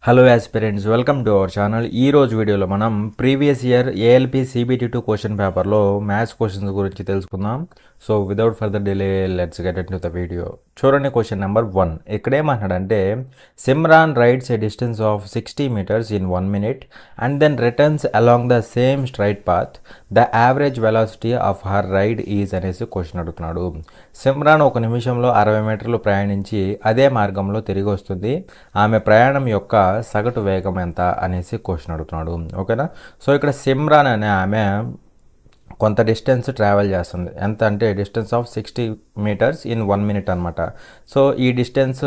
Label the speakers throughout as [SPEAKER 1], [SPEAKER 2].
[SPEAKER 1] Hello aspirants, welcome to our channel. ఈ రోజు వీడియోలో మనం ప్రీవియస్ ఇయర్ ఏఎల్పి సిబిటి2 క్వశ్చన్ పేపర్లో మ్యాథ్స్ క్వశ్చన్స్ గురించి తెలుసుకుందాం. So without further delay let's get in to the video. చూడండి, క్వశ్చన్ నెంబర్ 1 ఇక్కడ ఏమంటాడంటే Simran rides a distance of 60 meters in 1 minute and then returns along the same straight path. The average velocity of her ride is అనేసి question అడుగుతున్నాడు. సిమ్రాన్ ఒక నిమిషంలో 60 మీటర్లు ప్రయాణించి అదే మార్గంలో తిరిగి వస్తుంది. ఆమె ప్రయాణం యొక్క సగటు వేగం ఎంత అనేసి క్వశ్చన్ అడుగుతున్నాడు. ఓకేనా. సో ఇక్కడ సిమ్రాన్ అనే ఆమె కొంత డిస్టెన్స్ ట్రావెల్ చేస్తుంది. ఎంత అంటే distance of 60 meters in 1 minute అనమాట. సో ఈ డిస్టెన్స్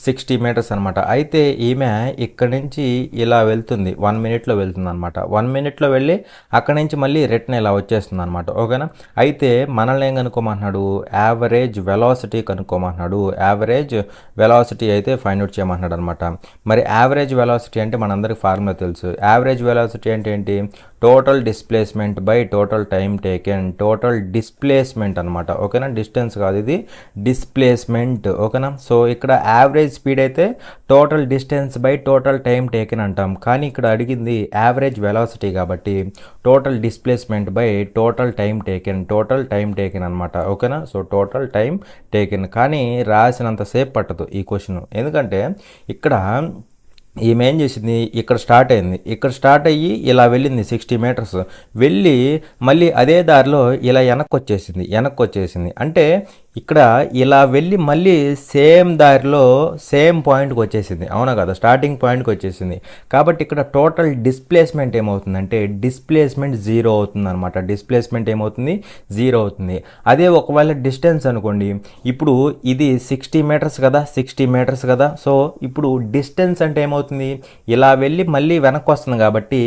[SPEAKER 1] 60 meters అనమాట. అయితే ఈమె ఇక్కడి నుంచి ఇలా వెళ్తుంది, 1 minute వెళ్తుంది అనమాట. 1 minute వెళ్ళి అక్కడి నుంచి మళ్ళీ రిటర్న్ ఇలా వచ్చేస్తుంది అనమాట. ఓకేనా. అయితే మనల్ని ఏం కనుక్కోమంటున్నాడు, యావరేజ్ వెలాసిటీ కనుక్కోమంటున్నాడు. యావరేజ్ వెలాసిటీ అయితే ఫైండ్ అవుట్ చేయమంటున్నాడు అనమాట. మరి యావరేజ్ వెలాసిటీ అంటే మనందరికి ఫార్ములా తెలుసు. యావరేజ్ వెలాసిటీ అంటే ఏంటి, total displacement by total time taken. Total displacement అనమాట. ఓకేనా. డిస్టెన్స్ కాదు, ఇది డిస్ప్లేస్మెంట్. ఓకేనా. సో ఇక్కడ యావరేజ్ స్పీడ్ అయితే total distance by total time taken అంటాం. కానీ ఇక్కడ అడిగింది యావరేజ్ వెలాసిటీ కాబట్టి total displacement by total time taken. Total time taken అనమాట. ఓకేనా. So total time taken. కానీ రాసినంతసేపు పట్టదు ఈ క్వశ్చన్, ఎందుకంటే ఇక్కడ ఈమె ఏం చేసింది, ఇక్కడ స్టార్ట్ అయింది, ఇక్కడ స్టార్ట్ అయ్యి ఇలా వెళ్ళింది 60 meters, వెళ్ళి మళ్ళీ అదే దారిలో ఇలా వెనక్కి వచ్చేసింది. అంటే ఇక్కడ ఇలా వెళ్ళి మళ్ళీ సేమ్ దారిలో సేమ్ పాయింట్కి వచ్చేసింది, అవునా కదా, స్టార్టింగ్ పాయింట్కి వచ్చేసింది. కాబట్టి ఇక్కడ టోటల్ డిస్ప్లేస్మెంట్ ఏమవుతుందంటే డిస్ప్లేస్మెంట్ 0 అవుతుంది అనమాట. డిస్ప్లేస్మెంట్ ఏమవుతుంది, 0 అవుతుంది. అదే ఒకవేళ డిస్టెన్స్ అనుకోండి, ఇప్పుడు ఇది 60 meters కదా, 60 meters కదా. సో ఇప్పుడు డిస్టెన్స్ అంటే ఏమవుతుంది, ఇలా వెళ్ళి మళ్ళీ వెనక్కి వస్తుంది కాబట్టి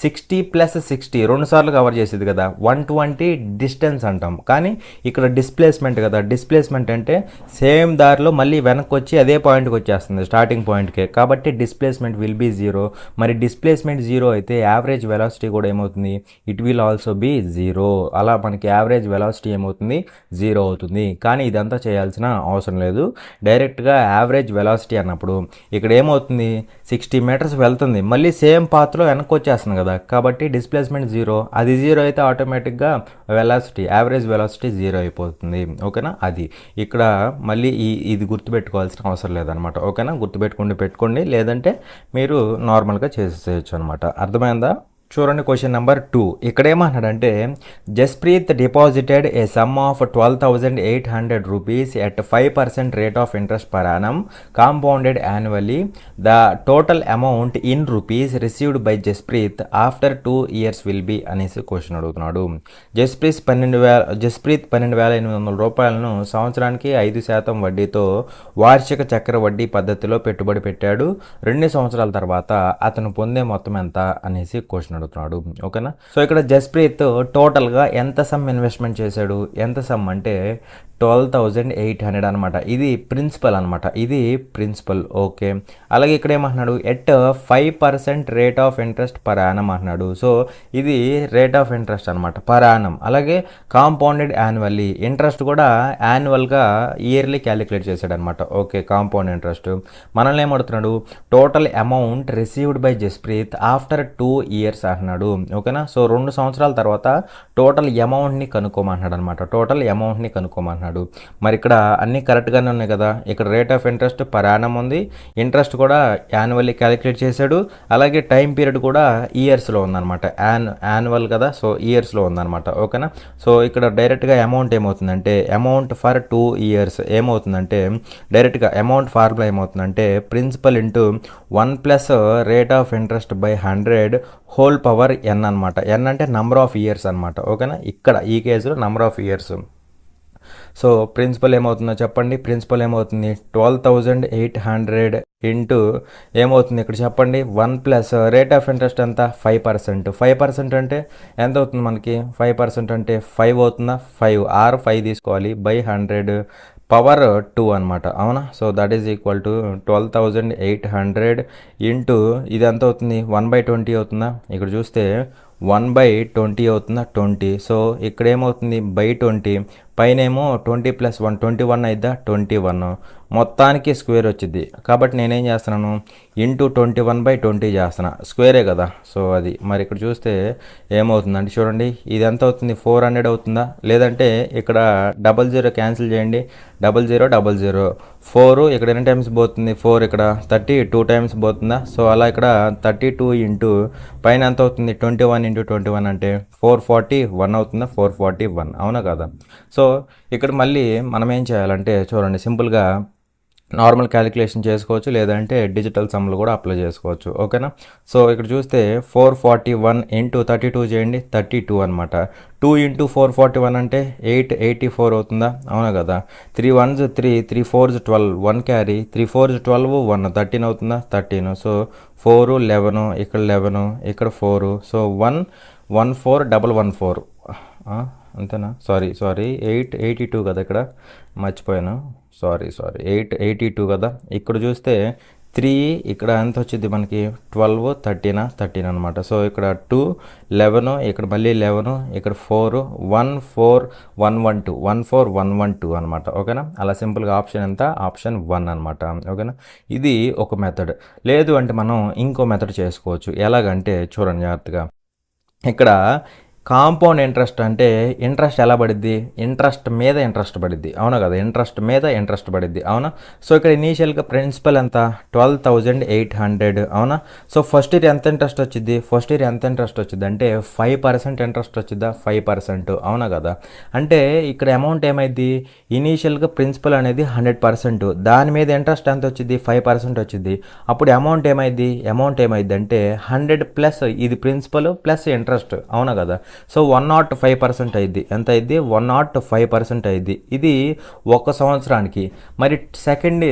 [SPEAKER 1] 60 + 60 2 సార్లు కవర్ చేసేది కదా, 120 డిస్టెన్స్ అంటాం. కానీ ఇక్కడ డిస్ప్లేస్మెంట్ కదా, డిస్ప్లేస్మెంట్ అంటే సేమ్ దారిలో మళ్ళీ వెనక్కి వచ్చి అదే పాయింట్కి వచ్చేస్తుంది, స్టార్టింగ్ పాయింట్కే. కాబట్టి డిస్ప్లేస్మెంట్ విల్ బీ 0. మరి డిస్ప్లేస్మెంట్ 0 అయితే యావరేజ్ వెలాసిటీ కూడా ఏమవుతుంది, ఇట్ విల్ ఆల్సో బీ 0. అలా మనకి యావరేజ్ వెలాసిటీ ఏమవుతుంది, 0 అవుతుంది. కానీ ఇదంతా చేయాల్సిన అవసరం లేదు. డైరెక్ట్గా యావరేజ్ వెలాసిటీ అన్నప్పుడు ఇక్కడ ఏమవుతుంది, 60 meters వెళ్తుంది, మళ్ళీ సేమ్ పాత్లో వెనక్కి వచ్చేస్తుంది కదా, కాబట్టి డిస్ప్లేస్మెంట్ 0. అది 0 అయితే ఆటోమేటిక్గా వెలాసిటీ, యావరేజ్ వెలాసిటీ 0 అయిపోతుంది. ఓకేనా. అది ఇక్కడ మళ్ళీ ఇది గుర్తుపెట్టుకోవాల్సిన అవసరం లేదనమాట. ఓకేనా. పెట్టుకోండి, లేదంటే మీరు నార్మల్గా చేసేయచ్చు అనమాట. అర్థమైందా. చూడండి, క్వశ్చన్ నెంబర్ 2 ఇక్కడ ఏమంటున్నాడంటే Jasprit deposited A some of 12,800 rupees at 5% rate of interest per annum compounded annually. The total amount in rupees received by Jasprit after 2 years will be అనేసి క్వశ్చన్ అడుగుతున్నాడు. జస్ప్రీత్ 12,800 రూపాయలను సంవత్సరానికి 5% వడ్డీతో వార్షిక చక్ర వడ్డీ పద్ధతిలో పెట్టుబడి పెట్టాడు. 2 సంవత్సరాల తర్వాత అతను పొందే మొత్తం ఎంత అనేసి క్వశ్చన్ అడుగుతున్నాడు. ఓకేనా. సో ఇక్కడ జస్ప్రీత్ టోటల్గా ఎంత సమ్ ఇన్వెస్ట్మెంట్ చేశాడు, ఎంత సమ్ అంటే 12,800 అనమాట. ఇది ప్రిన్సిపల్ అనమాట, ఇది ప్రిన్సిపల్. ఓకే. అలాగే ఇక్కడ ఏమంటున్నాడు, at 5% rate of interest per annum అంటున్నాడు. సో ఇది రేట్ ఆఫ్ ఇంట్రెస్ట్ అనమాట, పర్ యానం. అలాగే కాంపౌండెడ్ యాన్యువల్లీ, ఇంట్రెస్ట్ కూడా యాన్యువల్గా ఇయర్లీ క్యాలిక్యులేట్ చేశాడు అనమాట. ఓకే. Compound interest. మనల్ని ఏమడుతున్నాడు, total amount received by Jasprit after 2 years అంటున్నాడు. ఓకేనా. సో 2 సంవత్సరాల తర్వాత టోటల్ అమౌంట్ని కనుక్కోమంటున్నాడు అనమాట. టోటల్ అమౌంట్ని కనుక్కోమంటున్నాడు. మరి ఇక్కడ అన్నీ కరెక్ట్గానే ఉన్నాయి కదా. ఇక్కడ rate of interest per annum ఉంది, ఇంట్రెస్ట్ కూడా యాన్యువల్లీ క్యాలిక్యులేట్ చేశాడు, అలాగే టైం పీరియడ్ కూడా ఇయర్స్లో ఉందన్నమాట. యాన్యువల్ కదా, సో ఇయర్స్లో ఉందన్నమాట. ఓకేనా. సో ఇక్కడ డైరెక్ట్గా అమౌంట్ ఏమవుతుందంటే అమౌంట్ ఫర్ 2 years ఏమవుతుందంటే డైరెక్ట్గా అమౌంట్ ఫార్ములా ఏమవుతుందంటే principal into 1 + rate of interest by 100 whole power n అనమాట. n అంటే నంబర్ ఆఫ్ ఇయర్స్ అనమాట. ఓకేనా. ఇక్కడ ఈ కేసులో number of years. So principal ఏమవుతుందో చెప్పండి. ప్రిన్సిపల్ ఏమవుతుంది, 12,800 ఇంటూ ఏమవుతుంది ఇక్కడ చెప్పండి, 1 + రేట్ ఆఫ్ ఇంట్రెస్ట్ ఎంత, 5%. 5% అంటే ఎంత అవుతుంది మనకి, 5% అంటే 5 అవుతుందా, 5 తీసుకోవాలి, బై 100 పవర్ 2 అనమాట. అవునా. So that is equal to 12,800 into ఇది ఎంత అవుతుంది, 1/20 అవుతుందా. ఇక్కడ చూస్తే 1/20 అవుతుందా, 20. సో ఇక్కడ ఏమవుతుంది, బై 20 పైనేమో 20 + 1 21 అయిద్దా 21 మొత్తానికి స్క్వేర్ వచ్చింది. కాబట్టి నేనేం చేస్తున్నాను ఇంటూ 21/20 చేస్తున్నా, స్క్వేరే కదా. సో అది మరి ఇక్కడ చూస్తే ఏమవుతుందంటే చూడండి, ఇది ఎంత అవుతుంది 400 అవుతుందా, లేదంటే ఇక్కడ 00 క్యాన్సిల్ చేయండి, 0000 4 ఇక్కడ ఎన్ని టైమ్స్ పోతుంది 4 ఇక్కడ 32 టైమ్స్ పోతుందా. సో అలా ఇక్కడ 32 ఇంటూ పైన ఎంత అవుతుంది 21 ఇంటూ 21 అంటే 441 అవుతుందా, 441 అవునా కదా. సో ఇక్కడ మళ్ళీ మనం ఏం చేయాలంటే చూడండి సింపుల్గా నార్మల్ క్యాలిక్యులేషన్ చేసుకోవచ్చు, లేదంటే డిజిటల్ సమ్లు కూడా అప్లై చేసుకోవచ్చు. ఓకేనా. సో ఇక్కడ చూస్తే 441 ఇంటూ 32 చేయండి 32 అనమాట. 2 ఇంటూ 441 అంటే 884 అవుతుందా, అవునా కదా. 3 1s 3, 3 4s 12, 1 క్యారీ, 3 4s 12, 1 13 అవుతుందా 13. సో 4 11 ఇక్కడ 11 ఇక్కడ 4, సో 1 1 4 114 అంతేనా. సారీ 882 కదా, ఇక్కడ మర్చిపోయాను, సారీ 882 కదా. ఇక్కడ చూస్తే 3 ఇక్కడ ఎంత వచ్చింది మనకి 12 13 అనమాట. సో ఇక్కడ 2 11 ఇక్కడ మళ్ళీ 11 ఇక్కడ 4 1 4 112 14112 అనమాట. ఓకేనా. అలా సింపుల్గా ఆప్షన్ ఎంత ఆప్షన్ 1 అనమాట. ఓకేనా. ఇది ఒక మెథడ్. లేదు అంటే మనం ఇంకో మెథడ్ చేసుకోవచ్చు. ఎలాగంటే చూడండి జాగ్రత్తగా, ఇక్కడ కాంపౌండ్ ఇంట్రెస్ట్ అంటే ఇంట్రెస్ట్ ఎలా పడిద్ది, ఇంట్రెస్ట్ మీద ఇంట్రెస్ట్ పడిద్ది, అవునా కదా. ఇంట్రెస్ట్ మీద ఇంట్రెస్ట్ పడిద్ది, అవునా. సో ఇక్కడ ఇనీషియల్గా ప్రిన్సిపల్ ఎంత 12,800, అవునా. సో ఫస్ట్ ఇయర్ ఎంత ఇంట్రెస్ట్ వచ్చింది, ఫస్ట్ ఇయర్ ఎంత ఇంట్రెస్ట్ వచ్చింది అంటే 5% ఇంట్రెస్ట్ వచ్చిద్దా 5%, అవునా కదా. అంటే ఇక్కడ అమౌంట్ ఏమైంది, ఇనీషియల్గా ప్రిన్సిపల్ అనేది 100%, దాని మీద ఇంట్రెస్ట్ ఎంత వచ్చింది 5% వచ్చింది. అప్పుడు అమౌంట్ ఏమైంది అంటే 100 ప్లస్ ఇది ప్రిన్సిపల్ ప్లస్ ఇంట్రెస్ట్, అవునా కదా. సో 105% అయింది. ఎంత అయింది 105% అయింది. ఇది ఒక సంవత్సరానికి. మరి సెకండ్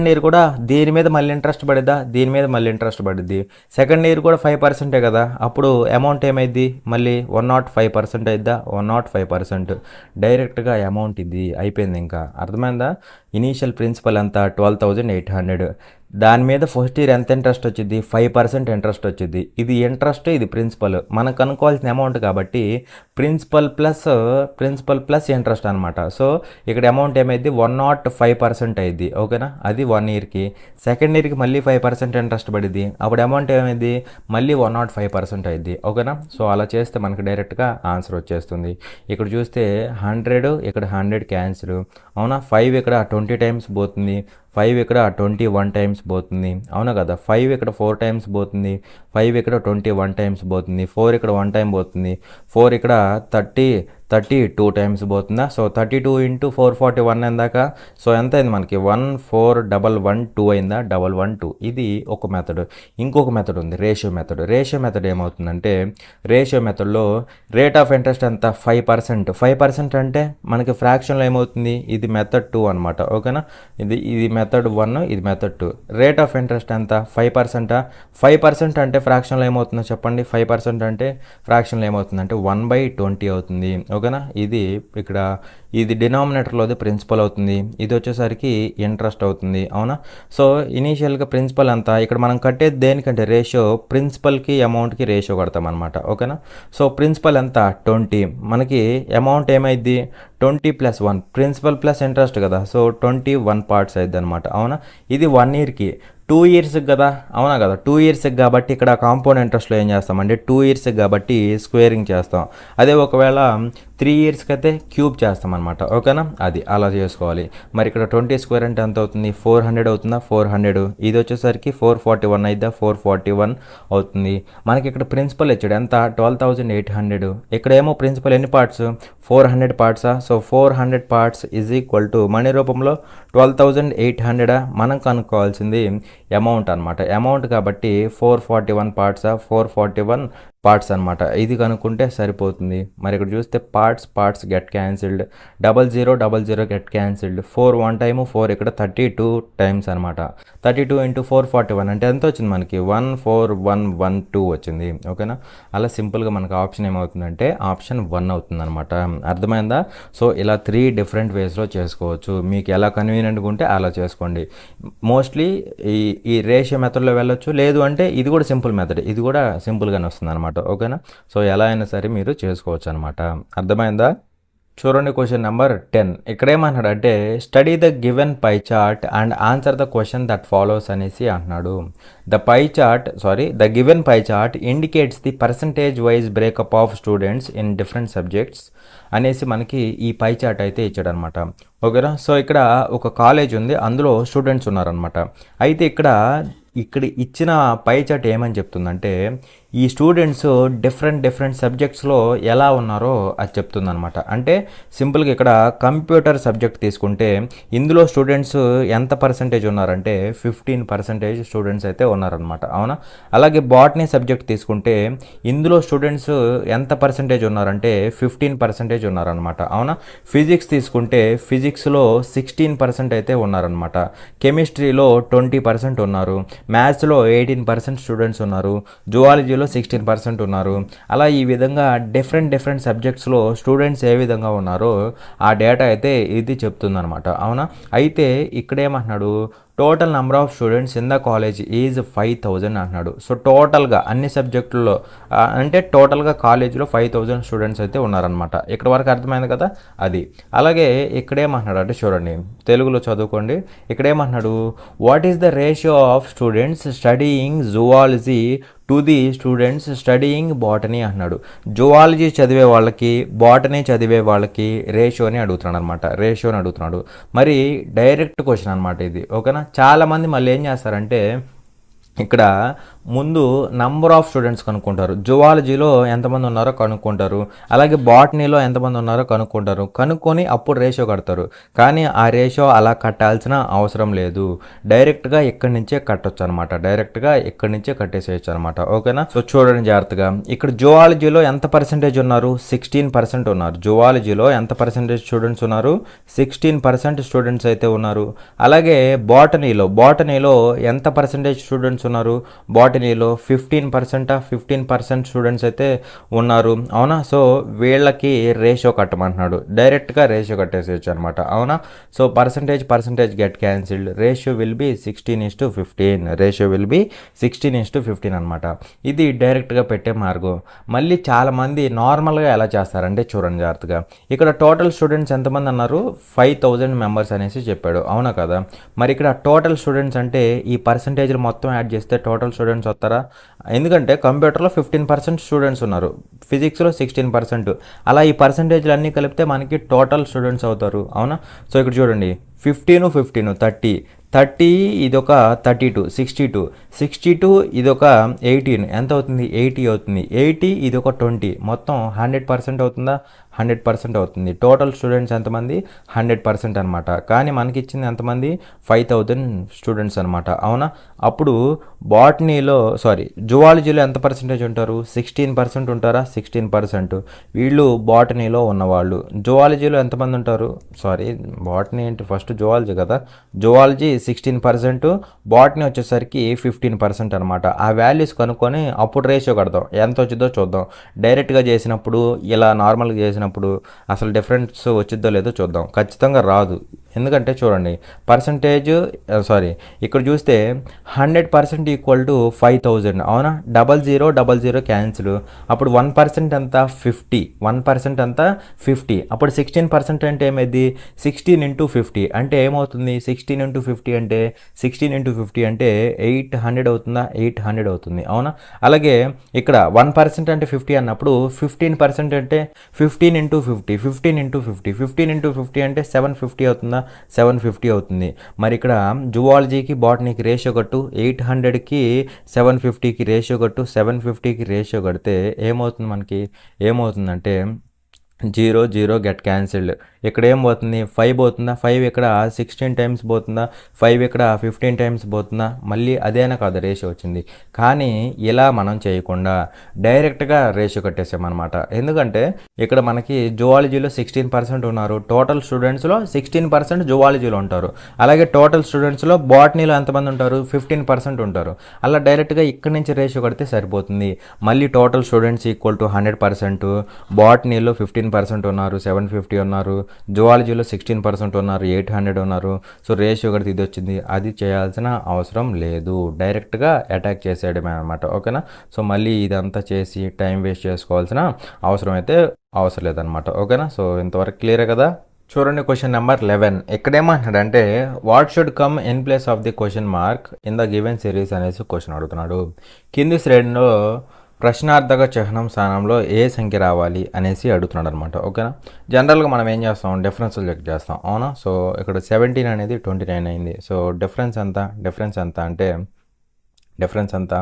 [SPEAKER 1] ఇయర్ కూడా దీని మీద మళ్ళీ ఇంట్రెస్ట్ పడిద్దా, దీని మీద మళ్ళీ ఇంట్రెస్ట్ పడిద్ది. సెకండ్ ఇయర్ కూడా 5% కదా. అప్పుడు అమౌంట్ ఏమైంది మళ్ళీ 105% అయిద్దా, 105%. డైరెక్ట్గా అమౌంట్ ఇది అయిపోయింది. ఇంకా అర్థమైందా. ఇనీషియల్ ప్రిన్సిపల్ అంతా 12,800, దాని మీద ఫస్ట్ ఇయర్ ఎంత ఇంట్రెస్ట్ వచ్చింది 5% ఇంట్రెస్ట్ వచ్చింది. ఇది ఇంట్రెస్ట్ ఇది ప్రిన్సిపల్, మనం కనుక్కోవాల్సిన అమౌంట్ కాబట్టి ప్రిన్సిపల్ ప్లస్ ఇంట్రెస్ట్ అనమాట. సో ఇక్కడ అమౌంట్ ఏమైంది 105% అయింది. ఓకేనా. అది 1 ఇయర్కి. సెకండ్ ఇయర్కి మళ్ళీ 5% ఇంట్రెస్ట్ పడింది. అప్పుడు అమౌంట్ ఏమైంది మళ్ళీ 105% అయింది. ఓకేనా. సో అలా చేస్తే మనకు డైరెక్ట్గా ఆన్సర్ వచ్చేస్తుంది. ఇక్కడ చూస్తే 100 ఇక్కడ 100 క్యాన్సిల్, అవునా. 5 ఇక్కడ 20 టైమ్స్ పోతుంది, 5 ఇక్కడ 21 టైమ్స్ పోతుంది, అవునా కదా. 5 ఇక్కడ 4 టైమ్స్ పోతుంది, 5 ఇక్కడ 21 టైమ్స్ పోతుంది, 4 ఇక్కడ 1 టైం పోతుంది, 4 ఇక్కడ 32 టైమ్స్ పోతుందా. So 32 into 441 అయిందాక. సో ఎంత అయింది మనకి 14112 అయిందా 112. ఇది ఒక మెథడ్. ఇంకొక మెథడ్ ఉంది రేషియో మెథడ్ ఏమవుతుందంటే రేషియో మెథడ్లో రేట్ ఆఫ్ ఇంట్రెస్ట్ ఎంత 5% అంటే మనకి ఫ్రాక్షన్లో ఏమవుతుంది, ఇది మెథడ్ 2 అనమాట. ఓకేనా. ఇది మెథడ్ 1, ఇది మెథడ్ 2. రేట్ ఆఫ్ ఇంట్రెస్ట్ ఎంత 5%. 5% అంటే ఫ్రాక్షన్లో ఏమవుతుందో చెప్పండి. 5% అంటే ఫ్రాక్షన్లో ఏమవుతుందంటే 1/20 అవుతుంది. ఓకేనా. ఇది డినామినేటర్లోది ప్రిన్సిపల్ అవుతుంది, ఇది వచ్చేసరికి ఇంట్రెస్ట్ అవుతుంది, అవునా. సో ఇనీషియల్గా ప్రిన్సిపల్ అంతా ఇక్కడ మనం కట్టేది దేనికంటే రేషియో, ప్రిన్సిపల్కి అమౌంట్కి రేషియో కడతాం అనమాట. ఓకేనా. సో ప్రిన్సిపల్ ఎంత 20, మనకి అమౌంట్ ఏమైంది 20 + 1 ప్రిన్సిపల్ ప్లస్ ఇంట్రెస్ట్ కదా. సో 21 పార్ట్స్ అయింది అనమాట, అవునా. ఇది 1 ఇయర్కి. 2 ఇయర్స్కి కదా, అవునా కదా. 2 ఇయర్స్కి కాబట్టి ఇక్కడ కాంపౌండ్ ఇంట్రెస్ట్లో ఏం చేస్తామంటే 2 ఇయర్స్కి కాబట్టి స్క్వేరింగ్ చేస్తాం. అదే ఒకవేళ 3 ఇయర్స్కి అయితే క్యూబ్ చేస్తాం అనమాట. ఓకేనా. అది అలా చేసుకోవాలి. మరి ఇక్కడ 20 స్క్వేర్ అంటే ఎంత అవుతుంది 400 అవుతుందా 400. ఇది వచ్చేసరికి 441 అయిద్దా 441 అవుతుంది. మనకి ఇక్కడ ప్రిన్సిపల్ ఇచ్చాడు ఎంత 12,800. ఇక్కడ ఏమో ప్రిన్సిపల్ ఎన్ని పార్ట్స్ 400 పార్ట్సా. So 400 parts is equal to money రూపంలో 12,800. మనం కనుక్కోవాల్సింది అమౌంట్ అనమాట. అమౌంట్ కాబట్టి 441 పార్ట్సా 441 పార్ట్స్ అనమాట. ఇది కనుక్కుంటే సరిపోతుంది. మరి ఇక్కడ చూస్తే parts get cancelled, 0000 get cancelled, 4 1 time 4 ఇక్కడ 32 టైమ్స్ అనమాట. 32 ఇంటూ 441 అంటే ఎంత వచ్చింది మనకి 14112 వచ్చింది. ఓకేనా. అలా సింపుల్గా మనకు ఆప్షన్ ఏమవుతుందంటే ఆప్షన్ 1 అవుతుంది అనమాట. అర్థమైందా. సో ఇలా 3 డిఫరెంట్ వేస్లో చేసుకోవచ్చు. మీకు ఎలా కన్వీనియంట్గా ఉంటే అలా చేసుకోండి. మోస్ట్లీ ఈ రేషియో మెథడ్లో వెళ్ళొచ్చు, లేదు అంటే ఇది కూడా సింపుల్ మెథడ్, ఇది కూడా సింపుల్గానే వస్తుంది అనమాట. ఓకేనా. సో ఎలా అయినా సరే మీరు చేసుకోవచ్చు అనమాట. అర్థమైందా. చూడండి క్వశ్చన్ నెంబర్ 10. ఇక్కడ ఏమన్నాడంటే study the given pie chart and answer the question that follows అనేసి అంటున్నాడు. The given pie chart indicates the percentage wise breakup of students in different subjects అనేసి మనకి ఈ పై చార్ట్ అయితే ఇచ్చాడనమాట. ఓకేనా. సో ఇక్కడ ఒక కాలేజ్ ఉంది, అందులో స్టూడెంట్స్ ఉన్నారనమాట. అయితే ఇక్కడ ఇచ్చిన పై చార్ట్ ఏమని చెప్తుందంటే ఈ స్టూడెంట్స్ డిఫరెంట్ సబ్జెక్ట్స్లో ఎలా ఉన్నారో అది చెప్తుందనమాట. అంటే సింపుల్గా ఇక్కడ కంప్యూటర్ సబ్జెక్ట్ తీసుకుంటే ఇందులో స్టూడెంట్స్ ఎంత పర్సంటేజ్ ఉన్నారంటే 15% స్టూడెంట్స్ అయితే ఉన్నారనమాట. అవునా. అలాగే బాటనీ సబ్జెక్ట్ తీసుకుంటే ఇందులో స్టూడెంట్స్ ఎంత పర్సంటేజ్ ఉన్నారంటే 15% ఉన్నారనమాట. అవునా. ఫిజిక్స్ తీసుకుంటే ఫిజిక్స్లో 16% అయితే ఉన్నారనమాట. కెమిస్ట్రీలో 20% ఉన్నారు. మ్యాథ్స్లో 18% స్టూడెంట్స్ ఉన్నారు. జువాలజీలో 16% ఉన్నారు. అలా ఈ విధంగా డిఫరెంట్ సబ్జెక్ట్స్లో స్టూడెంట్స్ ఏ విధంగా ఉన్నారో ఆ డేటా అయితే ఇది చెప్తుందనమాట. అవునా. అయితే ఇక్కడ ఏమంటున్నాడు, total number of students in the college is 5000 అంటున్నాడు. సో టోటల్గా అన్ని సబ్జెక్టుల్లో అంటే టోటల్గా కాలేజీలో 5000 స్టూడెంట్స్ అయితే ఉన్నారనమాట. ఇక్కడ వరకు అర్థమైంది కదా అది. అలాగే ఇక్కడేమంటున్నాడు అంటే చూడండి, తెలుగులో చదువుకోండి. ఇక్కడేమంటున్నాడు, what is the ratio of students studying zoology to the students studying botany అన్నాడు. జువాలజీ చదివే వాళ్ళకి బాటనీ చదివే వాళ్ళకి రేషియోని అడుగుతున్నాడు. మరి డైరెక్ట్ క్వశ్చన్ అనమాట ఇది. ఓకేనా. చాలామంది మళ్ళీ ఏం చేస్తారంటే ఇక్కడ ముందు నంబర్ ఆఫ్ స్టూడెంట్స్ కనుక్కుంటారు. జువాలజీలో ఎంతమంది ఉన్నారో కనుక్కుంటారు. అలాగే బాటనీలో ఎంతమంది ఉన్నారో కనుక్కొని అప్పుడు రేషియో కడతారు. కానీ ఆ రేషియో అలా కట్టాల్సిన అవసరం లేదు. డైరెక్ట్గా ఇక్కడి నుంచే కట్టొచ్చు అనమాట. కట్టేసేయచ్చు అనమాట. ఓకేనా. సో చూడండి జాగ్రత్తగా. ఇక్కడ జువాలజీలో ఎంత పర్సెంటేజ్ ఉన్నారు, 16% ఉన్నారు. జువాలజీలో ఎంత పర్సెంటేజ్ స్టూడెంట్స్ ఉన్నారు, 16% స్టూడెంట్స్ అయితే ఉన్నారు. అలాగే బాటనీలో ఎంత పర్సెంటేజ్ స్టూడెంట్స్ ఉన్నారు, బాటనీలో 15% స్టూడెంట్స్ అయితే ఉన్నారు. అవునా. సో వీళ్ళకి రేషియో కట్టమంటున్నాడు. డైరెక్ట్గా రేషియో కట్టేసేయచ్చు అనమాట. అవునా. So percentage get cancelled. Ratio will be 16:15 అనమాట. ఇది డైరెక్ట్గా పెట్టే మార్గం. మళ్ళీ చాలామంది నార్మల్గా ఎలా చేస్తారంటే చూడండి జాగ్రత్తగా. ఇక్కడ టోటల్ స్టూడెంట్స్ ఎంతమంది అన్నారు, 5000 మెంబర్స్ అనేసి చెప్పాడు. అవునా కదా. మరి ఇక్కడ టోటల్ స్టూడెంట్స్ అంటే ఈ పర్సంటేజ్లు మొత్తం యాడ్ చేస్తే టోటల్ స్టూడెంట్స్ వస్తారా? ఎందుకంటే కంప్యూటర్లో 15% స్టూడెంట్స్ ఉన్నారు, ఫిజిక్స్లో 16%. అలా ఈ పర్సంటేజ్లు అన్నీ కలిపితే మనకి టోటల్ స్టూడెంట్స్ అవుతారు. అవునా. సో ఇక్కడ చూడండి 15 30 ఇదొక 32 62 ఇదొక 18 ఎంత అవుతుంది, 80 అవుతుంది. 80 ఇదొక 20 మొత్తం 100% అవుతుందా, 100% అవుతుంది. టోటల్ స్టూడెంట్స్ ఎంతమంది, 100% అనమాట. కానీ మనకి ఇచ్చింది ఎంతమంది, 5000 స్టూడెంట్స్ అనమాట. అవునా. అప్పుడు జువాలజీలో ఎంత పర్సెంటేజ్ ఉంటారు, 16% ఉంటారా, 16%. వీళ్ళు బాటనీలో ఉన్నవాళ్ళు. జువాలజీలో ఎంతమంది ఉంటారు, బాటనీ ఏంటి, ఫస్ట్ జువాలజీ కదా. జువాలజీ 16%, బాటనీ వచ్చేసరికి 15% అనమాట. ఆ వాల్యూస్ కనుక్కొని అప్పుడు రేషియో కడదాం, ఎంత వచ్చిందో చూద్దాం. డైరెక్ట్గా చేసినప్పుడు ఇలా నార్మల్గా చేసినప్పుడు అసలు డిఫరెన్స్ వచ్చిద్దో లేదో చూద్దాం. ఖచ్చితంగా రాదు. ఎందుకంటే చూడండి ఇక్కడ చూస్తే 100% ఈక్వల్ టు 5000. అవునా. 00 క్యాన్సిల్. అప్పుడు 1% అంతా 50, 1% అంతా 50. అప్పుడు 16% అంటే ఏమైంది, 16 × 50 అంటే ఏమవుతుంది, 16 × 50 అంటే 800 అవుతుందా, 800 అవుతుంది. అవునా. అలాగే ఇక్కడ 1% అంటే 50 అన్నప్పుడు 15% అంటే 15 × 50 అంటే 750 అవుతుందా, 750 అవుతుంది. మరి ఇక్కడ జువాలజీకి బాటనీకి రేషియో కట్టు, 800కి 750కి రేషియో కట్టు. 750కి రేషియో కడితే ఏమవుతుందంటే 0 గెట్ క్యాన్సిల్డ్. ఇక్కడ ఏం పోతుంది, 5 పోతుందా, 5 ఇక్కడ 16 టైమ్స్ పోతుందా, 5 ఇక్కడ 15 టైమ్స్ పోతుందా, మళ్ళీ అదేనా కాదు రేషియో వచ్చింది. కానీ ఇలా మనం చేయకుండా డైరెక్ట్గా రేషియో కట్టేసామన్నమాట. ఎందుకంటే ఇక్కడ మనకి జువాలజీలో 16% ఉన్నారు, టోటల్ స్టూడెంట్స్లో 16% జువాలజీలో ఉంటారు. అలాగే టోటల్ స్టూడెంట్స్లో బాటనీలో ఎంతమంది ఉంటారు, 15% ఉంటారు. అలా డైరెక్ట్గా ఇక్కడి నుంచి రేషియో కడితే సరిపోతుంది. మళ్ళీ టోటల్ స్టూడెంట్స్ ఈక్వల్ టు 100%, బాటనీలో 15% ఉన్నారు, 750 ఉన్నారు. జువాలజీలో 16% ఉన్నారు, 800 ఉన్నారు. సో రేషియో కూడా ఇది వచ్చింది. అది చేయాల్సిన అవసరం లేదు, డైరెక్ట్గా అటాక్ చేసేయడమే అనమాట. ఓకేనా. సో మళ్ళీ ఇదంతా చేసి టైం వేస్ట్ చేసుకోవాల్సిన అవసరం అయితే అవసరం లేదనమాట. ఓకేనా. సో ఇంతవరకు క్లియరే కదా. చూడండి క్వశ్చన్ నెంబర్ 11. ఎక్కడేమంటున్నాడంటే what should come in place of the question mark in the given series అనేసి క్వశ్చన్ అడుగుతున్నాడు. కింది శ్రేణిలో ప్రశ్నార్థక చిహ్నం స్థానంలో ఏ సంఖ్య రావాలి అనేసి అడుగుతున్నాడు అనమాట. ఓకేనా. జనరల్గా మనం ఏం చేస్తాం, డిఫరెన్స్లు చెక్ చేస్తాం, అవునా. సో ఇక్కడ 17 అనేది 29 అయింది. సో డిఫరెన్స్ ఎంత అంటే డిఫరెన్స్ ఎంత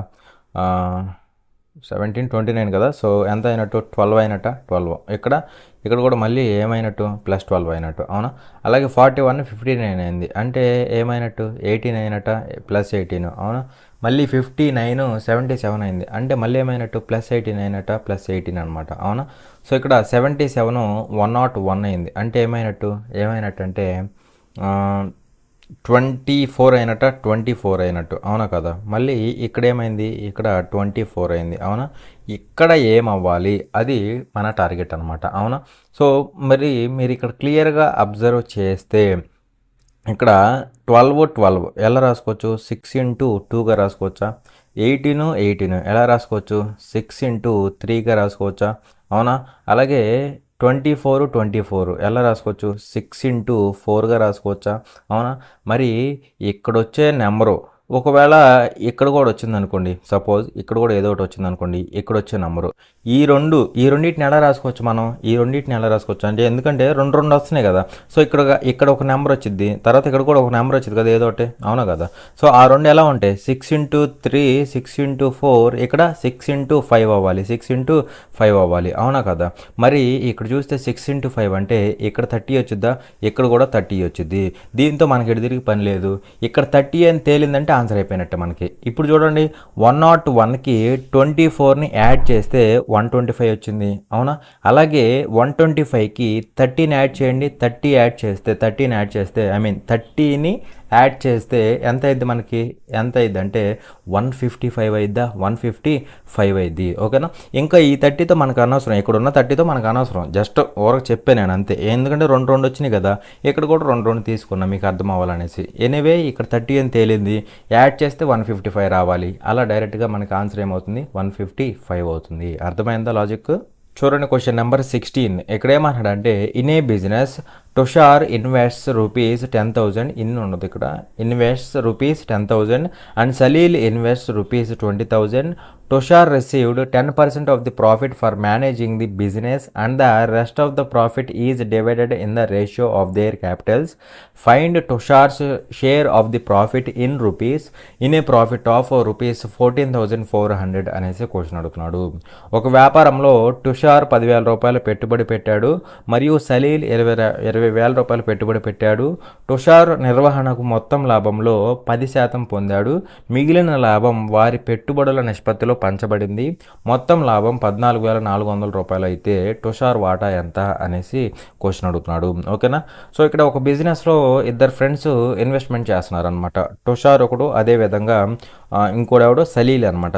[SPEAKER 1] 17 29 కదా. సో ఎంత అయినట్టు 12 అయినట్ట 12. ఇక్కడ కూడా మళ్ళీ ఏమైనట్టు +12 అయినట్టు, అవునా. అలాగే 41 59 అయింది అంటే ఏమైనట్టు 18 అయినట్ట +18, అవునా. మళ్ళీ 59 77 అయింది అంటే మళ్ళీ ఏమైనట్టు +18 అయినట్ట +18 అనమాట, అవునా. సో ఇక్కడ 77 101 అయింది అంటే ఏమైనట్టు అంటే 24 అయినట్ట 24 అయినట్టు, అవునా కదా. మళ్ళీ ఇక్కడ ఏమైంది, ఇక్కడ 24 అయింది, అవునా. ఇక్కడ ఏమవ్వాలి అది మన టార్గెట్ అనమాట, అవునా. సో మరి మీరు ఇక్కడ క్లియర్గా అబ్జర్వ్ చేస్తే ఇక్కడ 12 ఎలా రాసుకోవచ్చు, 6 × 2గా రాసుకోవచ్చా. 18 ఎలా రాసుకోవచ్చు, 6 × 3గా రాసుకోవచ్చా, అవునా. అలాగే 24 ఎలా రాసుకోవచ్చు, 6 × 4గా రాసుకోవచ్చా, అవునా. మరి ఇక్కడొచ్చే నెంబరు ఒకవేళ ఇక్కడ కూడా వచ్చిందనుకోండి, సపోజ్ ఇక్కడ కూడా ఏదో ఒకటి వచ్చిందనుకోండి, ఇక్కడ వచ్చే నెంబరు ఈ రెండింటిని ఎలా రాసుకోవచ్చు మనం, అంటే ఎందుకంటే రెండు వస్తున్నాయి కదా. సో ఇక్కడ ఒక నెంబర్ వచ్చింది, తర్వాత ఇక్కడ కూడా ఒక నెంబర్ వచ్చింది కదా ఏదో ఒకటి, అవునా కదా. సో ఆ రెండు ఎలా ఉంటాయి, 6 × 3 6 × 4, ఇక్కడ 6 × 5 అవ్వాలి, 6 × 5 అవ్వాలి, అవునా కదా. మరి ఇక్కడ చూస్తే 6 × 5 అంటే ఇక్కడ 30 వచ్చిద్దా, ఇక్కడ కూడా 30 వచ్చింది. దీంతో మనకి ఎదురికి పని లేదు. ఇక్కడ 30 అని తేలిందంటే ఆన్సర్ అయిపోయినట్టే మనకి. ఇప్పుడు చూడండి 101కి 24ని యాడ్ చేస్తే 125 వచ్చింది, అవునా. అలాగే 125కి 30ని యాడ్ చేయండి, 13ని యాడ్ చేస్తే 30ని యాడ్ చేస్తే ఎంత అయింది మనకి, ఎంత అయింది అంటే 155 అయిద్దా, 155 అయింది, ఓకేనా. ఇంకా ఈ 30తో మనకు అనవసరం, ఇక్కడ ఉన్న 30తో మనకు అనవసరం, జస్ట్ ఓరకు చెప్పాను నేను అంతే. ఎందుకంటే రెండు వచ్చినాయి కదా, ఇక్కడ కూడా రెండు తీసుకున్నా మీకు అర్థం అవ్వాలనేసి. ఎనీవే ఇక్కడ 30 అని తేలింది, యాడ్ చేస్తే 155 రావాలి. అలా డైరెక్ట్గా మనకి ఆన్సర్ ఏమవుతుంది, 155 అవుతుంది. అర్థమైందా లాజిక్. చూడండి క్వశ్చన్ నెంబర్ 16. ఇక్కడ ఏమంటాడంటే in a business Tushar invests ₹10,000 in ఉండదు, ఇక్కడ invests ₹10,000 and Salil invests ₹20,000. Tushar received 10% of the profit for managing the business and the rest of the profit is divided in the ratio of their capitals. Find Tushar's share of the profit in rupees in a profit of ₹14,400 అనేసి question అడుగుతున్నాడు. ఒక వ్యాపారంలో తుషార్ ₹10,000 పెట్టుబడి పెట్టాడు మరియు సలీల్ ₹20,000 పెట్టుబడి పెట్టాడు. తుషార్ నిర్వహణకు మొత్తం లాభంలో 10% పొందాడు. మిగిలిన లాభం వారి పెట్టుబడుల నిష్పత్తిలో పంచబడింది. మొత్తం లాభం ₹14,400 అయితే తుషార్ వాటా ఎంత అనేసి క్వశ్చన్ అడుగుతున్నాడు, ఓకేనా. సో ఇక్కడ ఒక బిజినెస్లో ఇద్దరు ఫ్రెండ్స్ ఇన్వెస్ట్మెంట్ చేస్తున్నారు అనమాట. తుషార్ ఒకడు, అదేవిధంగా ఇంకోడెవడో సలీల్ అనమాట.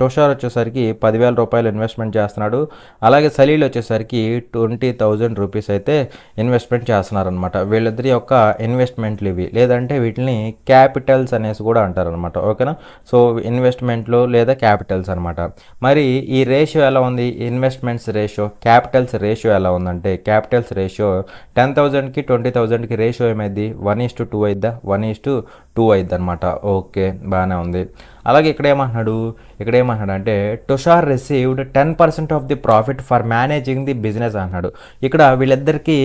[SPEAKER 1] తుషార్ వచ్చేసరికి ₹10,000 ఇన్వెస్ట్మెంట్ చేస్తున్నాడు. అలాగే సలీల్ వచ్చేసరికి ₹20,000 అయితే ఇన్వెస్ట్మెంట్ చేస్తున్నారనమాట. వీళ్ళిద్దరి యొక్క ఇన్వెస్ట్మెంట్లు ఇవి, లేదంటే వీటిని క్యాపిటల్స్ అనేసి కూడా అంటారనమాట, ఓకేనా. సో ఇన్వెస్ట్మెంట్లు లేదా క్యాపిటల్స్ అనమాట. మరి ఈ రేషియో ఎలా ఉంది, ఇన్వెస్ట్మెంట్స్ రేషియో క్యాపిటల్స్ రేషియో ఎలా ఉందంటే క్యాపిటల్స్ రేషియో 10,000కి 20,000కి రేషియో ఏమైంది 1:2 అయిద్దా, 1:2 అయిద్ది అనమాట. ఓకే బాగానే ఉంది. అలాగే ఇక్కడ ఏమంటున్నాడు అంటే Tushar received 10% of the profit for managing the business అంటున్నాడు. ఇక్కడ వీళ్ళిద్దరికీ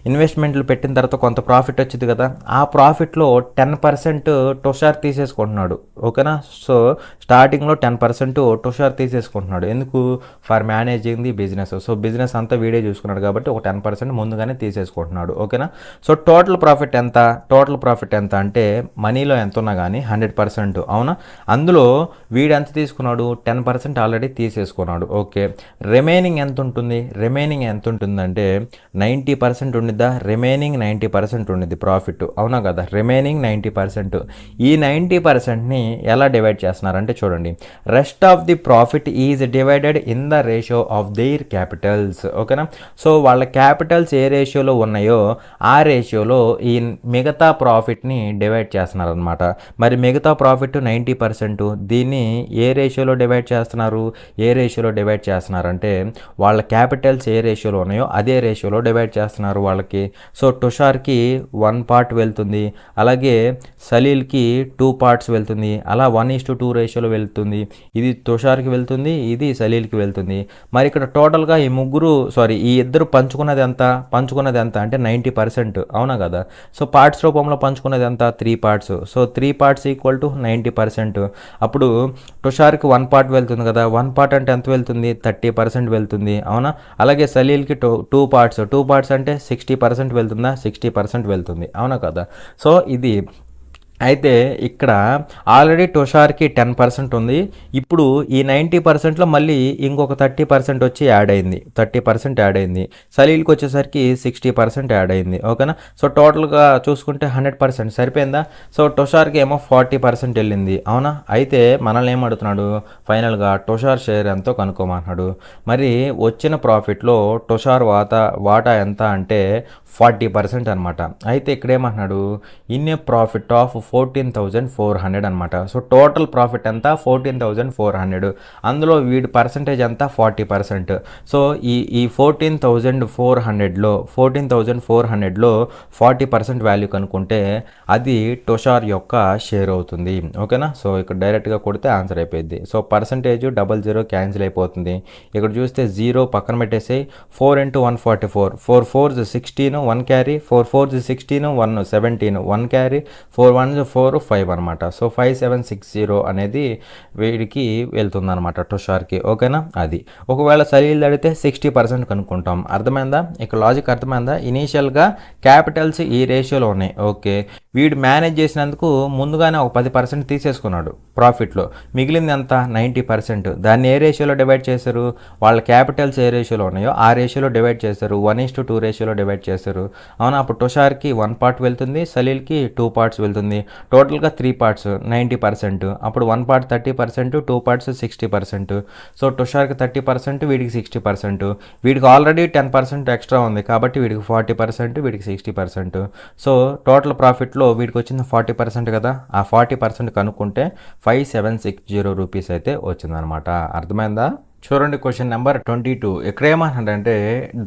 [SPEAKER 1] ఇన్వెస్ట్మెంట్లు పెట్టిన తర్వాత కొంత ప్రాఫిట్ వచ్చింది కదా, ఆ ప్రాఫిట్లో 10% తుషార్ తీసేసుకుంటున్నాడు, ఓకేనా. సో స్టార్టింగ్లో 10% తుషార్ తీసేసుకుంటున్నాడు. ఎందుకు, for managing the business. So business అంతా వీడే చూసుకున్నాడు కాబట్టి ఒక 10% ముందుగానే తీసేసుకుంటున్నాడు, ఓకేనా. సో టోటల్ ప్రాఫిట్ ఎంత అంటే మనీలో ఎంత ఉన్నా కానీ 100%, అవునా. అందులో అందులో వీడు ఎంత తీసుకున్నాడు, 10% ఆల్రెడీ తీసేసుకున్నాడు. ఓకే, రిమైనింగ్ ఎంత ఉంటుంది, రిమైనింగ్ ఎంత ఉంటుందంటే 90% ఉండిద్దా, రిమైనింగ్ 90% ఉండిద్ది ప్రాఫిట్, అవునా కదా, రిమైనింగ్ 90%. ఈ 90%ని ఎలా డివైడ్ చేస్తున్నారంటే చూడండి, rest of the profit is divided in the ratio of their Capitals. ఓకేనా, సో వాళ్ళ క్యాపిటల్స్ ఏ రేషియోలో ఉన్నాయో ఆ రేషియోలో ఈ మిగతా ప్రాఫిట్ని డివైడ్ చేస్తున్నారు అనమాట. మరి మిగతా ప్రాఫిట్ 90%, దీన్ని ఏ రేషియోలో డివైడ్ చేస్తున్నారు, ఏ రేషియోలో డివైడ్ చేస్తున్నారంటే వాళ్ళ క్యాపిటల్స్ ఏ రేషియోలో ఉన్నాయో అదే రేషియోలో డివైడ్ చేస్తున్నారు వాళ్ళకి. సో టుషార్కి 1 పార్ట్ వెళ్తుంది, అలాగే సలీల్కి 2 పార్ట్స్ వెళ్తుంది, అలా 1:2 రేషియోలో వెళ్తుంది. ఇది తుషార్కి వెళ్తుంది, ఇది సలీల్కి వెళ్తుంది. మరి ఇక్కడ టోటల్గా ఈ ఇద్దరు పంచుకున్నది ఎంత అంటే 90%, అవునా కదా. సో పార్ట్స్ రూపంలో పంచుకున్నది ఎంత, 3 parts. So 3 parts equal to 90%. అప్పుడు టుషార్కి 1 పార్ట్ వెళ్తుంది కదా, 1 పార్ట్ అంటే ఎంత వెళ్తుంది, 30% వెళ్తుంది, అవునా. అలాగే సలీల్కి 2 పార్ట్స్ అంటే 60% వెళ్తుందా, 60% వెళ్తుంది, అవునా కదా. సో ఇది అయితే ఇక్కడ ఆల్రెడీ టుషార్కి 10% ఉంది. ఇప్పుడు ఈ 90%లో మళ్ళీ ఇంకొక 30% వచ్చి యాడ్ అయింది, 30% యాడ్ అయింది. సలీల్కి వచ్చేసరికి 60% యాడ్ అయింది. ఓకేనా, సో టోటల్గా చూసుకుంటే 100% సరిపోయిందా. సో టుషార్కి ఏమో 40% వెళ్ళింది, అవునా. అయితే మనల్ని ఏం అడుగుతున్నాడు, ఫైనల్గా టుషార్ షేర్ ఎంతో కనుక్కోమన్నాడు. మరి వచ్చిన ప్రాఫిట్లో టుషార్ వాటా ఎంత అంటే 40% అనమాట. అయితే ఇక్కడ ఏమంటున్నాడు, ఇన్ ఏ ప్రాఫిట్ ఆఫ్ 14,400 అనమాట. సో టోటల్ ప్రాఫిట్ ఎంత, 14,400. అందులో వీడి పర్సంటేజ్ ఎంత, 40%. సో ఈ 14,400లో 40% వాల్యూ కనుక్కుంటే అది టుషార్ యొక్క షేర్ అవుతుంది. ఓకేనా, సో ఇక్కడ డైరెక్ట్గా కొడితే ఆన్సర్ అయిపోయింది. సో పర్సంటేజ్ 00 క్యాన్సిల్ అయిపోతుంది. ఇక్కడ చూస్తే 0 పక్కన పెట్టేసి 4 × 144, 4 4s 16, 1 carry, 4 4s 16, 1 17, 1 carry, 4 1s 4 5 అనమాట. సో 5760 అనేది వీడికి వెళ్తుంది అనమాట, టుషార్కి. ఓకేనా, అది ఒకవేళ సలీల్ అడిగితే 60% కనుక్కుంటాం. అర్థమైందా, ఇక లాజిక్ అర్థమైందా. ఇనీషియల్గా క్యాపిటల్స్ ఈ రేషియోలో ఉన్నాయి. ఓకే, వీడు మేనేజ్ చేసినందుకు ముందుగానే ఒక 10% తీసేసుకున్నాడు ప్రాఫిట్లో, మిగిలింది ఎంత, 90%. దాన్ని ఏ రేషియోలో డివైడ్ చేశారు, వాళ్ళ క్యాపిటల్స్ ఏ రేషియోలో ఉన్నాయో ఆ రేషియోలో డివైడ్ చేశారు, 1:2 రేషియోలో డివైడ్ చేశారు, అవునా. అప్పుడు టుషార్కి 1 పార్ట్ వెళ్తుంది, సలీల్కి 2 పార్ట్స్ వెళ్తుంది, టోటల్గా 3 పార్ట్స్ 90%. అప్పుడు 1 పార్ట్ 30%, 2 పార్ట్స్ 60%. సో టుషార్కి 30%, వీడికి 60%. వీడికి ఆల్రెడీ 10% ఎక్స్ట్రా ఉంది కాబట్టి వీడికి 40%, వీడికి 60%. సో టోటల్ ప్రాఫిట్లో వీడికి వచ్చింది 40% కదా, ఆ 40% కనుక్కుంటే 5760 రూపీస్ అయితే వచ్చిందనమాట. అర్థమైందా. చూడండి క్వశ్చన్ నెంబర్ 22. ఇక్కడ ఏమంటాడంటే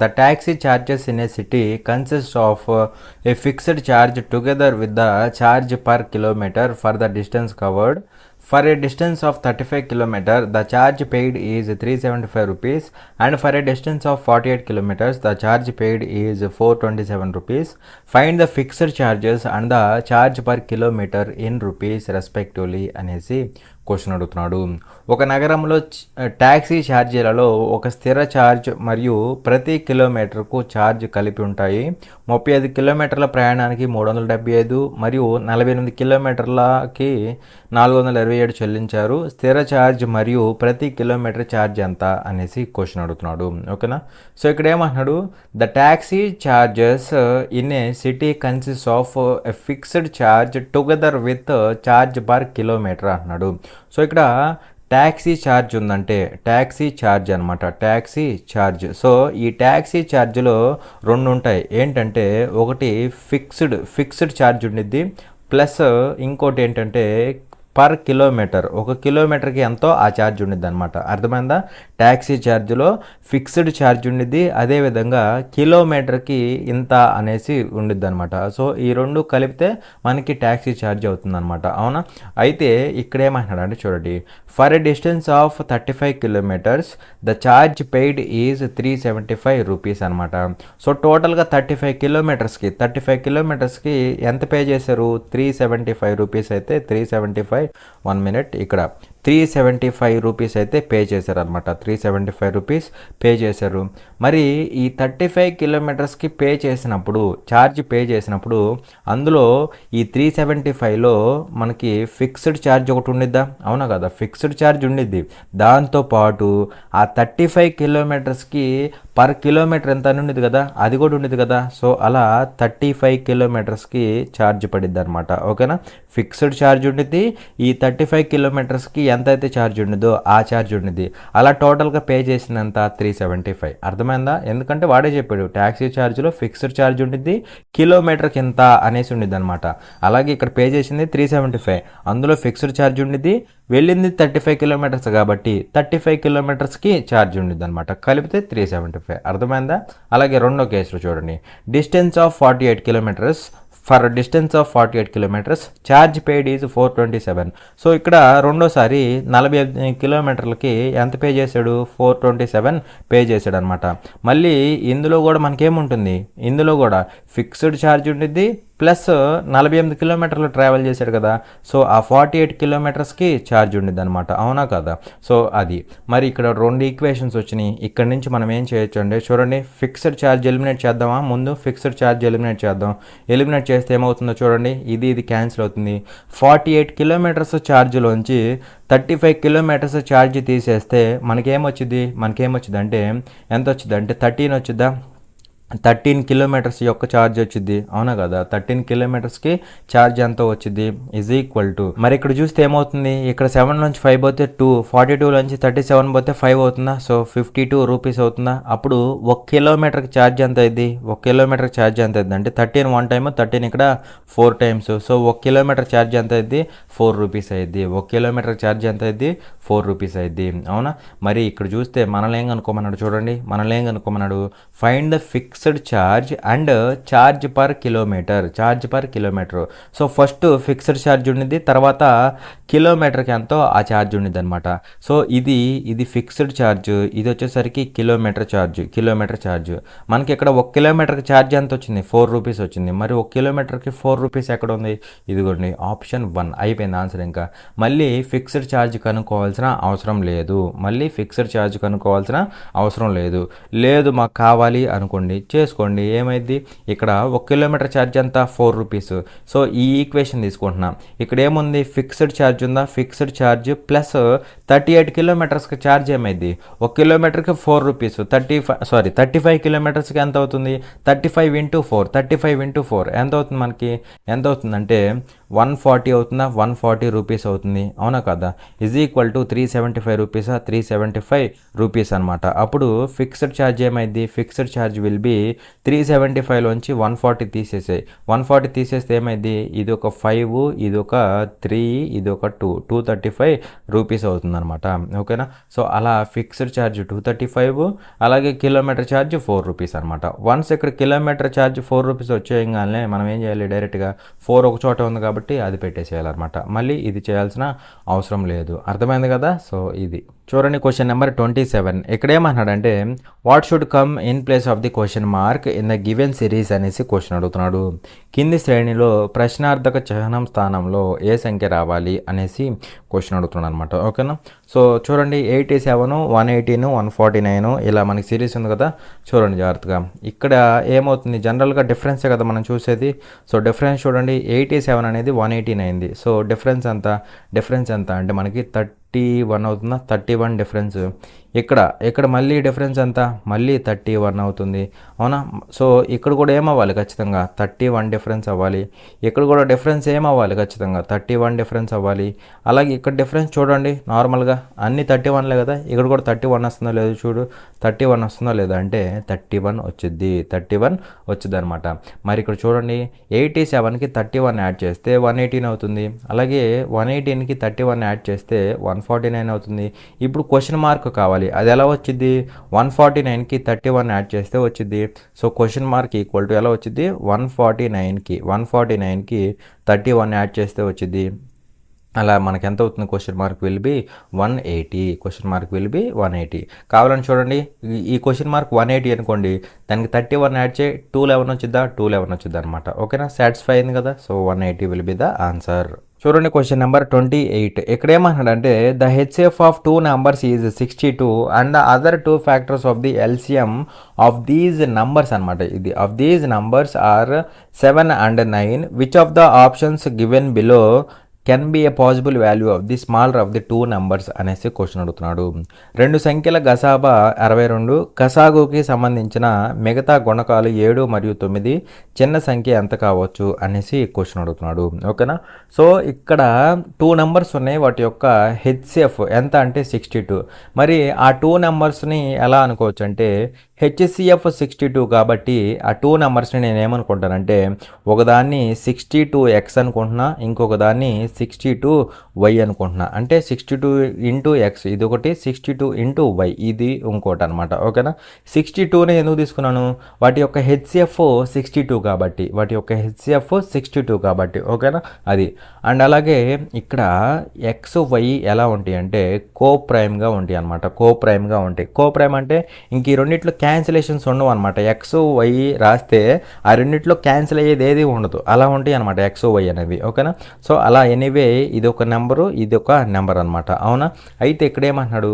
[SPEAKER 1] the taxi charges in a city consist of a fixed charge together with the charge per kilometre for the distance covered. For a distance of 35 km, the charge paid is 375 rupees, and for a distance of 48 km, the charge paid is 427 rupees. Find the fixed charges and the charge per kilometer in rupees respectively అనేసి question అడుగుతున్నాడు. ఒక నగరంలో taxi ఛార్జీలలో ఒక స్థిర charge మరియు ప్రతి కిలోమీటర్కు charge కలిపి ఉంటాయి. 35 కిలోమీటర్ల ప్రయాణానికి 375 మరియు 48 కిలోమీటర్లకి 427 చెల్లించారు. స్థిర ఛార్జ్ మరియు ప్రతి కిలోమీటర్ ఛార్జ్ ఎంత అనేసి క్వశ్చన్ అడుగుతున్నాడు. ఓకేనా, సో ఇక్కడ ఏమంటున్నాడు, the taxi charges in a city consist of a fixed charge together with charge per kilometre అంటున్నాడు. సో ఇక్కడ ట్యాక్సీ ఛార్జ్ ఉందంటే ట్యాక్సీ ఛార్జ్ అనమాట, ట్యాక్సీ ఛార్జ్. సో ఈ ట్యాక్సీ ఛార్జ్లో 2 ఉంటాయి. ఏంటంటే ఒకటి ఫిక్స్డ్ ఛార్జ్ ఉండిద్ది, ప్లస్ ఇంకోటి ఏంటంటే పర్ కిలోమీటర్, ఒక కిలోమీటర్కి ఎంతో ఆ ఛార్జ్ ఉండిద్ది అనమాట. అర్థమైందా, ట్యాక్సీ ఛార్జ్లో ఫిక్స్డ్ ఛార్జ్ ఉండిద్ది, అదేవిధంగా కిలోమీటర్కి ఇంత అనేసి ఉండిద్ది అనమాట. సో ఈ 2 కలిపితే మనకి ట్యాక్సీ ఛార్జ్ అవుతుంది అనమాట, అవునా. అయితే ఇక్కడ ఏమంటున్నాడు అంటే చూడండి, for a distance of 35 kilometers the charge paid is 375 rupees అనమాట. సో టోటల్గా 35 కిలోమీటర్స్కి ఎంత పే చేశారు, 375 రూపీస్ అయితే 375 1 minute ఇక్కడ 375 రూపీస్ అయితే పే చేశారనమాట. 375 రూపీస్ పే చేశారు. మరి ఈ 35 కిలోమీటర్స్కి ఛార్జ్ పే చేసినప్పుడు అందులో ఈ 375లో మనకి ఫిక్స్డ్ ఛార్జ్ ఒకటి ఉండిద్దా? అవునా కదా, ఫిక్స్డ్ ఛార్జ్ ఉండిద్ది. దాంతోపాటు ఆ 35 కిలోమీటర్స్కి పర్ కిలోమీటర్ ఎంత అని ఉండేది కదా, అది కూడా ఉండేది కదా. సో అలా 35 కిలోమీటర్స్కి ఛార్జ్ పడిద్ది అనమాట. ఓకేనా, ఫిక్స్డ్ ఛార్జ్ ఉండిద్ది. ఈ 35 కిలోమీటర్స్కి ఎంత అయితే ఛార్జ్ ఉండిద్దో ఆ ఛార్జ్ ఉండిద్ది. అలా టోటల్గా పే చేసినంత 375. అర్థమైందా? ఎందుకంటే వాడే చెప్పాడు ట్యాక్సీ ఛార్జ్లో ఫిక్స్డ్ ఛార్జ్ ఉండిద్ది, కిలోమీటర్కి ఎంత అనేసి ఉండిద్ది అనమాట. అలాగే ఇక్కడ పే చేసింది 375, అందులో ఫిక్స్డ్ ఛార్జ్ ఉండిద్ది, వెళ్ళింది 35 కిలోమీటర్స్ కాబట్టి 35 కిలోమీటర్స్కి ఛార్జ్ ఉండిద్ది అనమాట. కలిపితే 375. అర్థమైందా? అలాగే రెండో కేసులో చూడండి, distance of 48 kilometres. For distance of 48 kilometres charge paid is 427. So ఇక్కడ రెండోసారి 48 కిలోమీటర్లకి ఎంత పే చేశాడు? 427 పే చేశాడు అనమాట. మళ్ళీ ఇందులో కూడా మనకేముంటుంది, ఇందులో కూడా ఫిక్స్డ్ ఛార్జ్ ఉండిద్ది ప్లస్ 48 కిలోమీటర్లు ట్రావెల్ చేశాడు కదా. సో ఆ 48 కిలోమీటర్స్కి ఛార్జ్ ఉండిద్ది అనమాట. అవునా కదా? సో అది మరి ఇక్కడ రెండు ఈక్వేషన్స్ వచ్చినాయి. ఇక్కడ నుంచి మనం ఏం చేయొచ్చు అంటే చూడండి, ఫిక్స్డ్ ఛార్జ్ ఎలిమినేట్ చేద్దామా? ముందు ఫిక్స్డ్ ఛార్జ్ ఎలిమినేట్ చేద్దాం. ఎలిమినేట్ చేస్తే ఏమవుతుందో చూడండి, ఇది క్యాన్సిల్ అవుతుంది. 48 కిలోమీటర్స్ ఛార్జ్లోంచి 35 కిలోమీటర్స్ ఛార్జ్ తీసేస్తే మనకేమొచ్చింది అంటే ఎంత వచ్చింది అంటే 13 వచ్చిద్దా? 13 కిలోమీటర్స్ యొక్క ఛార్జ్ వచ్చింది. అవునా కదా, 13 కిలోమీటర్స్కి ఛార్జ్ ఎంత వచ్చింది ఈజ్ ఈక్వల్ టు, మరి ఇక్కడ చూస్తే ఏమవుతుంది, ఇక్కడ 7 నుంచి 5 పోతే 2, 42 నుంచి 37 పోతే 5 అవుతుందా? సో 52 రూపీస్ అవుతుందా? అప్పుడు 1 కిలోమీటర్కి ఛార్జ్ ఎంత అయింది? 1 కిలోమీటర్కి ఛార్జ్ ఎంత అయింది అంటే 13 1 టైమ్, 13 ఇక్కడ 4 టైమ్స్. సో 1 కిలోమీటర్ ఛార్జ్ ఎంత అయింది? 4 రూపీస్ అయింది. 1 కిలోమీటర్ ఛార్జ్ ఎంత అయింది? 4 రూపీస్ అయింది. అవునా, మరి ఇక్కడ చూస్తే మనల్ని ఏం కనుక్కోమన్నాడు చూడండి, find the fixed charge and charge per kilometre. So first fixed charge ఉండింది, తర్వాత కిలోమీటర్కి ఎంతో ఆ ఛార్జ్ ఉండింది అనమాట. సో ఇది ఫిక్స్డ్ ఛార్జ్, ఇది వచ్చేసరికి కిలోమీటర్ ఛార్జ్. మనకి ఇక్కడ 1 కిలోమీటర్కి ఛార్జ్ ఎంత వచ్చింది? 4 రూపీస్ వచ్చింది. మరి 1 కిలోమీటర్కి 4 రూపీస్ ఎక్కడ ఉంది? ఇదిగోండి ఆప్షన్ 1 అయిపోయింది ఆన్సర్. ఇంకా మళ్ళీ ఫిక్స్డ్ ఛార్జ్ కనుక్కోవాల్సిన అవసరం లేదు. లేదు మాకు కావాలి అనుకోండి, చేసుకోండి. ఏమైంది, ఇక్కడ 1 కిలోమీటర్ ఛార్జ్ ఎంత? 4 రూపీస్. సో ఈ ఈక్వేషన్ తీసుకుంటున్నాం. ఇక్కడ ఏముంది? ఫిక్స్డ్ ఛార్జ్ ఉందా? ఫిక్స్డ్ ఛార్జ్ ప్లస్ 38 కిలోమీటర్స్కి ఛార్జ్ ఏమైంది? 1 కిలోమీటర్కి 4 రూపీస్. 35 కిలోమీటర్స్కి ఎంత అవుతుంది? 35 ఇంటూ 4 ఎంత అవుతుంది మనకి? ఎంత అవుతుందంటే 140 అవుతుందా? 140 రూపీస్ అవుతుంది. అవునా కదా? ఈజ్ ఈక్వల్ టు 375 రూపీసా? 375 రూపీస్ అనమాట. అప్పుడు ఫిక్స్డ్ ఛార్జ్ ఏమైంది? ఫిక్స్డ్ ఛార్జ్ విల్ బి 375లోంచి 140 తీసేసాయి. 140 తీసేస్తే ఏమైంది? ఇది ఒక 5, ఇది ఒక 3, ఇది ఒక 2, 235 రూపీస్ అవుతుంది అనమాట. ఓకేనా? సో అలా ఫిక్స్డ్ ఛార్జ్ 235, అలాగే కిలోమీటర్ ఛార్జ్ 4 రూపీస్ అనమాట. వన్స్ ఇక్కడ కిలోమీటర్ ఛార్జ్ 4 రూపీస్ వచ్చేయగానే మనం ఏం చేయాలి? డైరెక్ట్గా 4 ఒక చోట ఉంది కాబట్టి అది పెట్టేసేయాలన్నమాట. మళ్ళీ ఇది చేయాల్సిన అవసరం లేదు. అర్థమైంది కదా? సో ఇది చూడండి, క్వశ్చన్ నెంబర్ 27. ఇక్కడ ఏమన్నాడంటే what should come in place of the question mark in the given series అనేసి క్వశ్చన్ అడుగుతున్నాడు. కింది శ్రేణిలో ప్రశ్నార్థక చిహ్నం స్థానంలో ఏ సంఖ్య రావాలి అనేసి క్వశ్చన్ అడుగుతున్నాడు అనమాట. ఓకేనా? సో చూడండి, 87, 118, 149 ఇలా మనకి సిరీస్ ఉంది కదా. చూడండి జాగ్రత్తగా, ఇక్కడ ఏమవుతుంది? జనరల్గా డిఫరెన్సే కదా మనం చూసేది. సో డిఫరెన్స్ చూడండి, 87 అనేది 118 అయింది. సో డిఫరెన్స్ ఎంత అంటే మనకి 31 అవుతుందా? 31 డిఫరెన్స్. ఇక్కడ మళ్ళీ డిఫరెన్స్ ఎంత? మళ్ళీ 31 అవుతుంది. అవునా? సో ఇక్కడ కూడా ఏమవ్వాలి? ఖచ్చితంగా 31 డిఫరెన్స్ అవ్వాలి. ఇక్కడ కూడా డిఫరెన్స్ ఏమవ్వాలి? ఖచ్చితంగా 31 డిఫరెన్స్ అవ్వాలి. అలాగే ఇక్కడ డిఫరెన్స్ చూడండి, నార్మల్గా అన్ని 31లే కదా. ఇక్కడ కూడా 31 వస్తుందో లేదో చూడు, 31 వస్తుందో లేదా అంటే 31 వచ్చింది అనమాట. మరి ఇక్కడ చూడండి, 87కి 31 యాడ్ చేస్తే 118 అవుతుంది. అలాగే 118కి 31 యాడ్ చేస్తే 149 అవుతుంది. ఇప్పుడు క్వశ్చన్ మార్క్ కావాలి. అది ఎలా వచ్చింది? 149కి 31 యాడ్ చేస్తే వచ్చింది. So question mark equal to ఎలా వచ్చింది? 149కి 31 యాడ్ చేస్తే వచ్చింది. అలా మనకి ఎంత అవుతుంది question mark will be 180. Question mark will be 180. కావాలని చూడండి, ఈ క్వశ్చన్ మార్క్ 180 అనుకోండి, దానికి 31 యాడ్ చేయి, 211 వచ్చిద్దా, 211 వచ్చిద్దా అనమాట. ఓకేనా, సాటిస్ఫై అయింది కదా. So 180 will be the answer. చూడండి క్వశ్చన్ నెంబర్ 28. ఇక్కడ ఏమంటున్నాడంటే the HCF of two numbers is 62 and the other two factors of the LCM of these numbers అనమాట. ఇది of these numbers are 7 and 9. Which of the options given below can be a possible value of the smaller of the two numbers అనేసి question అడుగుతున్నాడు. రెండు సంఖ్యల గసాబా 62, కసాగుకి సంబంధించిన మిగతా గుణకాలు 7 మరియు 9, చిన్న సంఖ్య ఎంత కావచ్చు అనేసి క్వశ్చన్ అడుగుతున్నాడు. ఓకేనా, సో ఇక్కడ టూ నెంబర్స్ ఉన్నాయి, వాటి యొక్క హెచ్సిఎఫ్ ఎంత అంటే 62. మరి ఆ టూ నెంబర్స్ని ఎలా అనుకోవచ్చు అంటే హెచ్సిఎఫ్ 62 కాబట్టి ఆ టూ నెంబర్స్ని నేను ఏమనుకుంటానంటే ఒకదాన్ని 62x అనుకుంటున్నా, ఇంకొక దాన్ని 62y అనుకుంటున్నా. అంటే 62 ఇంటూ ఎక్స్ ఇది ఒకటి, 62 ఇంటూ వై ఇది ఇంకోటి అనమాట. ఓకేనా, 62ని ఎందుకు తీసుకున్నాను, వాటి యొక్క హెచ్సిఎఫ్ 62 కాబట్టి, వాటి యొక్క హెచ్సిఎఫ్ 62 కాబట్టి. ఓకేనా, అది. అండ్ అలాగే ఇక్కడ ఎక్స్ వై ఎలా ఉంటాయి అంటే కో ప్రైమ్గా ఉంటాయి అనమాట. కో ప్రైమ్గా ఉంటాయి. కో ప్రైమ్ అంటే ఇంక ఈ రెండిట్లో క్యాన్సిలేషన్స్ ఉండవు అనమాట. ఎక్స్ వై రాస్తే ఆ రెండిట్లో క్యాన్సిల్ అయ్యేది ఏది ఉండదు, అలా ఉంటాయి అనమాట ఎక్స్ వై అనేవి. ఓకేనా, సో అలా ఎనీవే ఇది ఒక నెంబరు, ఇది ఒక నెంబర్ అనమాట. అవునా, అయితే ఇక్కడ ఏమంటున్నాడు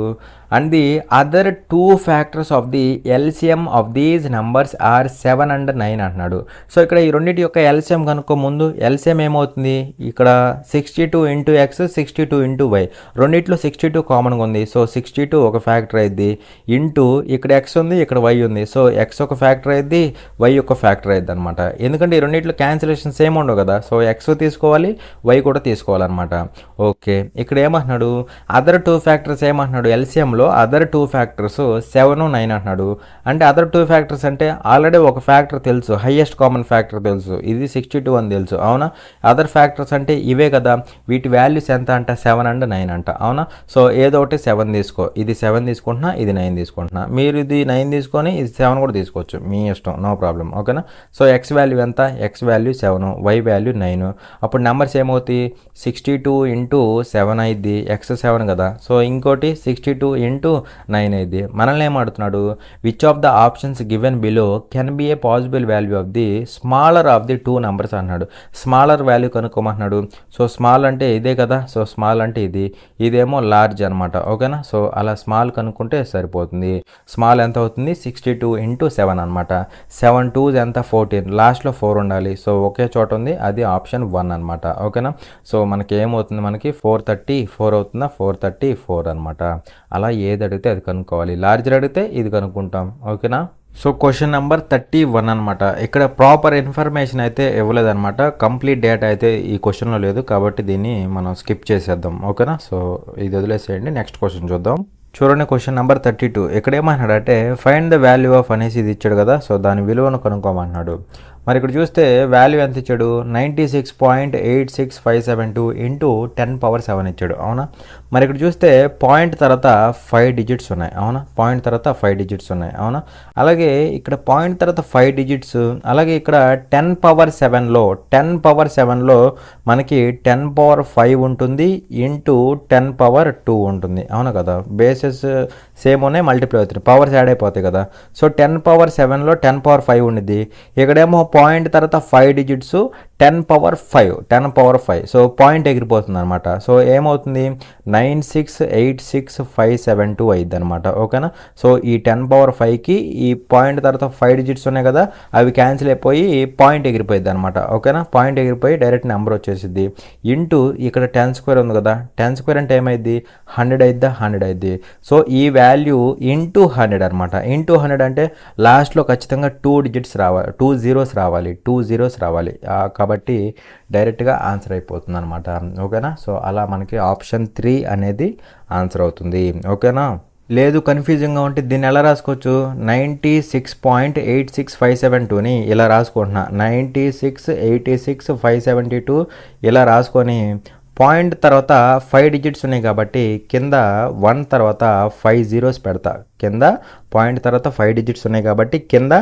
[SPEAKER 1] and the other two factors of the LCM of these numbers are 7 and 9 అంటున్నాడు. సో ఇక్కడ ఈ రెండింటి యొక్క ఎల్సిఎం కనుక్కో. ముందు ఎల్సిఎం ఏమవుతుంది, ఇక్కడ 62 ఇంటూ ఎక్స్, 62 ఇంటూ వై, రెండిట్లో 62 కామన్గా ఉంది. సో 62 ఒక ఫ్యాక్టర్ అయింది, ఇంటూ ఇక్కడ ఎక్స్ ఉంది, ఇక్కడ వై ఉంది. సో ఎక్స్ ఒక ఫ్యాక్టర్ అయింది, వై ఒక ఫ్యాక్టర్ అయింది అనమాట. ఎందుకంటే ఈ రెండిట్లో క్యాన్సిలేషన్స్ ఏమి ఉండవు కదా. సో ఎక్స్ తీసుకోవాలి, వై కూడా తీసుకోవాలన్నమాట. ఓకే, ఇక్కడ ఏమంటున్నాడు అదర్ టూ ఫ్యాక్టర్స్ ఏమంటున్నాడు ఎల్సిఎంలో అదర్ టూ ఫ్యాక్టర్స్ 7, 9 అంటున్నాడు. అంటే అదర్ టూ ఫ్యాక్టర్స్ అంటే ఆల్రెడీ ఒక ఫ్యాక్టర్ తెలుసు, హైయెస్ట్ కామన్ ఫ్యాక్టర్ తెలుసు, ఇది 62 అని తెలుసు. అవునా, అదర్ ఫ్యాక్టర్స్ అంటే ఇవే కదా, వీటి వాల్యూస్ ఎంత అంట 7 and 9 అంట. అవునా, సో ఏదో ఒకటి 7 తీసుకో, ఇది 7 తీసుకుంటున్నా, ఇది 9 తీసుకుంటున్నా. మీరు ఇది 9 తీసుకొని ఇది 7 కూడా తీసుకోవచ్చు, మీ ఇష్టం, నో ప్రాబ్లం. ఓకేనా, సో ఎక్స్ వాల్యూ ఎంత, ఎక్స్ వాల్యూ 7, వై వాల్యూ 9. అప్పుడు నెంబర్స్ ఏమవుతాయి 62 ఇంటూ 7 అయింది, ఎక్స్ 7 కదా. సో ఇంకోటి 62 ఇంటూ 9 అయింది. మనల్ని ఏమాడుతున్నాడు which of the options given below can be a possible value of the smaller of the two numbers అన్నాడు. స్మాలర్ వాల్యూ కనుక్కోమంటున్నాడు. సో స్మాల్ అంటే ఇదే కదా, సో స్మాల్ అంటే ఇది, ఇదేమో లార్జ్ అనమాట. ఓకేనా, సో అలా స్మాల్ కనుక్కుంటే సరిపోతుంది. స్మాల్ ఎంత అవుతుంది 62 ఇంటూ 7 అనమాట. 7 2s ఎంత 14, లాస్ట్లో 4 ఉండాలి. సో ఒకే చోట ఉంది, అది ఆప్షన్ 1 అనమాట. ఓకేనా, సో మనకి ఏమవుతుంది, మనకి 434 అవుతుందా, 434 అనమాట. అలా ఏది అడిగితే అది కనుక్కోవాలి. లార్జర్ అడిగితే ఇది కనుక్కుంటాం. ఓకేనా, సో క్వశ్చన్ నెంబర్ 31 అనమాట. ఇక్కడ ప్రాపర్ ఇన్ఫర్మేషన్ అయితే ఇవ్వలేదన్నమాట, కంప్లీట్ డేటా అయితే ఈ క్వశ్చన్లో లేదు కాబట్టి దీన్ని మనం స్కిప్ చేసేద్దాం. ఓకేనా, సో ఇది వదిలేసేయండి, నెక్స్ట్ క్వశ్చన్ చూద్దాం. చూడండి క్వశ్చన్ నెంబర్ 32. ఇక్కడ ఏమంటున్నాడంటే ఫైండ్ ద వాల్యూ ఆఫ్ అనేసి ఇది ఇచ్చాడు కదా, సో దాని విలువను కనుక్కోమన్నాడు. మరి ఇక్కడ చూస్తే వాల్యూ ఎంత ఇచ్చాడు 96.86572 ఇంటూ 10^7 ఇచ్చాడు. అవునా, మరి ఇక్కడ చూస్తే పాయింట్ తర్వాత 5 డిజిట్స్ ఉన్నాయి. అవునా, పాయింట్ తర్వాత 5 డిజిట్స్ ఉన్నాయి. అవునా, అలాగే ఇక్కడ పాయింట్ తర్వాత 5 డిజిట్స్, అలాగే ఇక్కడ 10^7లో మనకి 10^5 ఉంటుంది ఇంటూ 10^2 ఉంటుంది. అవునా కదా, బేసెస్ సేమ్ ఉన్నాయి, మల్టిప్లై అవుతాయి, పవర్స్ యాడ్ అయిపోతాయి కదా. సో 10^7లో 10^5 ఉండిద్ది. ఇక్కడేమో పాయింట్ తర్వాత 5 డిజిట్స్ 10^5. సో పాయింట్ ఎగిరిపోతుంది అనమాట. సో ఏమవుతుంది 9686,572 అయింది అనమాట. ఓకేనా, సో ఈ 10^5కి ఈ పాయింట్ తర్వాత 5 డిజిట్స్ ఉన్నాయి కదా, అవి క్యాన్సిల్ అయిపోయి పాయింట్ ఎగిరిపోయింది అనమాట. ఓకేనా, పాయింట్ ఎగిరిపోయి డైరెక్ట్ నెంబర్ వచ్చేసిద్ది. ఇంటూ ఇక్కడ 10² ఉంది కదా, 10² అంటే ఏమైంది 100 అయిద్దా, 100 అయింది. సో ఈ వాల్యూ ఇంటూ 100 అనమాట. ఇంటూ 100 అంటే లాస్ట్లో ఖచ్చితంగా 2 డిజిట్స్ రావాలి, 2 zeros రావాలి, 2 zeros రావాలి. కాబట్టి డైరెక్ట్గా ఆన్సర్ అయిపోతుంది అనమాట. ఓకేనా, సో అలా మనకి ఆప్షన్ 3 అనేది ఆన్సర్ అవుతుంది. ఓకేనా, లేదు కన్ఫ్యూజింగ్గా ఉంటే దీన్ని ఎలా రాసుకోవచ్చు 96.86572ని ఇలా రాసుకుంటున్నా, 9686,572 ఇలా రాసుకొని పాయింట్ తర్వాత 5 డిజిట్స్ ఉన్నాయి కాబట్టి కింద 1 తర్వాత 5 జీరోస్ పెడతా. కింద పాయింట్ తర్వాత 5 డిజిట్స్ ఉన్నాయి కాబట్టి కింద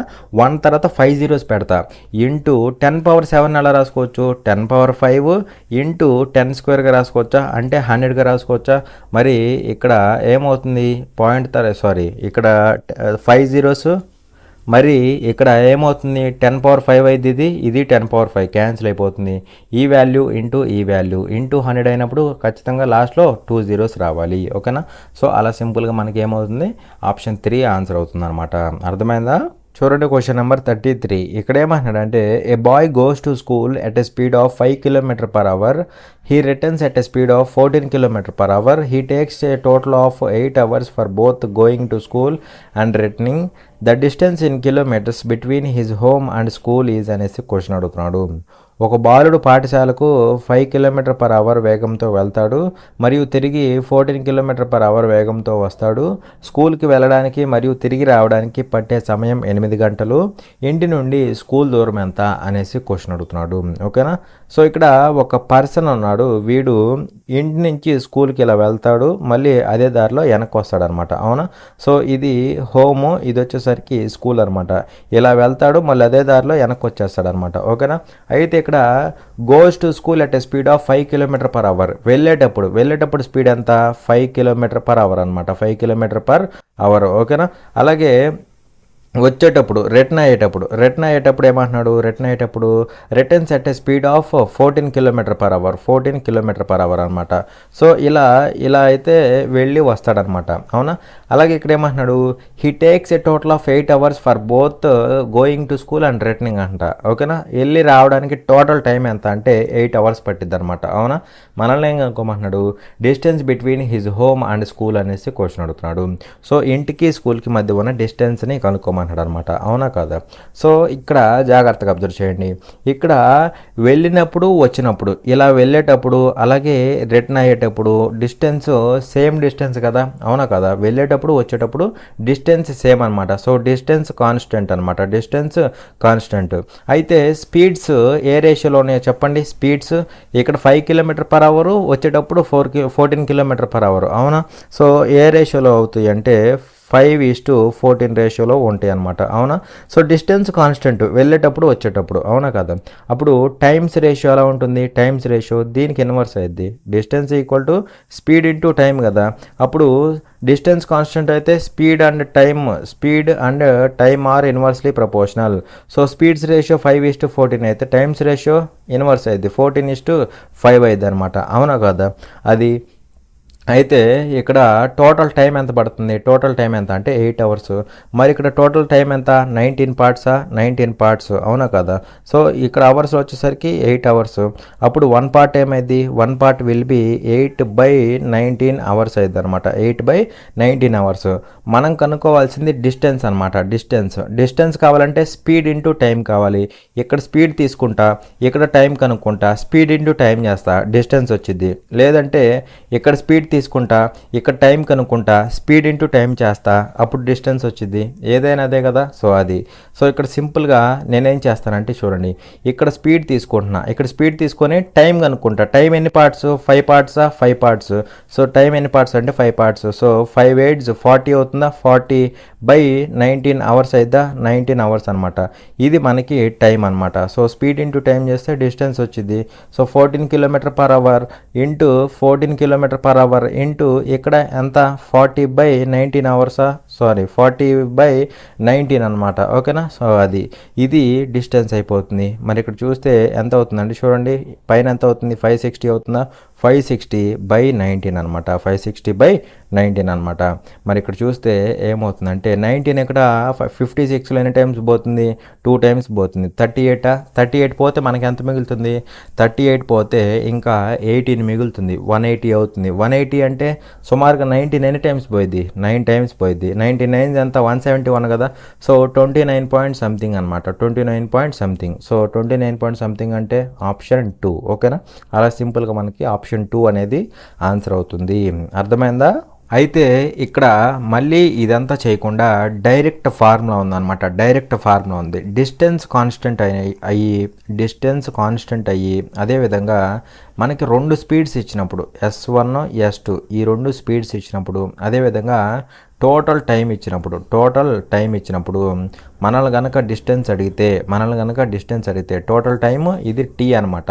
[SPEAKER 1] 1 తర్వాత 5 జీరోస్ పెడతా. ఇంటూ 10⁻7 ఎలా రాసుకోవచ్చు? 10⁻5 ఇంటూ 10 స్క్వేర్గా రాసుకోవచ్చా? అంటే 100గా రాసుకోవచ్చా? మరి ఇక్కడ ఏమవుతుంది? ఇక్కడ 5 జీరోస్, మరి ఇక్కడ ఏమవుతుంది? 10⁻5 అయింది, ఇది 10⁻5 క్యాన్సిల్ అయిపోతుంది. ఈ వాల్యూ ఇంటూ ఈ వాల్యూ ఇంటూ 100 అయినప్పుడు ఖచ్చితంగా లాస్ట్లో 2 జీరోస్ రావాలి. ఓకేనా? సో అలా సింపుల్గా మనకి ఏమవుతుంది? ఆప్షన్ 3 ఆన్సర్ అవుతుంది అనమాట. అర్థమైందా? చూడండి క్వశ్చన్ నెంబర్ 33. ఇక్కడ ఏమంటున్నాడంటే a boy goes to school at a speed of 5 km/h. He returns at a speed of 14 km/h. He takes a total of 8 hours for both going to school and returning. The distance in kilometers between his home and school is అనేసి question అడుగుతున్నాడు. ఒక బాలుడు పాఠశాలకు 5 km/h వేగంతో వెళ్తాడు మరియు తిరిగి 14 km/h వేగంతో వస్తాడు. స్కూల్కి వెళ్ళడానికి మరియు తిరిగి రావడానికి పట్టే సమయం 8 గంటలు. ఇంటి నుండి స్కూల్ దూరం ఎంత అనేసి క్వశ్చన్ అడుగుతున్నాడు. ఓకేనా? సో ఇక్కడ ఒక పర్సన్ ఉన్నాడు. వీడు ఇంటి నుంచి స్కూల్కి ఇలా వెళ్తాడు, మళ్ళీ అదే దారిలో వెనక్కి వస్తాడు అనమాట. అవునా? సో ఇది హోము, ఇది వచ్చేసరికి స్కూల్ అనమాట. ఇలా వెళ్తాడు, మళ్ళీ అదే దారిలో వెనక్కి వచ్చేస్తాడు అనమాట. ఓకేనా? అయితే ఇక్కడ goes to school at a speed of 5 km/h. వెళ్ళేటప్పుడు స్పీడ్ ఎంత? 5 km/h అనమాట. 5 km/h. ఓకేనా? అలాగే వచ్చేటప్పుడు రిటర్న్ అయ్యేటప్పుడు ఏమంటున్నాడు? Returns at a speed of 14 km/h. 14 km/h అనమాట. సో ఇలా అయితే వెళ్ళి వస్తాడనమాట. అవునా? అలాగే ఇక్కడ ఏమంటున్నాడు? He takes a total of 8 hours for both going to school and returning అంట. ఓకేనా? వెళ్ళి రావడానికి టోటల్ టైం ఎంత అంటే 8 hours పట్టిద్ది అనమాట. అవునా? మనల్ని ఏం కనుక్కోమంటున్నాడు? Distance between his home and school అనేసి క్వశ్చన్ అడుగుతున్నాడు. సో ఇంటికి స్కూల్కి మధ్య ఉన్న డిస్టెన్స్ని కనుక్కోమని అనమాట. అవునా కాదా? సో ఇక్కడ జాగ్రత్తగా అబ్జర్వ్ చేయండి. ఇక్కడ వెళ్ళినప్పుడు వచ్చినప్పుడు, ఇలా వెళ్ళేటప్పుడు అలాగే రిటర్న్ అయ్యేటప్పుడు డిస్టెన్స్ సేమ్ డిస్టెన్స్ కదా? అవునా కదా? వెళ్ళేటప్పుడు వచ్చేటప్పుడు డిస్టెన్స్ సేమ్ అనమాట. సో డిస్టెన్స్ కాన్స్టెంట్ అనమాట. Distance constant. అయితే స్పీడ్స్ ఏ రేషియోలో ఉన్నాయో చెప్పండి. స్పీడ్స్ ఇక్కడ 5 km/h, వచ్చేటప్పుడు 14 km/h. అవునా? సో ఏ రేషియోలో అవుతాయి అంటే 5:14 రేషియోలో ఉంటాయి అనమాట. అవునా? సో డిస్టెన్స్ కాన్స్టెంట్ వెళ్ళేటప్పుడు వచ్చేటప్పుడు. అవునా కదా? అప్పుడు టైమ్స్ రేషియో ఎలా ఉంటుంది? టైమ్స్ రేషియో దీనికి ఇన్వర్స్ అయ్యిద్ది. Distance equal to speed into time కదా. అప్పుడు డిస్టెన్స్ కాన్స్టెంట్ అయితే speed and time are inversely proportional. So speeds ratio 5:14 అయితే టైమ్స్ రేషియో ఇన్వర్స్ అయ్యిద్ది, 14:5 అయ్యిద్ది అనమాట. అవునా కదా? అది అయితే ఇక్కడ టోటల్ టైం ఎంత పడుతుంది? టోటల్ టైం ఎంత అంటే 8 hours. మరి ఇక్కడ టోటల్ టైం ఎంత? 19 parts. 19 parts. అవునా కదా? సో ఇక్కడ అవర్స్ వచ్చేసరికి 8 hours. అప్పుడు 1 part ఏమైంది? 1 part విల్ బి 8/19 hours అయింది అనమాట. 8/19 hours. మనం కనుక్కోవాల్సింది డిస్టెన్స్ అనమాట. డిస్టెన్స్ కావాలంటే స్పీడ్ ఇంటూ టైం కావాలి. ఇక్కడ స్పీడ్ తీసుకుంటా, ఇక్కడ టైం కనుక్కుంటా, స్పీడ్ ఇంటూ టైం చేస్తా, డిస్టెన్స్ వచ్చింది. లేదంటే ఇక్కడ స్పీడ్ తీసుకుంటా, ఇక్కడ టైం కనుక్కుంటా, స్పీడ్ ఇంటూ టైం చేస్తా, అప్పుడు డిస్టెన్స్ వచ్చింది. ఏదైనా అదే కదా? సో ఇక్కడ సింపుల్గా నేనేం చేస్తానంటే చూడండి, ఇక్కడ స్పీడ్ తీసుకుంటున్నా, ఇక్కడ స్పీడ్ తీసుకొని టైం కనుక్కుంటా. టైం ఎన్ని parts? 5 parts. 5 parts. So time ఎన్ని పార్ట్స్ అంటే 5 parts. సో 5 8s 40 అవుతుందా? 40/19 hours అయిద్దా? 19 hours అనమాట. ఇది మనకి టైం అనమాట. సో స్పీడ్ ఇంటూ టైం చేస్తే డిస్టెన్స్ వచ్చింది. So 14 km/h into 14 km/h into ఇక్కడ ఎంత? 40/19 hours. 40/19 అనమాట. ఓకేనా? సో ఇది డిస్టెన్స్ అయిపోతుంది. మరి ఇక్కడ చూస్తే ఎంత అవుతుందండి? చూడండి, పైన ఎంత అవుతుంది? 560 అవుతుందా? 560/19 అనమాట. 560/19 అనమాట. మరి ఇక్కడ చూస్తే ఏమవుతుందంటే 19 ఇక్కడ 56లో ఎన్ని టైమ్స్ పోతుంది? 2 times పోతుంది. 38 పోతే మనకి ఎంత మిగులుతుంది? 38 పోతే ఇంకా 18 మిగులుతుంది. 180 అవుతుంది. 180 అంటే సుమారుగా 19 ఎన్ని టైమ్స్ పోయింది? 9 times పోయింది. 99 ఎంత? 171 కదా? సో 29 పాయింట్ సంథింగ్ అనమాట. 29 point something. So 29 point something అంటే ఆప్షన్ 2. ఓకేనా? అలా సింపుల్గా మనకి ఆప్షన్ 2 అనేది ఆన్సర్ అవుతుంది. అర్థమైందా? అయితే ఇక్కడ మళ్ళీ ఇదంతా చేయకుండా డైరెక్ట్ ఫార్ములా ఉందన్నమాట. డైరెక్ట్ ఫార్ములా ఉంది. డిస్టెన్స్ కాన్స్టెంట్ అయ్యి అదేవిధంగా మనకి 2 స్పీడ్స్ ఇచ్చినప్పుడు S1 S2 ఈ 2 స్పీడ్స్ ఇచ్చినప్పుడు అదేవిధంగా టోటల్ టైం ఇచ్చినప్పుడు మనల్ని కనుక డిస్టెన్స్ అడిగితే టోటల్ టైము ఇది T అనమాట.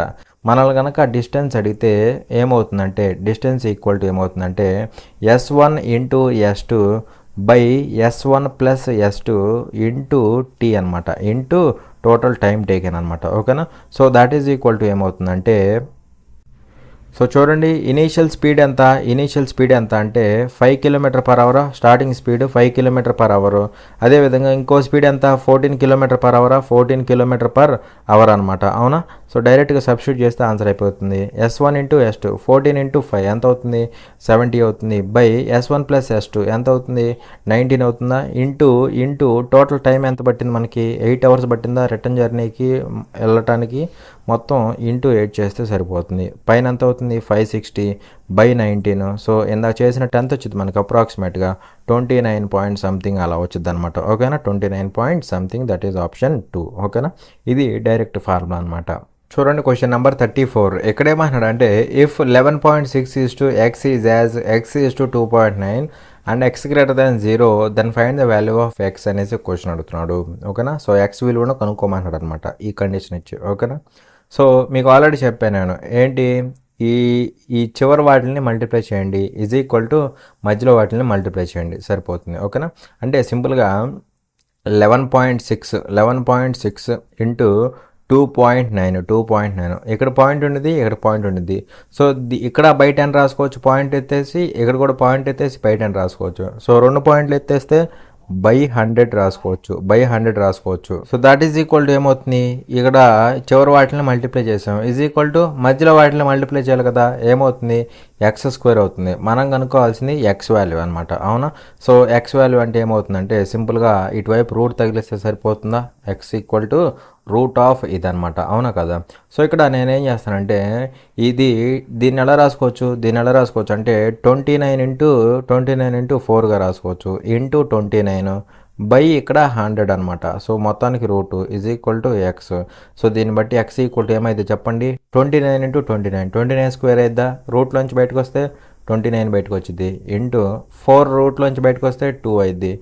[SPEAKER 1] మనల్ని కనుక డిస్టెన్స్ అడిగితే ఏమవుతుందంటే డిస్టెన్స్ ఈక్వల్ టు ఏమవుతుందంటే S1 into S2 by S1 plus S2 into T అనమాట, ఇంటూ టోటల్ టైం టేకెన్ అనమాట. ఓకేనా. So that is equal to ఏమవుతుందంటే, సో చూడండి ఇనీషియల్ స్పీడ్ ఎంత అంటే 5 km/h, స్టార్టింగ్ స్పీడ్ 5 km/h. అదేవిధంగా ఇంకో స్పీడ్ ఎంత 14 km/h అనమాట. అవునా. సో డైరెక్ట్గా సబ్స్టిట్యూట్ చేస్తే ఆన్సర్ అయిపోతుంది. S1 ఇంటూ S2 14 ఇంటూ 5 ఎంత అవుతుంది 70 అవుతుంది, బై S1 ప్లస్ S2 ఎంత అవుతుంది 19 అవుతుందా, ఇంటూ టోటల్ టైం ఎంత పట్టింది మనకి 8 hours పట్టిందా రిటర్న్ జర్నీకి వెళ్ళటానికి, మొత్తం ఇంటూ 8 చేస్తే సరిపోతుంది. పైన ఎంత అవుతుంది 560 బై 19. సో ఇందాక చేసినట్టు ఎంత వచ్చింది మనకి అప్రాక్సిమేట్గా 29 పాయింట్ సంథింగ్ అలా వచ్చింది అనమాట. ఓకేనా. 29 point something, that is option 2. ఓకేనా. ఇది డైరెక్ట్ ఫార్ములా అనమాట. చూడండి క్వశ్చన్ నెంబర్ 34. ఎక్కడేమంటున్నాడు అంటే if 11.6:x is as x is to 2.9 and x greater than 0 then find the value of x అనేసి క్వశ్చన్ అడుగుతున్నాడు. ఓకేనా. సో x విలువను కనుక్కోమంటున్నాడు అనమాట ఈ కండిషన్ ఇచ్చి. ఓకేనా. సో మీకు ఆల్రెడీ చెప్పాను నేను ఏంటి, ఈ చివరి వాటిని మల్టిప్లై చేయండి ఈజ్ ఈక్వల్ టు మధ్యలో వాటిని మల్టిప్లై చేయండి సరిపోతుంది. ఓకేనా. అంటే సింపుల్గా 11.6 ఇంటూ 2.9 ఇక్కడ పాయింట్ ఉండిద్ది. సో ఇక్కడ బై 10 రాసుకోవచ్చు, పాయింట్ ఎత్తేసి ఇక్కడ కూడా పాయింట్ ఎత్తేసి బై 10 రాసుకోవచ్చు. సో 2 పాయింట్లు ఎత్తేస్తే బై 100 రాసుకోవచ్చు. So that is equal to ఏమవుతుంది, ఇక్కడ చివరి వాటిని మల్టిప్లై చేసాం ఈజ్ ఈక్వల్ టు మధ్యలో వాటిని మల్టిప్లై చేయాలి కదా, ఏమవుతుంది x² అవుతుంది. మనం కనుక్కోవాల్సింది x వాల్యూ అనమాట. అవునా. సో x వాల్యూ అంటే ఏమవుతుందంటే సింపుల్గా ఇటువైపు రూట్ తగిలిస్తే సరిపోతుందా, x equal to root of ఇది అనమాట. అవునా కదా. సో ఇక్కడ నేనేం చేస్తానంటే దీన్ని ఎలా రాసుకోవచ్చు అంటే 29 ఇంటూ 4గా రాసుకోవచ్చు, ఇంటూ 29 బై ఇక్కడ 100 అనమాట. సో మొత్తానికి root is equal to x. So దీన్ని బట్టి ఎక్స్ ఈక్వల్ టు ఏమైంది చెప్పండి, 29 ఇంటూ 29 స్క్వేర్ అయిద్దా, రూట్లోంచి బయటకు వస్తే 29 బయటకు వచ్చింది, ఇంటూ 4 రూట్లోంచి బయటకు వస్తే 2 అయింది,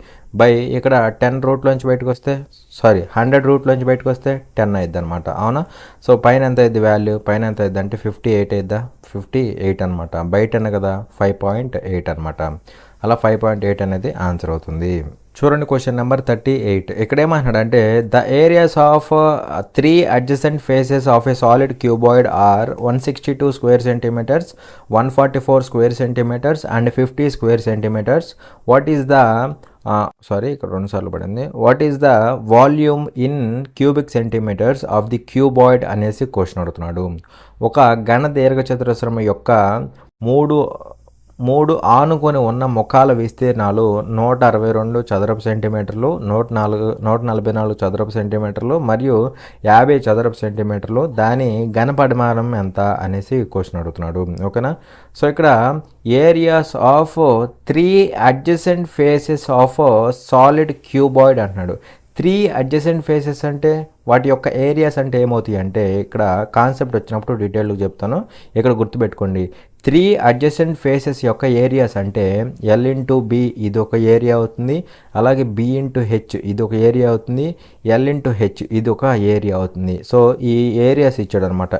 [SPEAKER 1] బై ఇక్కడ 10 రూట్లోంచి బయటకు వస్తే 100 రూట్లోంచి బయటకు వస్తే 10 అయింది అనమాట. అవునా. సో పైన ఎంత అయింది వాల్యూ, అంటే 58 అయిద్దా, 58 అనమాట. బై 10 కదా 5.8 అనమాట. అలా 5.8 అనేది ఆన్సర్ అవుతుంది. చూడండి క్వశ్చన్ నెంబర్ 38. ఇక్కడ ఏమంటున్నాడంటే the areas of 3 adjacent faces of a solid cuboid are 162 square centimeters, 144 square centimeters and 50 square centimeters. What is the ఇక్కడ 2 సార్లు పడింది. What is the volume in cubic centimetres of the cuboid అనేసి question అడుగుతున్నాడు. ఒక ఘన దీర్ఘచతురస్రం యొక్క మూడు ఆనుకొని ఉన్న ముఖాల విస్తీర్ణాలు 162 చదరపు సెంటీమీటర్లు, 144 చదరపు సెంటీమీటర్లు మరియు 50 చదరపు సెంటీమీటర్లు. దాని ఘన పరిమాణం ఎంత అనేసి క్వశ్చన్ అడుగుతున్నాడు. ఓకేనా. సో ఇక్కడ areas of 3 adjacent faces of solid cuboid అంటున్నాడు. 3 adjacent faces అంటే వాటి యొక్క ఏరియాస్ అంటే ఏమవుతాయి అంటే, ఇక్కడ కాన్సెప్ట్ వచ్చినప్పుడు డీటెయిల్గా చెప్తాను, ఇక్కడ గుర్తుపెట్టుకోండి. 3 adjacent faces యొక్క ఏరియాస్ అంటే L ఇంటూ బి ఇది ఒక ఏరియా అవుతుంది, అలాగే B ఇంటూ హెచ్ ఇది ఒక ఏరియా అవుతుంది, L ఇంటూ హెచ్ ఇది ఒక ఏరియా అవుతుంది. సో ఈ ఏరియాస్ ఇచ్చాడు అనమాట,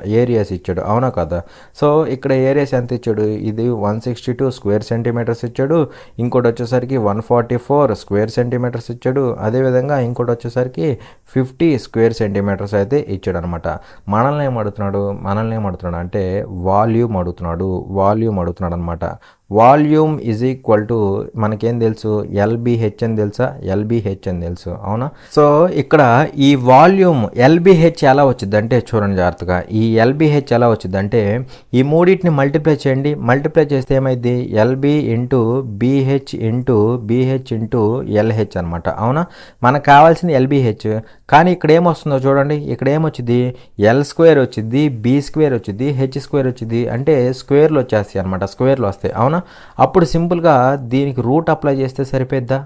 [SPEAKER 1] అవునా కదా. సో ఇక్కడ ఏరియాస్ ఎంత ఇచ్చాడు, ఇది 162 స్క్వేర్ సెంటీమీటర్స్ ఇచ్చాడు, ఇంకోటి వచ్చేసరికి 144 స్క్వేర్ సెంటీమీటర్స్ ఇచ్చాడు, అదేవిధంగా ఇంకోటి వచ్చేసరికి 50 స్క్వేర్ సెంటీమీటర్స్ అయితే ఇచ్చాడు అనమాట. మనల్ని ఏమడుగుతున్నాడు అంటే వాల్యూమ్ అడుగుతున్నాడు అనమాట. వాల్యూమ్ ఈజ్ ఈక్వల్ టు మనకేం తెలుసు, LBH అని తెలుసా, అవునా. సో ఇక్కడ ఈ వాల్యూమ్ LBH ఎలా వచ్చింది అంటే చూడండి జాగ్రత్తగా, ఈ LBH ఎలా వచ్చింది అంటే ఈ మూడింటిని మల్టిప్లై చేయండి, మల్టిప్లై చేస్తే ఏమైంది LB into BH into LH అనమాట. అవునా. మనకు కావాల్సింది LBH, కానీ ఇక్కడ ఏమొస్తుందో చూడండి, ఇక్కడ ఏమొచ్చింది L² వచ్చింది, B² వచ్చింది, H² వచ్చింది, అంటే స్క్వేర్లు వచ్చేస్తాయి అనమాట, స్క్వేర్లు వస్తాయి. అవునా. అప్పుడు సింపుల్గా దీనికి రూట్ అప్లై చేస్తే సరిపోద్దా,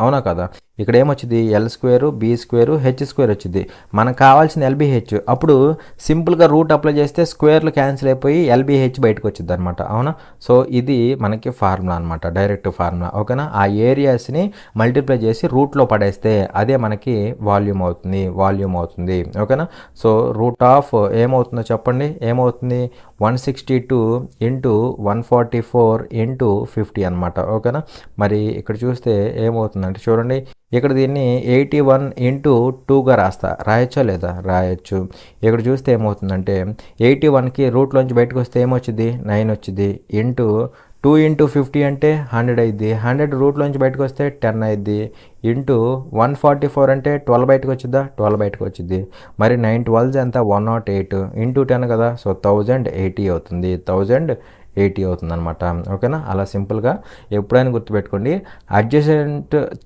[SPEAKER 1] అవునా కదా. ఇక్కడ ఏమొచ్చింది L square B square H square వచ్చింది. మనకు కావాల్సిన ఎల్బిహెచ్. అప్పుడు సింపుల్గా రూట్ అప్లై చేస్తే స్క్వేర్లు క్యాన్సిల్ అయిపోయి ఎల్బిహెచ్ బయటకు వచ్చింది అనమాట. అవునా? సో ఇది మనకి ఫార్ములా అనమాట, డైరెక్ట్ ఫార్ములా. ఓకేనా? ఆ ఏరియాస్ని మల్టిప్లై చేసి రూట్లో పడేస్తే అదే మనకి వాల్యూమ్ అవుతుంది. ఓకేనా? సో రూట్ ఆఫ్ ఏమవుతుందో చెప్పండి, ఏమవుతుంది 162 ఇంటూ 144 ఇంటూ 50 అనమాట. ఓకేనా? మరి ఇక్కడ చూస్తే ఏమవుతుందంటే చూడండి, ఇక్కడ దీన్ని 81 ఇంటూ 2గా రాయొచ్చా లేదా? రాయొచ్చు. ఇక్కడ చూస్తే ఏమవుతుందంటే 81కి రూట్లోంచి బయటకు వస్తే ఏమొచ్చింది 9 వచ్చింది. ఇంటూ 2 ఇంటూ 50 అంటే 100 అయింది. 100 రూట్లోంచి బయటకు వస్తే 10 అయింది. ఇంటూ 144 అంటే 12 బయటకు వచ్చిద్దా? 12 బయటకు వచ్చింది. మరి 9 12 ఎంత? 108 ఇంటూ 10 కదా. సో 1080 అవుతుంది. 1080 అవుతుంది అనమాట. ఓకేనా? అలా సింపుల్గా ఎప్పుడైనా గుర్తుపెట్టుకోండి.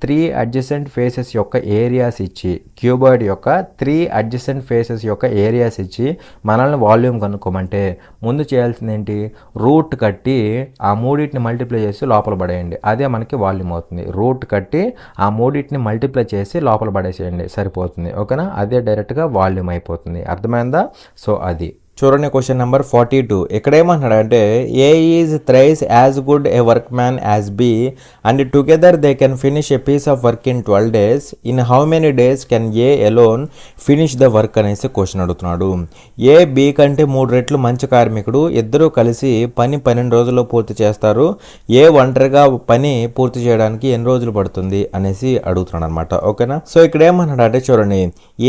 [SPEAKER 1] త్రీ అడ్జసెంట్ ఫేసెస్ యొక్క ఏరియాస్ ఇచ్చి, క్యూబాయిడ్ యొక్క 3 అడ్జసెంట్ ఫేసెస్ యొక్క ఏరియాస్ ఇచ్చి మనల్ని వాల్యూమ్ కనుక్కోమంటే ముందు చేయాల్సింది ఏంటి? రూట్ కట్టి ఆ మూడింటిని మల్టిప్లై చేసి లోపల పడేయండి. అదే మనకి వాల్యూమ్ అవుతుంది. రూట్ కట్టి ఆ మూడింటిని మల్టిప్లై చేసి లోపల పడేసేయండి, సరిపోతుంది. ఓకేనా? అదే డైరెక్ట్గా వాల్యూమ్ అయిపోతుంది. అర్థమైందా? సో అది చూడండి క్వశ్చన్ నెంబర్ 42. ఇక్కడ ఏమంటున్నాడంటే A is thrice as good a workman as B and together they can finish a piece of work in 12 days. In how many days can A alone finish the work అనేసి question అడుగుతున్నాడు. A B కంటే 3 రెట్లు మంచి కార్మికుడు, ఇద్దరూ కలిసి పని 12 రోజుల్లో పూర్తి చేస్తారు. ఏ ఒంటరిగా పని పూర్తి చేయడానికి ఎన్ని రోజులు పడుతుంది అనేసి అడుగుతున్నాడు అనమాట. ఓకేనా? సో ఇక్కడ ఏమన్నాడంటే చూడండి,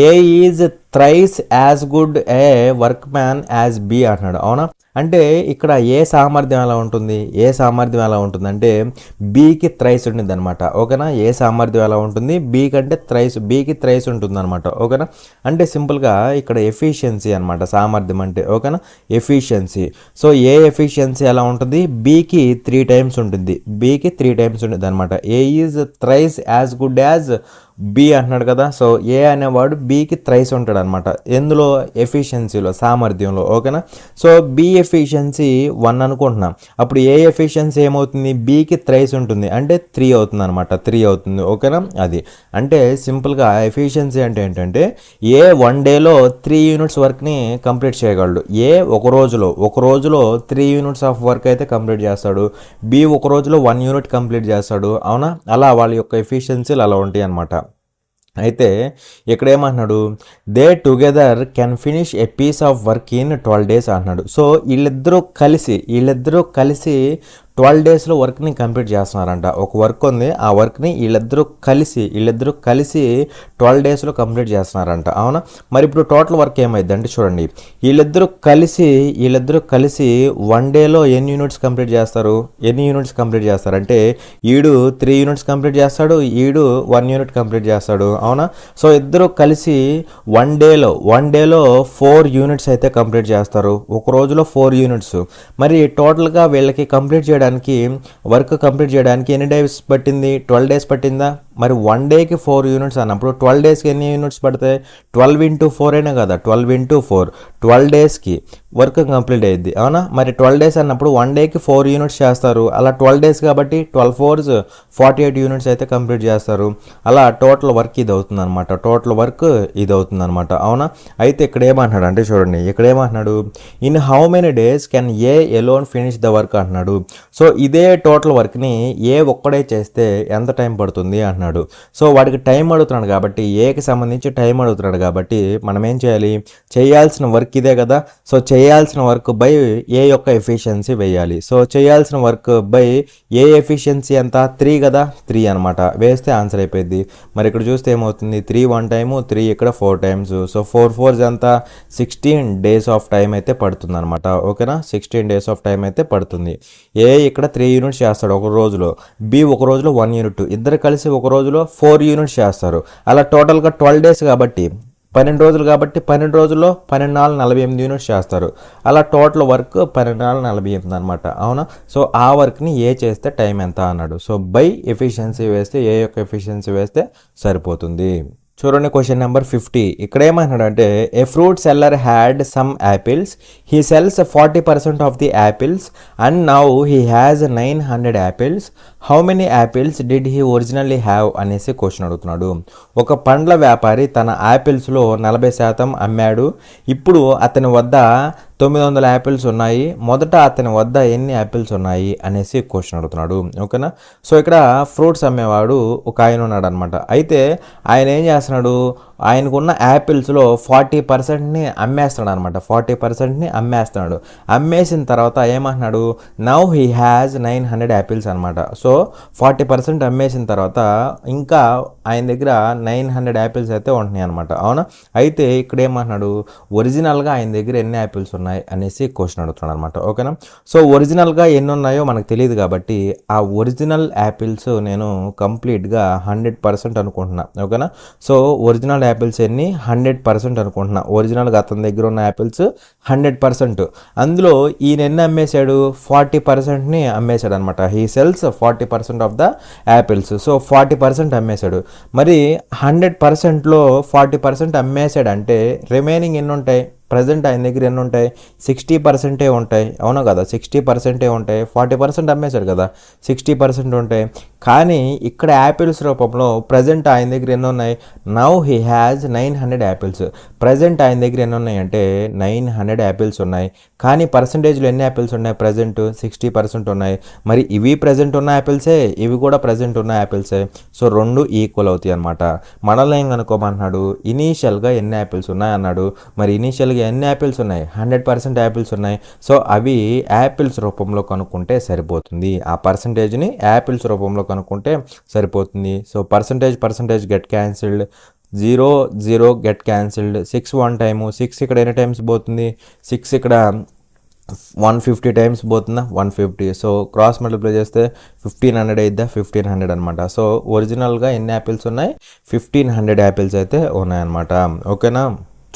[SPEAKER 1] A is thrice as good a workman as B అంటున్నాడు. అవునా? అంటే ఇక్కడ ఏ సామర్థ్యం ఎలా ఉంటుంది? ఏ సామర్థ్యం ఎలా ఉంటుందంటే బీకి థ్రైస్ ఉంటుంది అనమాట. ఓకేనా? ఏ సామర్థ్యం ఎలా ఉంటుంది? బీ కంటే బీకి థ్రైస్ ఉంటుంది అనమాట. ఓకేనా? అంటే సింపుల్గా ఇక్కడ ఎఫిషియన్సీ అనమాట సామర్థ్యం అంటే. ఓకేనా? ఎఫిషియన్సీ. సో ఏ ఎఫిషియన్సీ ఎలా ఉంటుంది? బీకి 3 times ఉంటుంది. బీకి 3 times ఉంటుంది అనమాట. A is thrice as good as B అంటున్నాడు కదా. సో ఏ అనేవాడు బీకి థ్రైస్ ఉంటాడు అనమాట. ఎందులో? ఎఫిషియన్సీలో, సామర్థ్యంలో. ఓకేనా? సో బి ఎఫిషియన్సీ 1 అనుకుంటున్నాం. అప్పుడు ఏ ఎఫిషియన్సీ ఏమవుతుంది? బీకి థ్రైస్ ఉంటుంది, అంటే 3 అవుతుంది అనమాట. 3 అవుతుంది. ఓకేనా? అది అంటే సింపుల్గా ఎఫిషియన్సీ అంటే ఏంటంటే ఏ 1 dayలో 3 units వర్క్ని కంప్లీట్ చేయగలడు. ఏ ఒక రోజులో 3 units ఆఫ్ వర్క్ అయితే కంప్లీట్ చేస్తాడు. బి ఒక రోజులో 1 unit కంప్లీట్ చేస్తాడు. అవునా? అలా వాళ్ళ యొక్క ఎఫిషియన్సీలు అలా ఉంటాయి అనమాట. అయితే ఇక్కడ ఏమంటున్నాడు? They together can finish a piece of work in 12 days అంటున్నాడు. సో వీళ్ళిద్దరూ కలిసి 12 daysలో వర్క్ని కంప్లీట్ చేస్తున్నారంట. ఒక వర్క్ ఉంది, ఆ వర్క్ని వీళ్ళిద్దరూ కలిసి 12 daysలో కంప్లీట్ చేస్తున్నారంట. అవునా? మరి ఇప్పుడు టోటల్ వర్క్ ఏమైంది అంటే చూడండి, వీళ్ళిద్దరూ కలిసి 1 dayలో ఎన్ని యూనిట్స్ కంప్లీట్ చేస్తారంటే ఈడు 3 units కంప్లీట్ చేస్తాడు, ఈడు 1 unit కంప్లీట్ చేస్తాడు. అవునా? సో ఇద్దరు కలిసి 1 డేలో 4 units అయితే కంప్లీట్ చేస్తారు. ఒక రోజులో 4 units. మరి టోటల్గా వీళ్ళకి వర్క్ కంప్లీట్ చేయడానికి ఎన్ని డేస్ పట్టింది? 12 days పట్టిందా? మరి 1 dayకి 4 units అన్నప్పుడు 12 daysకి ఎన్ని యూనిట్స్ పడతాయి? 12 into 4 అయినా కదా. 12 into 4 12 daysకి వర్క్ కంప్లీట్ అయ్యింది. అవునా? మరి 12 days అన్నప్పుడు 1 dayకి 4 units చేస్తారు. అలా 12 days కాబట్టి 12 4s 48 units అయితే కంప్లీట్ చేస్తారు. అలా టోటల్ వర్క్ ఇది అవుతుంది అనమాట. అవునా? అయితే ఇక్కడ ఏమంటున్నాడు అంటే చూడండి, ఇక్కడ ఏమంటున్నాడు? In how many days can A alone finish the work అంటున్నాడు. సో ఇదే టోటల్ వర్క్ని ఏ ఒక్కడే చేస్తే ఎంత టైం పడుతుంది అంటున్నాడు. సో వాడికి టైం అడుగుతున్నాడు కాబట్టి, ఏకి సంబంధించి టైం అడుగుతున్నాడు కాబట్టి మనం ఏం చేయాలి? చేయాల్సిన వర్క్ ఇదే కదా. సో చేయాల్సిన వర్క్ బై ఏ యొక్క ఎఫిషియన్సీ వేయాలి. సో చేయాల్సిన వర్క్ బై ఏ ఎఫిషియన్సీ ఎంత? 3 కదా. 3 అనమాట. వేస్తే ఆన్సర్ అయిపోయింది. మరి ఇక్కడ చూస్తే ఏమవుతుంది? 3 1 time, 3 ఇక్కడ 4 times. సో 4 4s ఎంత? 16 days ఆఫ్ టైం అయితే పడుతుంది అనమాట. ఓకేనా? 16 days ఆఫ్ టైం అయితే పడుతుంది. ఏ ఇక్కడ 3 units చేస్తాడు ఒక రోజులో, బి ఒక రోజులో 1 unit. ఇద్దరు కలిసి ఒక రోజులో 4 units చేస్తారు. అలా టోటల్గా 12 days కాబట్టి 12 రోజులు కాబట్టి 12 రోజుల్లో 12 4 48 units చేస్తారు. అలా టోటల్ వర్క్ 12 4 48 అనమాట. అవునా? సో ఆ వర్క్ని ఏ చేస్తే టైం ఎంత అన్నాడు. సో బై ఎఫిషియన్సీ వేస్తే, ఏ యొక్క ఎఫిషియన్సీ వేస్తే సరిపోతుంది. చూడండి క్వశ్చన్ నెంబర్ 50. ఇక్కడ ఏమంటున్నాడంటే a fruit seller had some apples, he sells 40% of the apples and now he has 900 apples. How many apples did he originally have అనేసి క్వశ్చన్ అడుగుతున్నాడు. ఒక పండ్ల వ్యాపారి తన యాపిల్స్లో 40% అమ్మాడు. ఇప్పుడు అతని వద్ద 900 యాపిల్స్ ఉన్నాయి. మొదట అతని వద్ద ఎన్ని యాపిల్స్ ఉన్నాయి అనేసి క్వశ్చన్ అడుగుతున్నాడు. ఓకేనా. సో ఇక్కడ ఫ్రూట్స్ అమ్మేవాడు ఒక ఆయన ఉన్నాడు అనమాట. అయితే ఆయన ఏం చేస్తున్నాడు, ఆయనకున్న యాపిల్స్లో 40%ని అమ్మేస్తున్నాడు అనమాట. 40%ని అమ్మేస్తున్నాడు. అమ్మేసిన తర్వాత ఏమంటున్నాడు, నౌ హీ హ్యాజ్ 900 యాపిల్స్ అనమాట. సో 40% అమ్మేసిన తర్వాత ఇంకా ఆయన దగ్గర 900 యాపిల్స్ అయితే ఉంటున్నాయి అనమాట. అవునా. అయితే ఇక్కడ ఏమంటున్నాడు, ఒరిజినల్గా ఆయన దగ్గర ఎన్ని యాపిల్స్ ఉన్నాయి అనేసి క్వశ్చన్ అడుగుతున్నాడు అనమాట. ఓకేనా. సో ఒరిజినల్గా ఎన్ని ఉన్నాయో మనకు తెలియదు కాబట్టి ఆ ఒరిజినల్ యాపిల్స్ నేను కంప్లీట్గా 100% అనుకుంటున్నా. ఓకేనా. సో ఒరిజినల్ యాపిల్స్ ఎన్ని 100% అనుకుంటున్నా. ఒరిజినల్గా అతని దగ్గర ఉన్న యాపిల్స్ 100%. అందులో ఈయన ఎన్ని అమ్మేశాడు, 40%ని అమ్మేశాడు అనమాట. He sells 40% of the apples. So 40% అమ్మేశాడు. మరి 100%లో 40% అమ్మేశాడంటే రిమైనింగ్ ఎన్ని ఉంటాయి, ప్రజెంట్ ఆయన దగ్గర ఎన్ని ఉంటాయి, 60% ఉంటాయి. అవునా కదా, 60% ఉంటాయి. 40% అమ్మేశాడు కదా, 60% ఉంటాయి. కానీ ఇక్కడ యాపిల్స్ రూపంలో ప్రజెంట్ ఆయన దగ్గర ఎన్ని ఉన్నాయి, now he has 900 apples. Present ఆయన దగ్గర ఎన్ని ఉన్నాయి అంటే 900 యాపిల్స్ ఉన్నాయి. కానీ పర్సంటేజ్లో ఎన్ని యాపిల్స్ ఉన్నాయి, ప్రజెంట్ 60% ఉన్నాయి. మరి ఇవి ప్రజెంట్ ఉన్న యాపిల్సే, ఇవి కూడా ప్రజెంట్ ఉన్న యాపిల్సే. సో రెండు ఈక్వల్ అవుతాయి అనమాట. మనల్ని ఏం కనుక్కోమన్నాడు, ఇనీషియల్గా ఎన్ని యాపిల్స్ ఉన్నాయి అన్నాడు. మరి ఇనీషియల్గా ఎన్ని యాపిల్స్ ఉన్నాయి, 100% యాపిల్స్ ఉన్నాయి. సో అవి యాపిల్స్ రూపంలో కనుక్కుంటే సరిపోతుంది. ఆ పర్సంటేజ్ని యాపిల్స్ రూపంలో కనుక్కుంటే సరిపోతుంది. So percentage get cancelled, 0 0 get cancelled. 6 1 time, 6 ఇక్కడ ఎన్ని టైమ్స్ పోతుంది, 6 ఇక్కడ 150 టైమ్స్ పోతుందా, 150. సో క్రాస్ మల్టిప్లై చేస్తే 1500 అయిద్దా, 1500 అనమాట. సో ఒరిజినల్గా ఎన్ని యాపిల్స్ ఉన్నాయి, 1500 యాపిల్స్ అయితే ఉన్నాయన్నమాట. ఓకేనా.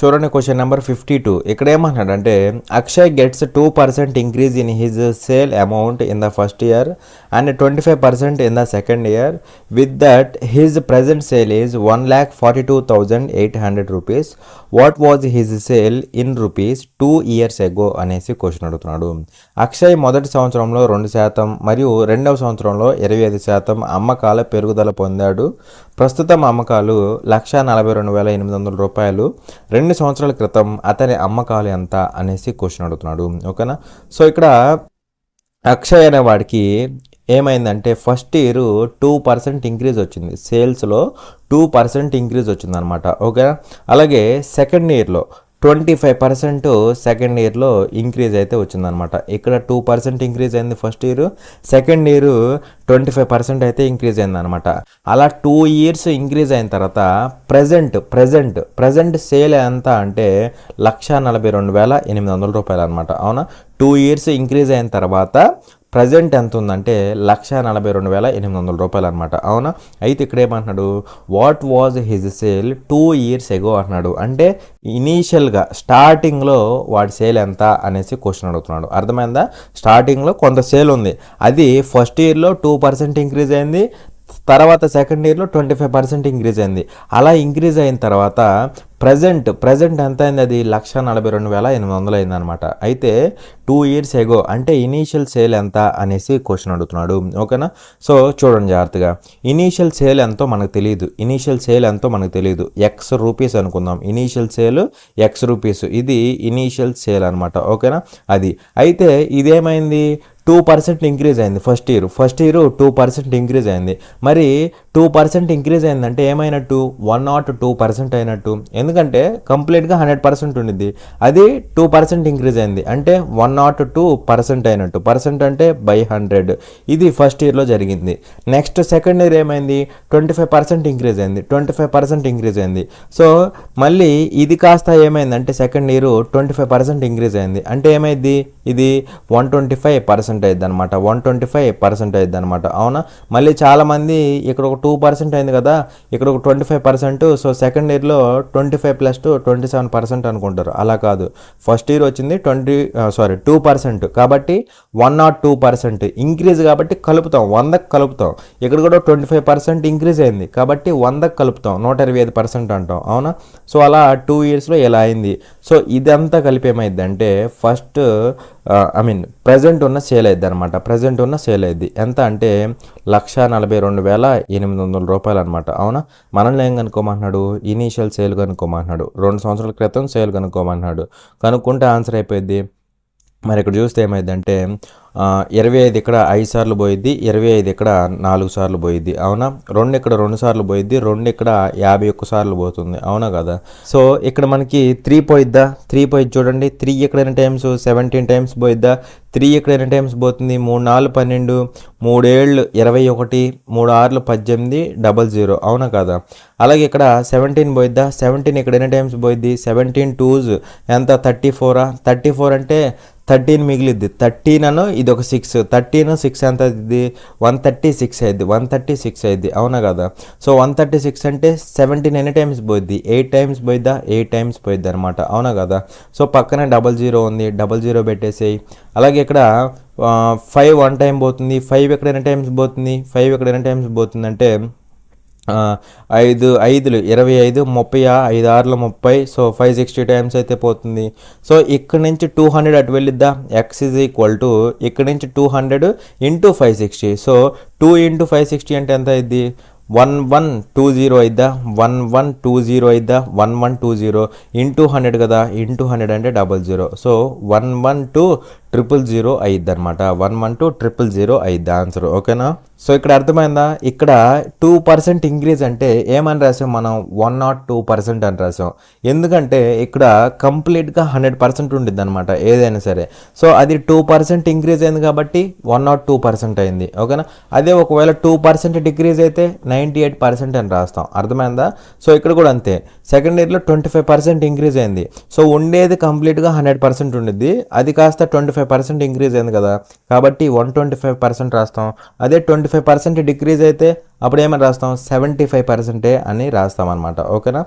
[SPEAKER 1] చూడండి క్వశ్చన్ నెంబర్ 52. ఇక్కడ ఏమంటున్నాడంటే Akshay gets 2% increase in his sale amount in the first year and 25% in the second year. With that his present sale is 1,42,800 rupees. What was his sale in rupees 2 years ago అనేసి question అడుగుతున్నాడు. అక్షయ్ మొదటి సంవత్సరంలో 2% మరియు రెండవ సంవత్సరంలో 25% అమ్మకాల పెరుగుదల పొందాడు. ప్రస్తుతం అమ్మకాలు 1,42,800 రూపాయలు. 2 సంవత్సరాల క్రితం అతని అమ్మకాలు ఎంత అనేసి క్వశ్చన్ అడుగుతున్నాడు. ఓకేనా. సో ఇక్కడ అక్షయ్ అనే వాడికి ఏమైందంటే ఫస్ట్ ఇయర్ 2% ఇంక్రీజ్ వచ్చింది, సేల్స్లో 2% ఇంక్రీజ్ వచ్చింది అనమాట. ఓకేనా. అలాగే సెకండ్ ఇయర్లో 25% సెకండ్ ఇయర్లో ఇంక్రీజ్ అయితే వచ్చిందనమాట. ఇక్కడ 2% ఇంక్రీజ్ అయింది ఫస్ట్ ఇయర్, సెకండ్ ఇయర్ 25% అయితే ఇంక్రీజ్ అయిందనమాట. అలా 2 years ఇంక్రీజ్ అయిన తర్వాత ప్రజెంట్ సేల్ ఎంత అంటే 1,42,800 రూపాయలు అనమాట. అవునా. 2 years ఇంక్రీజ్ అయిన తర్వాత ప్రజెంట్ ఎంత ఉందంటే 1,42,800 రూపాయలు అనమాట. అవునా. అయితే ఇక్కడ ఏమంటున్నాడు, what was his sale 2 years ago అంటున్నాడు. అంటే ఇనీషియల్గా స్టార్టింగ్లో వాడి సేల్ ఎంత అనేసి క్వశ్చన్ అడుగుతున్నాడు. అర్థమైందా. స్టార్టింగ్లో కొంత సేల్ ఉంది, అది ఫస్ట్ ఇయర్లో 2% ఇంక్రీజ్ అయింది, తర్వాత సెకండ్ ఇయర్లో 25% ఇంక్రీజ్ అయింది. అలా ఇంక్రీజ్ అయిన తర్వాత ప్రజెంట్ ఎంత అయింది, అది 1,42,800 అయింది అనమాట. అయితే 2 years ago అంటే ఇనీషియల్ సేల్ ఎంత అనేసి క్వశ్చన్ అడుగుతున్నాడు. ఓకేనా. సో చూడండి జాగ్రత్తగా, ఇనీషియల్ సేల్ ఎంతో మనకు తెలియదు. ఎక్స్ రూపీస్ అనుకుందాం. ఇనీషియల్ సేల్ ఎక్స్ రూపీస్, ఇది ఇనీషియల్ సేల్ అనమాట. ఓకేనా. అది అయితే ఇదేమైంది, 2% ఇంక్రీజ్ అయింది ఫస్ట్ ఇయర్ 2% ఇంక్రీజ్ అయింది. మరి 2% ఇంక్రీజ్ అయిందంటే ఏమైనట్టు, 102% అయినట్టు. ఎందుకంటే కంప్లీట్గా 100% ఉండిద్ది, అది 2% ఇంక్రీజ్ అయింది అంటే 102% అయినట్టు. పర్సెంట్ అంటే బై 100. ఇది ఫస్ట్ ఇయర్లో జరిగింది. నెక్స్ట్ సెకండ్ ఇయర్ ఏమైంది, 25% ఇంక్రీజ్ అయింది. సో మళ్ళీ ఇది కాస్త ఏమైందంటే సెకండ్ ఇయర్ 25% ఇంక్రీజ్ అయింది అంటే ఏమైంది, ఇది 125% అయింది అనమాట. 125% అయింది అనమాట. అవునా. మళ్ళీ చాలామంది ఇక్కడ ఒక 2% అయింది కదా, ఇక్కడ ఒక 25%. సో సెకండ్ ఇయర్లో 25% 25 ప్లస్ 27% అనుకుంటారు. అలా కాదు, ఫస్ట్ ఇయర్ వచ్చింది 2%, కాబట్టి 102% ఇంక్రీజ్ కాబట్టి కలుపుతాం, 100కి కలుపుతాం. ఇక్కడ కూడా 25% ఇంక్రీజ్ అయింది కాబట్టి 100కి కలుపుతాం, 125% అంటాం. అవునా? సో అలా 2 ఇయర్స్లో ఇలా అయింది. సో ఇదంతా కలిపి ఏమైంది అంటే ఫస్ట్ ప్రజెంట్ ఉన్న సేల్ అయింది అనమాట. ప్రజెంట్ ఉన్న సేల్ అయింది ఎంత అంటే 1,42,800 రూపాయలు అనమాట. అవునా? మనల్ని ఏం కనుక్కోమంటున్నాడు? Initial sale కనుక్కోమంటున్నాడు. 2 సంవత్సరాల క్రితం సేల్ కనుక్కోమంటున్నాడు. కనుక్కుంటే ఆన్సర్ అయిపోయింది. మరి ఇక్కడ చూస్తే ఏమైందంటే 25 ఇక్కడ 5 సార్లు పోయిద్ది, 25 ఇక్కడ 4 సార్లు పోయిద్ది. అవునా? 2 ఇక్కడ 2 సార్లు పోయిద్ది, 2 ఇక్కడ 51 సార్లు పోతుంది. అవునా కదా? సో ఇక్కడ మనకి 3 పోయిద్దా? 3 పోయిద్ది చూడండి. 3 ఇక్కడ ఎన్ని టైమ్స్? 17 టైమ్స్ పోయిద్దా? 3 ఇక్కడ ఎన్ని టైమ్స్ పోతుంది? 3 4 12, 3 7 21, 3 6 18, 00. అవునా కదా? అలాగే ఇక్కడ 17 పోయిద్దా? 17 ఇక్కడ ఎన్ని టైమ్స్ పోయిద్ది? 17 2s ఎంత? 34. 34 అంటే 13 మిగిలిద్ది. 13 అను ఇది ఒక 6, 13 6 ఎంత అవుతుంది? 136 అయింది. 136 అయింది. అవునా కదా? సో 136 అంటే 17 ఎన్ని టైమ్స్ పోయిద్ది? 8 టైమ్స్ పోయిద్దా? 8 టైమ్స్ పోయిద్ది అనమాట. అవునా కదా? సో పక్కనే 00 ఉంది, 00 పెట్టేసేయి. అలాగే ఇక్కడ 5 1 టైం పోతుంది. 5 ఎక్కడ ఎన్ని టైమ్స్ పోతుంది? 5 ఎక్కడ ఎన్ని టైమ్స్ పోతుంది అంటే 5 5 25, 30, 5 6 30. సో 560 టైమ్స్ అయితే పోతుంది. సో ఇక్కడ నుంచి 200 అటు వెళ్ళిద్దా? x ఈజ్ ఈక్వల్ టు ఇక్కడ నుంచి 200 ఇంటూ 560. సో 2 ఇంటూ 560 అంటే ఎంత అయింది? 1120 అయిద్దా? 1120 అయిద్దా? 1120 ఇంటూ 100 కదా, ఇంటూ 100 అంటే 00. సో 112,000 అయిద్ది అనమాట. 112,000 అయిద్ది ఆన్సర్. ఓకేనా? సో ఇక్కడ అర్థమైందా? ఇక్కడ 2% ఇంక్రీజ్ అంటే ఏమని రాసాం మనం? 102% అని రాసాం. ఎందుకంటే ఇక్కడ కంప్లీట్గా 100% ఉండిద్ది అనమాట ఏదైనా సరే. సో అది 2% ఇంక్రీజ్ అయింది కాబట్టి 102% అయింది. ఓకేనా? అదే ఒకవేళ 2% డిక్రీజ్ అయితే 98% అని రాస్తాం. అర్థమైందా? సో ఇక్కడ కూడా అంతే. సెకండ్ ఇయర్లో 25% ఇంక్రీజ్ అయింది. సో ఉండేది కంప్లీట్గా 100% ఉండిద్ది, అది కాస్త 25% ఇంక్రీజ్ అయింది కదా, కాబట్టి 125% రాస్తాం. అదే 25% డిక్రీజ్ అయితే అప్పుడు ఏమని రాస్తాం? 75% అని రాస్తాం అనమాట. ఓకేనా?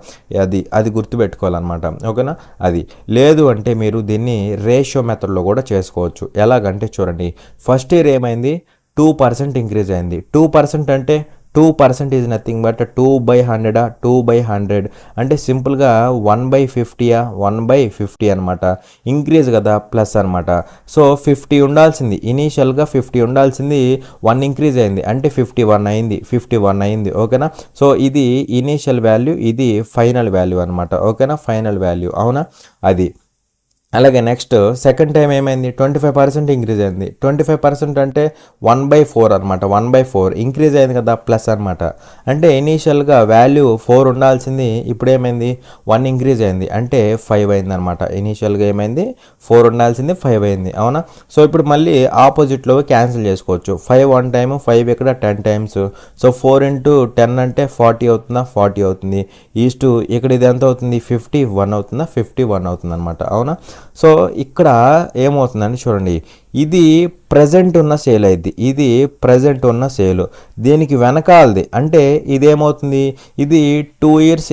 [SPEAKER 1] అది గుర్తుపెట్టుకోవాలన్నమాట. ఓకేనా? అది లేదు అంటే మీరు దీన్ని రేషియో మెథడ్లో కూడా చేసుకోవచ్చు. ఎలాగంటే చూడండి, ఫస్ట్ ఇయర్ ఏమైంది? 2% ఇంక్రీజ్ అయింది. 2% అంటే 2% ఈజ్ నథింగ్ బట్ 2/100. 2/100 అంటే సింపుల్గా 1/50, 1/50 అనమాట. ఇంక్రీజ్ కదా, ప్లస్ అనమాట. సో 50 ఉండాల్సింది, ఇనీషియల్గా 50 ఉండాల్సింది 1 ఇంక్రీజ్ అయింది అంటే 51 అయింది. 51 అయింది. ఓకేనా? సో ఇది ఇనీషియల్ వాల్యూ, ఇది ఫైనల్ వాల్యూ అనమాట. ఓకేనా? Final value. అవునా? అది. అలాగే నెక్స్ట్ సెకండ్ టైం ఏమైంది? 25% ఇంక్రీజ్ అయింది. 25% అంటే 1/4 అనమాట. 1/4 ఇంక్రీజ్ అయింది కదా, ప్లస్ అనమాట. అంటే ఇనీషియల్గా వాల్యూ 4 ఉండాల్సింది, ఇప్పుడు ఏమైంది? 1 ఇంక్రీజ్ అయింది అంటే 5 అయింది అనమాట. ఇనీషియల్గా ఏమైంది? 4 ఉండాల్సింది 5 అయింది. అవునా? సో ఇప్పుడు మళ్ళీ ఆపోజిట్లో క్యాన్సిల్ చేసుకోవచ్చు. 5 1 టైము, 5 ఇక్కడ 10 టైమ్స్. సో 4 × 10 అంటే 40 అవుతుందా? 40 అవుతుంది. ఈస్టు ఇక్కడ ఇది ఎంత అవుతుంది? 51 అవుతుందా? 51 అవుతుంది అనమాట. అవునా? సో ఇక్కడ ఏమవుతుందని చూడండి, ఇది ప్రజెంట్ ఉన్న సేల్ అయింది. ఇది ప్రజెంట్ ఉన్న సేలు. దీనికి వెనకాలది అంటే ఇదేమవుతుంది? ఇది 2 ఇయర్స్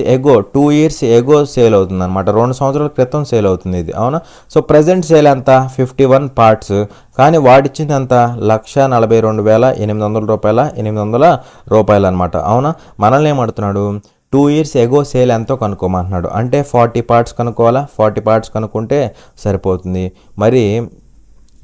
[SPEAKER 1] ఎగో సేల్ అవుతుంది అనమాట. 2 సంవత్సరాల క్రితం సేల్ అవుతుంది ఇది. అవునా? సో ప్రజెంట్ సేల్ ఎంత? 51 పార్ట్స్. కానీ వాడిచ్చింది ఎంత? 1,42,800 రూపాయలు అనమాట. అవునా? మనల్ని ఏమడుతున్నాడు? 2 ఇయర్స్ ఎగో సేల్ ఎంతో కనుక్కోమంటున్నాడు. అంటే 40 పార్ట్స్ కనుక్కోవాలా? 40 పార్ట్స్ కనుక్కుంటే సరిపోతుంది. మరి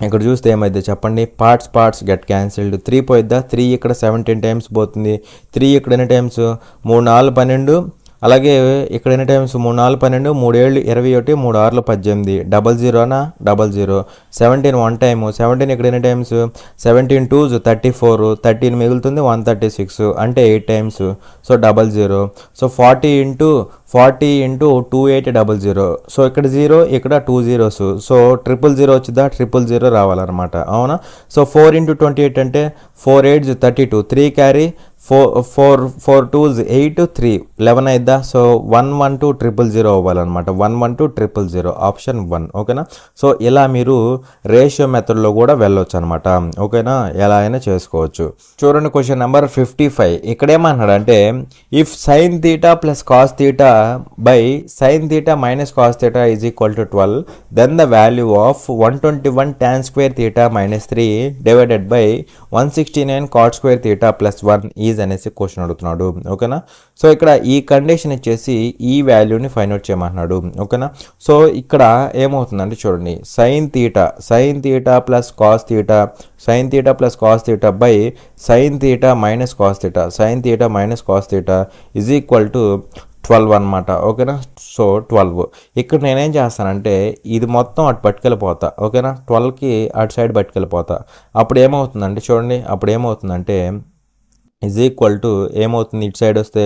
[SPEAKER 1] ఇక్కడ చూస్తే ఏమైంది చెప్పండి? Parts get cancelled. 3 పోయిద్దా? 3 ఇక్కడ 17 టైమ్స్ పోతుంది. 3 ఇక్కడ ఎన్ని టైమ్స్? 3 4 12. అలాగే ఇక్కడ ఎన్ని టైమ్స్? 3 4 12, 3 7 21, 3 6 18, 00 00. 17 1 టైము. 17 ఇక్కడ ఎన్ని టైమ్స్? 17 2s 34, 13 మిగులుతుంది 136 అంటే 8 టైమ్స్. సో 00. సో 40 × 2800. సో ఇక్కడ 0, ఇక్కడ 2 zeros. సో 000 వచ్చిందా? 000 రావాలన్నమాట. అవునా? సో 4 × 28 అంటే 4 8s 32, 3 క్యారీ ఫోర్ టూస్ 8 3 11 అయిద్దా. సో 112 000 అవ్వాలన్నమాట. 112 000 ఆప్షన్ 1. ఓకేనా. సో ఇలా మీరు రేషియో మెథడ్లో కూడా వెళ్ళొచ్చు అనమాట. ఓకేనా, ఎలా అయినా చేసుకోవచ్చు. చూడండి క్వశ్చన్ నెంబర్ 55. ఇక్కడ ఏమన్నాడంటే if sine theta plus cos theta by sine theta minus cos theta is equal to 12 then the value of 121 tan square theta minus 3 divided by 169 cot square theta plus 1 is అనేసి question అడుగుతున్నాడు. ఓకేనా. So ఇక్కడ ఈ condition ఇచ్చేసి ఈ వాల్యూని find out చేయమంటున్నాడు. ఓకేనా. సో ఇక్కడ ఏమవుతుందంటే చూడండి, sign theta plus cos theta sine theta plus cos theta by sine theta minus cos theta is equal to 12 అనమాట. ఓకేనా. సో 12 ఇక్కడ నేనేం చేస్తానంటే ఇది మొత్తం అటు పట్టుకెళ్ళిపోతా. ఓకేనా, 12కి అటు సైడ్ పట్టుకెళ్ళిపోతా. అప్పుడు ఏమవుతుందంటే ఈజ్ ఈక్వల్ టు ఏమవుతుంది, ఇటు సైడ్ వస్తే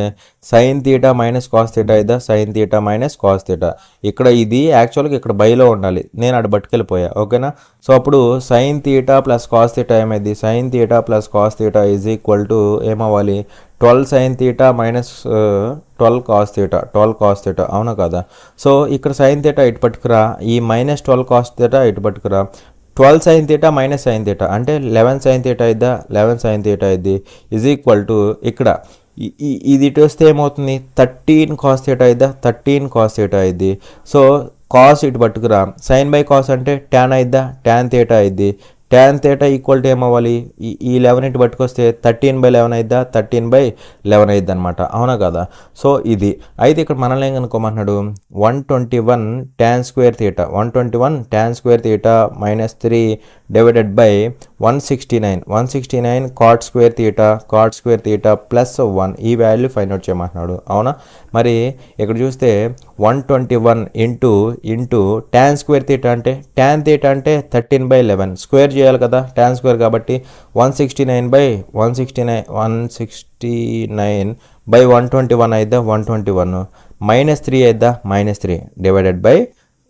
[SPEAKER 1] sine theta minus cos theta అయిదా sine theta minus cos theta. ఇక్కడ ఇది యాక్చువల్గా ఇక్కడ బైలో ఉండాలి, నేను అటు పట్టుకెళ్ళిపోయా. ఓకేనా. సో అప్పుడు sine theta plus cos theta ఏమైంది, sine theta plus cos theta is equal to ఏమవ్వాలి, 12 sine theta minus 12 cos theta అవునా కదా. సో ఇక్కడ సైన్ థీటా ఇటు పట్టుకురా, ఈ మైనస్ 12 కాస్ థీటా ఇటు పట్టుకురా, 12 sine theta minus sine theta అంటే 11 సైన్ థీటా అయిద్దా, 11 సైన్ థీటా అయింది ఈజ్ ఈక్వల్ టు ఇక్కడ ఇది ఇటు వస్తే ఏమవుతుంది, 13 కాస్ థీటా అయిద్దా, 13 కాస్ థీటా అయింది. సో కాస్ ఇటు పట్టుకురా, సైన్ బై కాస్ అంటే ట్యాన్ అయిద్దా, ట్యాన్ థీటా అయింది. ట్యాన్ థీటా ఈక్వల్ టు ఏమవ్వాలి, ఈ 11 ఇటు పట్టుకొస్తే 13/11 అయిద్దా, 13/11 అయిద్ది అనమాట. అవునా కదా. సో ఇది అయితే ఇక్కడ మనల్ని ఏం కనుక్కోమంటున్నాడు, 121 tan square theta minus 3 divided by 169 cot square theta plus 1 ఈ వాల్యూ ఫైండ్ అవుట్ చేయమంటున్నాడు. అవునా. మరి ఇక్కడ చూస్తే 121 ఇంటూ tan స్క్వేర్ థీటా అంటే 13/11 స్క్వేర్ చేయాలి కదా, tan స్క్వేర్ కాబట్టి 169/121 అయిద్దా 121 మైనస్ 3 అయిద్దా minus 3 divided by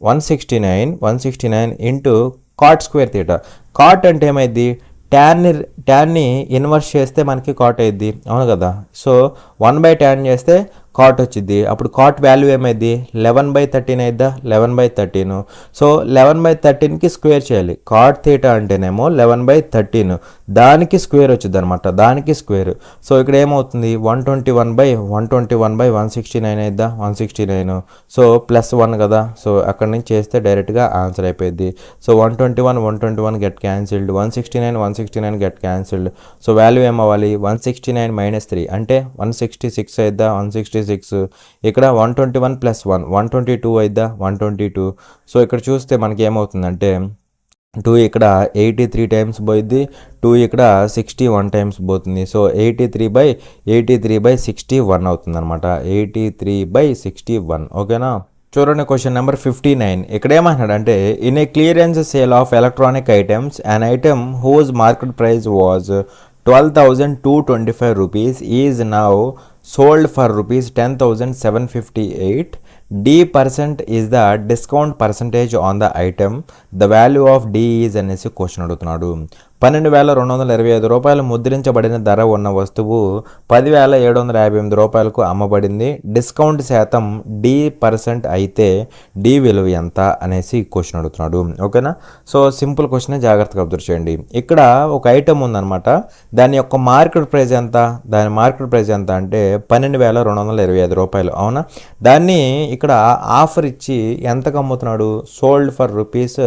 [SPEAKER 1] 169 into cot square theta. Cot అంటే ఏమైంది, ట్యాన్ని ఇన్వర్స్ చేస్తే మనకి కాట్ అయింది. అవును కదా. సో 1/tan చేస్తే కాట్ వచ్చింది. అప్పుడు కాట్ వాల్యూ ఏమైంది, 11/13 అయిద్దా, 11/13. సో 11/13కి స్క్వేర్ చేయాలి. కాట్ థీటా అంటేనేమో 11/13 దానికి స్క్వేర్ వచ్చింది అనమాట, దానికి స్క్వేర్. సో ఇక్కడ ఏమవుతుంది, 121/169 అయిద్దా 169. సో ప్లస్ 1 కదా. సో అక్కడ నుంచి చేస్తే డైరెక్ట్గా ఆన్సర్ అయిపోయింది. So 121 get cancelled, 169 get cancelled. So value ఏమవ్వాలి, 169 మైనస్ 3 అంటే 166 అయిద్దా 166. ఇక్కడ 121 ప్లస్ 1 122 అయిద్దా 122. సో ఇక్కడ చూస్తే మనకి ఏమవుతుందంటే 2 ఇక్కడ 83 టైమ్స్ పోయిద్ది, 2 ఇక్కడ 61 టైమ్స్ పోతుంది. సో 83/61 అవుతుంది అనమాట, 83/61. ఓకేనా. చూడండి క్వశ్చన్ నెంబర్ 59. ఇక్కడ ఏమంటున్నాడంటే in a clearance sale of electronic items an item whose market price was 12,225 rupees is now sold for rupees 10,758. D% is the discount percentage on the item. The value of D is అనేసి question అడుగుతున్నాడు. 12,225 రూపాయలు ముద్రించబడిన ధర ఉన్న వస్తువు 10,758 రూపాయలకు అమ్మబడింది. Discount శాతం D% అయితే D విలువ ఎంత అనేసి క్వశ్చన్ అడుగుతున్నాడు. ఓకేనా. సో సింపుల్ క్వశ్చన్, జాగ్రత్తగా అబ్జర్వ్ చేయండి. ఇక్కడ ఒక ఐటమ్ ఉందన్నమాట, దాని యొక్క మార్కెట్ ప్రైస్ ఎంత, అంటే 12,225 రూపాయలు. అవునా. దాన్ని ఇక్కడ ఆఫర్ ఇచ్చి ఎంతకు అమ్ముతున్నాడు, సోల్డ్ ఫర్ రూపీస్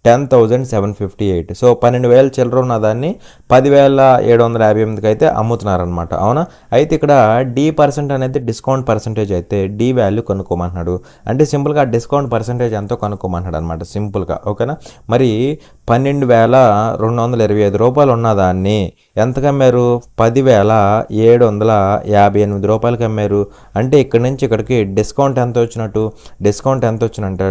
[SPEAKER 1] 10,758. సో 12,000 చిల్లర ఉన్న దాన్ని 10,758కి అయితే అమ్ముతున్నారనమాట. అవునా. అయితే ఇక్కడ D% అనేది డిస్కౌంట్ పర్సంటేజ్ అయితే D వాల్యూ కనుక్కోమంటున్నాడు. అంటే సింపుల్గా డిస్కౌంట్ పర్సంటేజ్ ఎంతో కనుక్కోమంటున్నాడు అనమాట, సింపుల్గా. ఓకేనా. మరి 12,225 రూపాయలు ఉన్నదాన్ని ఎంతకు అమ్మారు, 10,758 రూపాయలకి అమ్మారు. అంటే ఇక్కడి నుంచి ఇక్కడికి డిస్కౌంట్ ఎంత వచ్చినట్టు,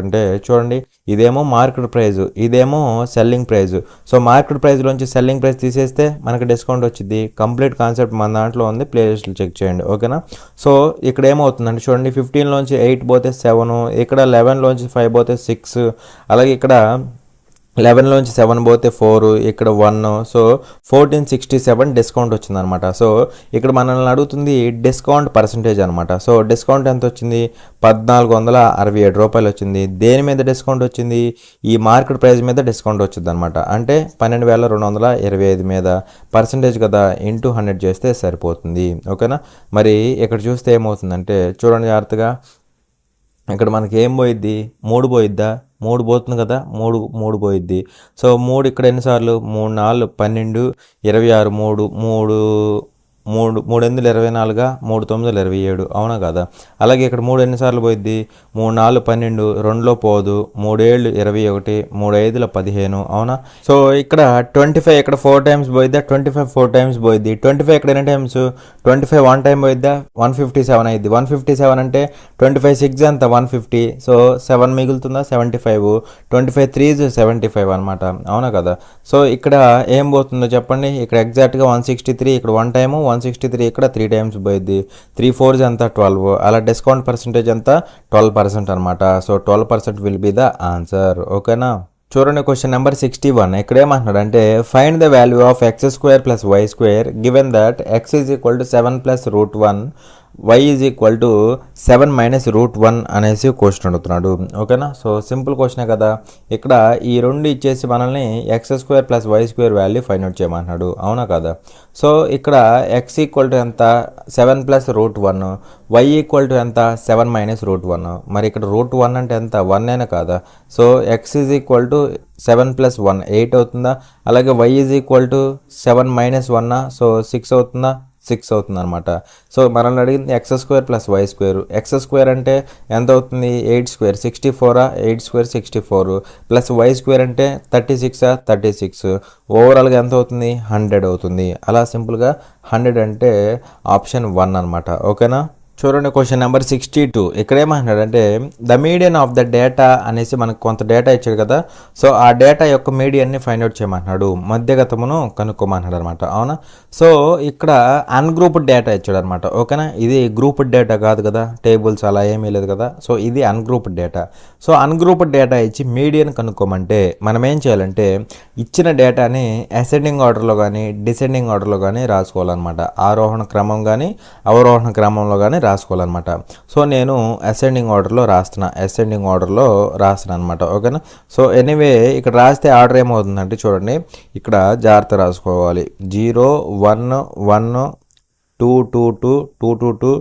[SPEAKER 1] అంటే చూడండి, ఇదేమో మార్కెట్ ప్రైస్, ఇదేమో సెల్లింగ్ ప్రైస్. సో మార్కెట్ ప్రైస్లోంచి సెల్లింగ్ ప్రైస్ తీసేస్తే మనకి డిస్కౌంట్ వచ్చింది. కంప్లీట్ కాన్సెప్ట్ మన దాంట్లో ఉంది, ప్లేలిస్ట్లో చెక్ చేయండి. ఓకేనా. సో ఇక్కడ ఏమవుతుందంటే చూడండి, 15లోంచి 8 పోతే 7, ఇక్కడ 11లోంచి 5 పోతే 6, అలాగే ఇక్కడ 11లోంచి 7 పోతే 4, ఇక్కడ 1, సో 1467 డిస్కౌంట్ వచ్చిందనమాట. సో ఇక్కడ మనల్ని అడుగుతుంది డిస్కౌంట్ పర్సంటేజ్ అనమాట. సో డిస్కౌంట్ ఎంత వచ్చింది? 1467 రూపాయలు వచ్చింది. దేని మీద డిస్కౌంట్ వచ్చింది? ఈ మార్కెట్ ప్రైస్ మీద డిస్కౌంట్ వచ్చింది అనమాట. అంటే 12,225 మీద పర్సంటేజ్ కదా, ఇంటూ 100 చేస్తే సరిపోతుంది. ఓకేనా? మరి ఇక్కడ చూస్తే ఏమవుతుందంటే చూడండి జాగ్రత్తగా, ఇక్కడ మనకి ఏం పోయిద్ది? 3 పోయిద్దా? 3 పోతుంది కదా, 3 పోయిద్ది. సో 3 ఇక్కడ ఎన్నిసార్లు? 3 4 12 26, 3 3 24, 3 9 27, అవునా కదా? అలాగే ఇక్కడ 3 ఎన్నిసార్లు పోయిద్ది? 3 4 12, 2లో పోదు, 3 7 21, 3 5 15, అవునా? సో ఇక్కడ 25 ఇక్కడ 4 టైమ్స్ పోయిద్దా? 25 4 టైమ్స్ పోయిద్ది. 25 ఇక్కడ ఎన్ని టైమ్స్? 25 1 టైం పోయిద్దా? 157 అయింది. 157 అంటే 25 6 అంత 150, సో 7 మిగులుతుందా? 75. 25 3 75 అనమాట, అవునా కదా? సో ఇక్కడ ఏం పోతుందో చెప్పండి. ఇక్కడ ఎగ్జాక్ట్గా 163, ఇక్కడ 1 టైము, 163 ఇక్కడ 3 టైమ్స్ పోయిద్ది. 3 4 అంతా 12. అలా డిస్కౌంట్ పర్సంటేజ్ అంతా 12% అనమాట. So 12% will be the answer. ఓకేనా? చూడండి క్వశ్చన్ నెంబర్ 61. ఇక్కడ ఏమంటున్నాడు అంటే find the value of x² + y² given that x = 7 + √1, y = 7 - √1 అనేసి క్వశ్చన్ అడుగుతున్నాడు. ఓకేనా? సో సింపుల్ క్వశ్చనే కదా. ఇక్కడ ఈ రెండు ఇచ్చేసి మనల్ని x² + y² value find out చేయమంటున్నాడు, అవునా కదా? సో ఇక్కడ x = ఎంత? 7 + √1, y = ఎంత? 7 - √1. మరి ఇక్కడ √1 అంటే ఎంత? 1 అయినా కాదా? సో x = 7 + 1 8 అవుతుందా? అలాగే y = 7 - 1, సో 6 అవుతుందా? 6 అవుతుంది అనమాట. సో మనల్ని అడిగింది x² + y². x² అంటే ఎంత అవుతుంది? 8² 64, 8² 64, ప్లస్ y² అంటే 36, 36, ఓవరాల్గా ఎంత అవుతుంది? 100 అవుతుంది. అలా సింపుల్గా 100 అంటే ఆప్షన్ 1 అనమాట. ఓకేనా? చూడండి క్వశ్చన్ నెంబర్ 62. ఇక్కడ ఏమంటున్నాడంటే the median of the data అనేసి మనకు కొంత డేటా ఇచ్చాడు కదా. సో ఆ డేటా యొక్క మీడియన్ని ఫైండ్ అవుట్ చేయమంటున్నాడు, మధ్యగతమును కనుక్కోమంటున్నాడు అనమాట, అవునా? సో ఇక్కడ అన్గ్రూప్డ్ డేటా ఇచ్చాడు అనమాట. ఓకేనా? ఇది గ్రూప్డ్ డేటా కాదు కదా, టేబుల్స్ అలా ఏమీ లేదు కదా. సో ఇది ungrouped data. So ungrouped data ఇచ్చి మీడియన్ కనుక్కోమంటే మనం ఏం చేయాలంటే ఇచ్చిన డేటాని అసెండింగ్ ఆర్డర్లో కానీ డిసెండింగ్ ఆర్డర్లో కానీ రాసుకోవాలన్నమాట. ఆరోహణ క్రమం కానీ అవరోహణ క్రమంలో కానీ రాసుకోవాలన్నమాట. సో నేను అసెండింగ్ ఆర్డర్లో రాస్తున్నాను అనమాట. ఓకేనా? సో ఎనీవే ఇక్కడ రాస్తే ఆర్డర్ ఏమవుతుందంటే చూడండి, ఇక్కడ జాగ్రత్త రాసుకోవాలి. 0 1 1 2 2 2 2 2 2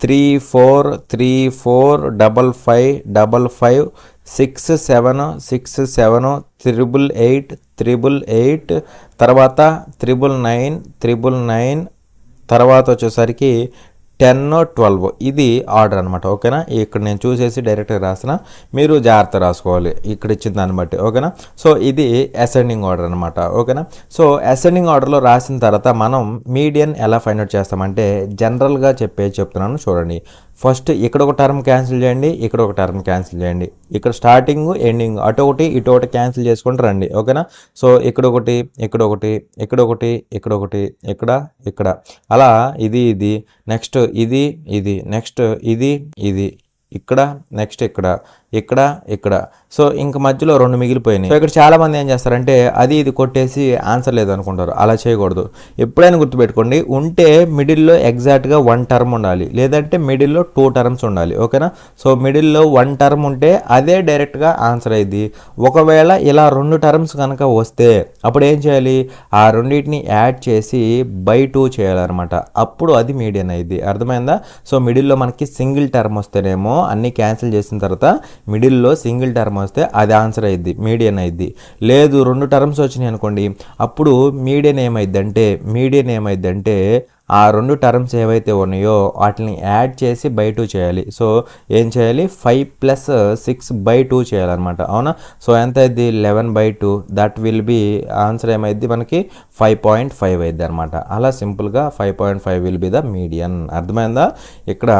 [SPEAKER 1] 3 4 3 4 5 5 5 5 6 7 6 7 8 8 8, తర్వాత 9 9 9, తర్వాత వచ్చేసరికి 10 12. ఇది ఆర్డర్ అనమాట. ఓకేనా? ఇక్కడ నేను చూసేసి డైరెక్ట్గా రాసిన, మీరు జాగ్రత్త రాసుకోవాలి ఇక్కడ ఇచ్చిన దాన్ని బట్టి. ఓకేనా? సో ఇది అసెండింగ్ ఆర్డర్ అనమాట. ఓకేనా? సో అసెండింగ్ ఆర్డర్లో రాసిన తర్వాత మనం మీడియన్ ఎలా ఫైండ్ అవుట్ చేస్తామంటే జనరల్గా చెప్తున్నాను చూడండి. ఫస్ట్ ఇక్కడ ఒక టర్మ్ క్యాన్సిల్ చేయండి, ఇక్కడ ఒక టర్మ్ క్యాన్సిల్ చేయండి, ఇక్కడ స్టార్టింగ్ ఎండింగ్ అటు ఒకటి ఇటు ఒకటి క్యాన్సిల్ చేసుకుంటూ రండి. ఓకేనా? సో ఇక్కడ ఒకటి ఇక్కడ ఒకటి ఇక్కడ ఒకటి ఇక్కడ ఒకటి ఇక్కడ ఇక్కడ అలా ఇది నెక్స్ట్ ఇది నెక్స్ట్ ఇది ఇక్కడ నెక్స్ట్ ఇక్కడ సో ఇంక మధ్యలో 2 మిగిలిపోయినాయి. సో ఇక్కడ చాలా మంది ఏం చేస్తారంటే ఇది కొట్టేసి ఆన్సర్ లేదనుకుంటారు. అలా చేయకూడదు. ఎప్పుడైనా గుర్తుపెట్టుకోండి, ఉంటే మిడిల్లో ఎగ్జాక్ట్గా 1 టర్మ్ ఉండాలి, లేదంటే మిడిల్లో 2 టర్మ్స్ ఉండాలి. ఓకేనా? సో మిడిల్లో 1 టర్మ్ ఉంటే అదే డైరెక్ట్గా ఆన్సర్ అయింది. ఒకవేళ ఇలా 2 టర్మ్స్ కనుక వస్తే అప్పుడు ఏం చేయాలి? ఆ రెండింటిని యాడ్ చేసి /2 చేయాలన్నమాట. అప్పుడు అది మీడియన్ అయింది. అర్థమైందా? సో మిడిల్లో మనకి సింగిల్ టర్మ్ వస్తేనేమో అన్ని క్యాన్సిల్ చేసిన తర్వాత మిడిల్లో సింగిల్ టర్మ్ వస్తే అది ఆన్సర్ అయింది, మీడియన్ అయింది. లేదు 2 టర్మ్స్ వచ్చినాయి అనుకోండి, అప్పుడు మీడియన్ ఏమైందంటే ఆ 2 టర్మ్స్ ఏవైతే ఉన్నాయో వాటిని యాడ్ చేసి /2 చేయాలి. సో ఏం చేయాలి? 5 + 6 /2 చేయాలన్నమాట. అవునా? సో ఎంత అయింది? 11/2. దట్ విల్ బి ఆన్సర్ ఏమైంది మనకి? 5.5 అయింది అనమాట. అలా సింపుల్గా 5.5 విల్ బి ద మీడియన్. అర్థమైందా? ఇక్కడ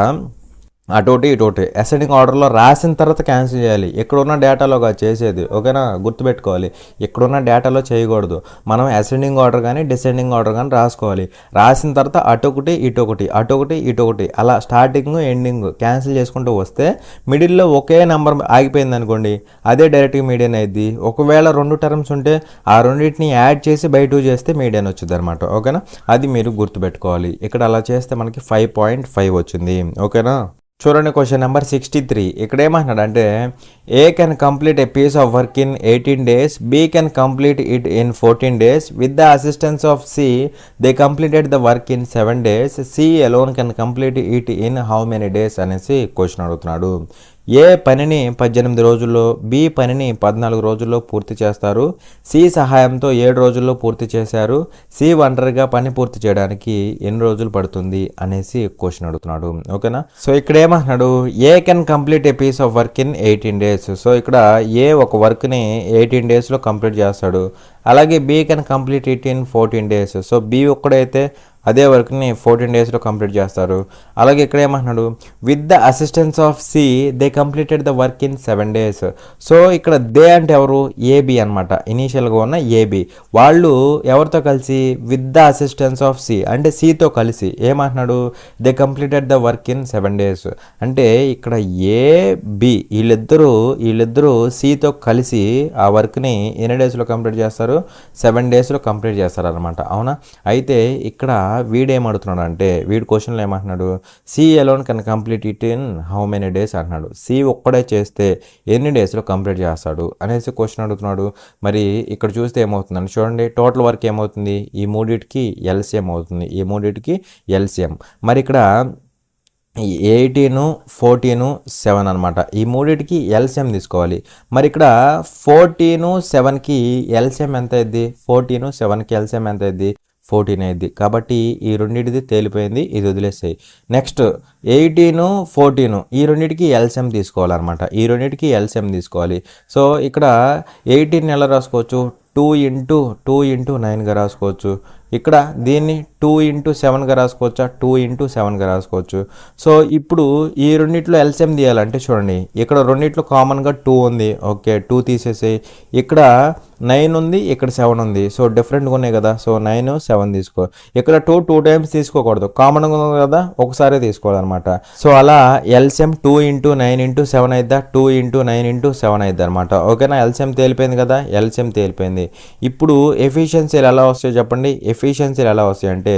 [SPEAKER 1] అటోటి ఇటోటి అసెండింగ్ ఆర్డర్లో రాసిన తర్వాత క్యాన్సిల్ చేయాలి. ఇక్కడున్న డేటాలో కాదు చేసేది, ఓకేనా? గుర్తుపెట్టుకోవాలి, ఇక్కడున్న డేటాలో చేయకూడదు. మనం అసెండింగ్ ఆర్డర్ కానీ డిసెండింగ్ ఆర్డర్ కానీ రాసుకోవాలి. రాసిన తర్వాత అటొకటి ఇటొకటి అటొకటి ఇటొకటి అలా స్టార్టింగ్ ఎండింగ్ క్యాన్సిల్ చేసుకుంటూ వస్తే మిడిల్లో ఒకే నెంబర్ ఆగిపోయింది అనుకోండి, అదే డైరెక్ట్గా మీడియన్ అయింది. ఒకవేళ 2 టర్మ్స్ ఉంటే ఆ రెండింటిని యాడ్ చేసి బై 2 చేస్తే మీడియన్ వచ్చింది అనమాట, ఓకేనా? అది మీరు గుర్తుపెట్టుకోవాలి. ఇక్కడ అలా చేస్తే మనకి 5.5 వచ్చింది, ఓకేనా? చూడండి క్వశ్చన్ నెంబర్ 63. ఇక్కడ ఏమంటున్నాడు అంటే A can complete a piece of work in 18 days, B can complete it in 14 days. With the assistance of C they completed the work in 7 days. C alone can complete it in how many days అనేసి question అడుగుతున్నాడు. ఏ పనిని 18 రోజుల్లో, B పనిని 14 రోజుల్లో పూర్తి చేస్తారు. C సహాయంతో 7 రోజుల్లో పూర్తి చేశారు. సి ఒంటరిగా పని పూర్తి చేయడానికి ఎన్ని రోజులు పడుతుంది అనేసి క్వశ్చన్ అడుగుతున్నాడు, ఓకేనా? సో ఇక్కడ ఏమంటున్నాడు, A can complete a piece of work in 18 days. So ఇక్కడ ఏ ఒక వర్క్ని 18 daysలో కంప్లీట్ చేస్తాడు. అలాగే B can complete it in 14 days. So B ఒక్కడైతే అదే వర్క్ని 14 daysలో కంప్లీట్ చేస్తారు. అలాగే ఇక్కడ ఏమంటున్నాడు, with the assistance of C they completed the work in 7 days. So ఇక్కడ దే అంటే ఎవరు? ఏబి అనమాట. ఇనీషియల్గా ఉన్న ఏబి వాళ్ళు ఎవరితో కలిసి? With the assistance of C అంటే సితో కలిసి ఏమంటున్నాడు, they completed the work in 7 days. అంటే ఇక్కడ ఏబి వీళ్ళిద్దరూ సితో కలిసి ఆ వర్క్ని ఎన్ని డేస్లో కంప్లీట్ చేస్తారు? 7 daysలో కంప్లీట్ చేస్తారు అనమాట, అవునా? అయితే ఇక్కడ వీడేమడుతున్నాడు అంటే వీడి క్వశ్చన్లో ఏమంటున్నాడు, C alone can complete it in how many days అంటున్నాడు. సి ఒక్కడే చేస్తే ఎన్ని డేస్లో కంప్లీట్ చేస్తాడు అనేసి క్వశ్చన్ అడుగుతున్నాడు. మరి ఇక్కడ చూస్తే ఏమవుతుందని చూడండి, టోటల్ వర్క్ ఏమవుతుంది? ఈ మూడింటికి ఎల్సిఎం అవుతుంది, ఈ మూడింటికి ఎల్సిఎం. మరి ఇక్కడ 18, 14, 7 అనమాట. ఈ మూడింటికి ఎల్సిఎం తీసుకోవాలి. మరి ఇక్కడ 14, 7కి ఎల్సిఎం ఎంత అయింది? 14, 7కి ఎల్సిఎం ఎంత అయింది? 14 అయింది. కాబట్టి ఈ రెండింటిది తేలిపోయింది, ఇది వదిలేస్తాయి. నెక్స్ట్ 18, 14 ఈ రెండింటికి ఎల్సిఎం తీసుకోవాలన్నమాట. ఈ రెండింటికి ఎల్సిఎం తీసుకోవాలి. సో ఇక్కడ 18 ఎలా రాసుకోవచ్చు? 2 ఇంటూ 9గా రాసుకోవచ్చు. ఇక్కడ దీన్ని 2 ఇంటూ 7గా రాసుకోవచ్చా? 2 ఇంటూ 7గా రాసుకోవచ్చు. సో ఇప్పుడు ఈ రెండిట్లో ఎల్సిఎం తీయాలంటే చూడండి, ఇక్కడ రెండిట్లో కామన్గా 2 ఉంది, ఓకే 2 తీసేసి, ఇక్కడ 9 ఉంది, ఇక్కడ 7 ఉంది. సో డిఫరెంట్గా ఉన్నాయి కదా, సో 9, 7 తీసుకో. ఇక్కడ 2 టైమ్స్ తీసుకోకూడదు, కామన్గా ఉంది కదా, ఒకసారి తీసుకోవాలన్నమాట. సో అలా LCM 2 into 9 into 7 అయిద్దా? 2 into 9 into 7 అయిద్ది అనమాట, ఓకేనా? ఎల్సిఎం తేలిపోయింది కదా, ఎల్సిఎం తేలిపోయింది. ఇప్పుడు ఎఫిషియన్సీలు ఎలా వస్తాయో చెప్పండి. ఎఫిషియన్సీలు ఎలా వస్తాయి అంటే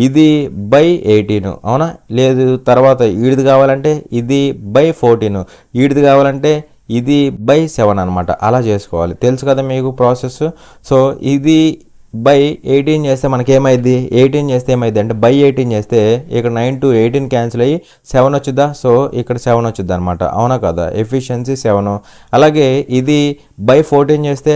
[SPEAKER 1] ఇది బై 18, అవునా? లేదు తర్వాత ఈడిది కావాలంటే ఇది బై 14, ఈడిది కావాలంటే ఇది బై 7 అనమాట. అలా చేసుకోవాలి, తెలుసు కదా మీకు ప్రాసెస్. సో ఇది బై 18 చేస్తే మనకి ఏమైంది? 18 చేస్తే ఏమైంది అంటే బై 18 చేస్తే ఇక్కడ 9 to 18 క్యాన్సిల్ అయ్యి 7 వచ్చిద్దా? సో ఇక్కడ 7 వచ్చిద్ది అనమాట, అవునా కదా? ఎఫిషియన్సీ 7. అలాగే ఇది బై 14 చేస్తే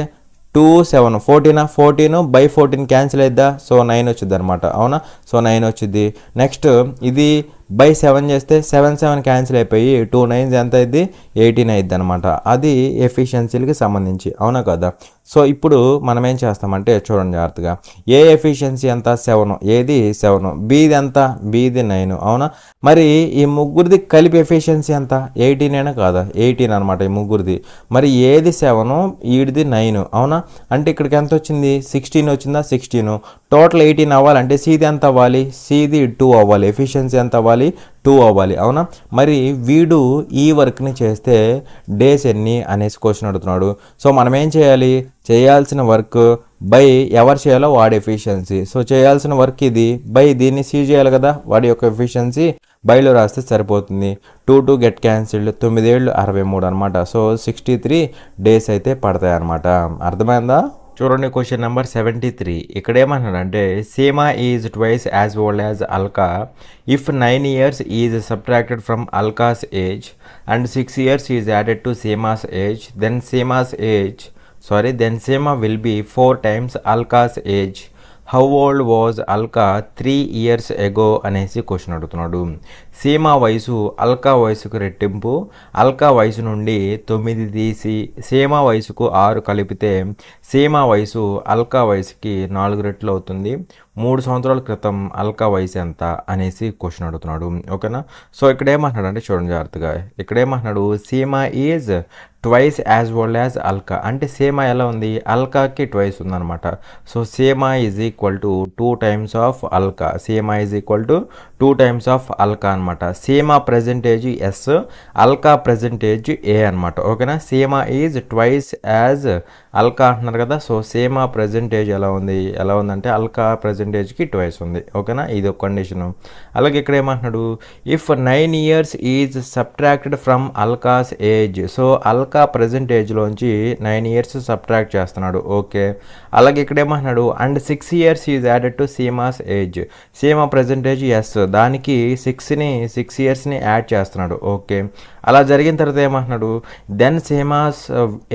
[SPEAKER 1] 2, 7 14 బై 14 క్యాన్సిల్ అయిద్దా? సో 9 వచ్చింది అనమాట, అవునా? సో 9 వచ్చింది. నెక్స్ట్ ఇది బై 7 చేస్తే 7 క్యాన్సిల్ అయిపోయి 2 9s ఎంత అయింది? 18 అయింది అనమాట. అది ఎఫిషియన్సీలకి సంబంధించి, అవునా కదా? సో ఇప్పుడు మనం ఏం చేస్తామంటే చూడండి జాగ్రత్తగా, ఏ ఎఫిషియన్సీ ఎంత? 7. ఏది 7? బీది ఎంత? బీది 9, అవునా? మరి ఈ ముగ్గురిది కలిపి ఎఫిషియన్సీ ఎంత? 18 అయినా కాదా? 18 అనమాట ఈ ముగ్గురిది. మరి ఏది 7, ఈడిది 9, అవునా? అంటే ఇక్కడికి ఎంత వచ్చింది? 16 వచ్చిందా? 16. టోటల్ 18 అవ్వాలంటే సీది ఎంత అవ్వాలి? సీది 2 అవ్వాలి. ఎఫిషియన్సీ ఎంత అవ్వాలి? 2 అవ్వాలి, అవునా? మరి వీడు ఈ వర్క్ని చేస్తే డేస్ ఎన్ని అనేసి క్వశ్చన్ అడుగుతున్నాడు. సో మనం ఏం చేయాలి? చేయాల్సిన వర్క్ బై ఎవరు చేయాలో వాడి ఎఫిషియన్సీ. సో చేయాల్సిన వర్క్ ఇది బై దీన్ని సీ చేయాలి కదా, వాడి యొక్క ఎఫిషియన్సీ బైలో రాస్తే సరిపోతుంది. 2 గెట్ క్యాన్సిల్డ్, 9 ఏళ్ళు 63 అనమాట. సో 63 డేస్ అయితే పడతాయి అనమాట. అర్థమైందా? చూడండి క్వశ్చన్ నెంబర్ 73. ఇక్కడ ఏమన్నాడంటే Seema is twice as old as Alka if 9 years is subtracted from Alka's age and 6 years is added to Seema's age, then Seema will be 4 times Alka's age. How old was Alka 3 years ago అనేసి question అడుగుతున్నాడు. సీమా వయసు అల్కా వయసుకు రెట్టింపు. అల్కా వయసు నుండి 9 తీసి సీమా వయసుకు 6 కలిపితే సీమా వయసు అల్కా వయసుకి 4 రెట్లు అవుతుంది. 3 సంవత్సరాల క్రితం అల్కా వయసు ఎంత అనేసి క్వశ్చన్ అడుగుతున్నాడు. ఓకేనా. సో ఇక్కడ ఏమంటున్నాడు అంటే చూడండి జాగ్రత్తగా. ఇక్కడ ఏమంటున్నాడు, Seema is twice as well as Alka. అంటే సీమా ఎలా ఉంది, అల్కాకి ట్వైస్ ఉందన్నమాట. So Seema is equal to 2 times of Alka. Seema is equal to 2 times of Alka అనమాట. Seema present age S, Alka present age A అనమాట. ఓకేనా. Seema is twice as Alka అంటున్నారు కదా. సో సీమా ప్రజెంటేజ్ ఎలా ఉందంటే అల్కా ప్రజెంటేజ్కి ట్వైస్ ఉంది. ఓకేనా. ఇది ఒక కండిషను. అలాగే ఇక్కడ ఏమంటున్నాడు, if 9 years is subtracted from Alka's age. So Alka ప్రజెంటేజ్లోంచి 9 years సబ్ట్రాక్ట్ చేస్తున్నాడు. ఓకే. అలాగే ఇక్కడ ఏమంటున్నాడు, and 6 years is added to Seema's age. Seema present age S, దానికి 6 yearsని యాడ్ చేస్తున్నాడు. ఓకే. అలా జరిగిన తర్వాత ఏమంటున్నాడు, then Seema's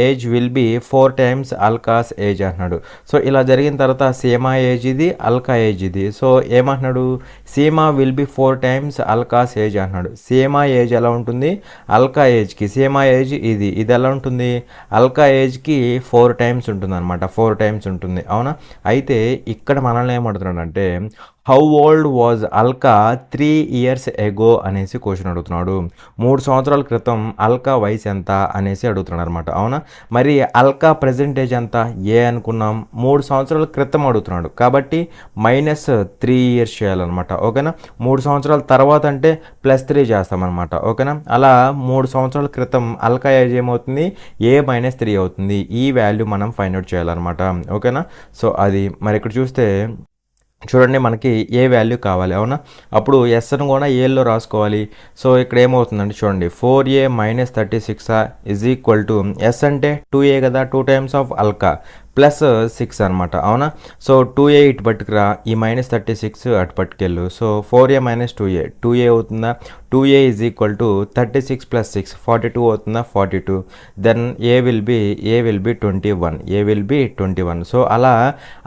[SPEAKER 1] age will be 4 times Alka's age అంటున్నాడు. సో ఇలా జరిగిన తర్వాత సీమా ఏజ్ ఇది, అల్కా ఏజ్ ఇది. సో ఏమంటున్నాడు, Seema will be 4 times Alka's age అంటున్నాడు. సీమా ఏజ్ ఎలా ఉంటుంది, అల్కా ఏజ్కి. సీమా ఏజ్ ఇది ఎలా ఉంటుంది, అల్కా ఏజ్కి 4 times ఉంటుంది అనమాట. 4 times ఉంటుంది. అవునా. అయితే ఇక్కడ మనల్ని ఏమడుతున్నాడు అంటే, how old was Alka 3 years ఎగో అనేసి క్వశ్చన్ అడుగుతున్నాడు. 3 సంవత్సరాల క్రితం అల్కా వయసు ఎంత అనేసి అడుగుతున్నాడు అనమాట. అవునా. మరి అల్కా ప్రజెంటేజ్ ఎంత ఏ అనుకున్నాం, 3 సంవత్సరాల క్రితం అడుగుతున్నాడు కాబట్టి -3 years చేయాలన్నమాట. ఓకేనా. 3 సంవత్సరాల తర్వాత అంటే +3 చేస్తామన్నమాట. ఓకేనా. అలా 3 సంవత్సరాల క్రితం అల్కా ఏజ్ ఏమవుతుంది, ఏ -3 అవుతుంది. ఈ వాల్యూ మనం ఫైండ్ అవుట్ చేయాలన్నమాట. ఓకేనా. సో అది మరి ఇక్కడ చూస్తే చూడండి, మనకి ఏ వాల్యూ కావాలి. అవునా. అప్పుడు ఎస్ను కూడా ఏలో రాసుకోవాలి. సో ఇక్కడ ఏమవుతుందంటే చూడండి, 4a - 36 is equal to yes అంటే 2a కదా, 2 times ఆఫ్ అల్కా +6 అనమాట. అవునా. సో 2a ఇటు పట్టుకురా, ఈ -36 అటు పట్టుకెళ్ళు. సో 4a - 2a అవుతుందా, 2a ఈజ్ ఈక్వల్ టు 36 + 6 42 అవుతుందా, 42. Then A will be 21. So అలా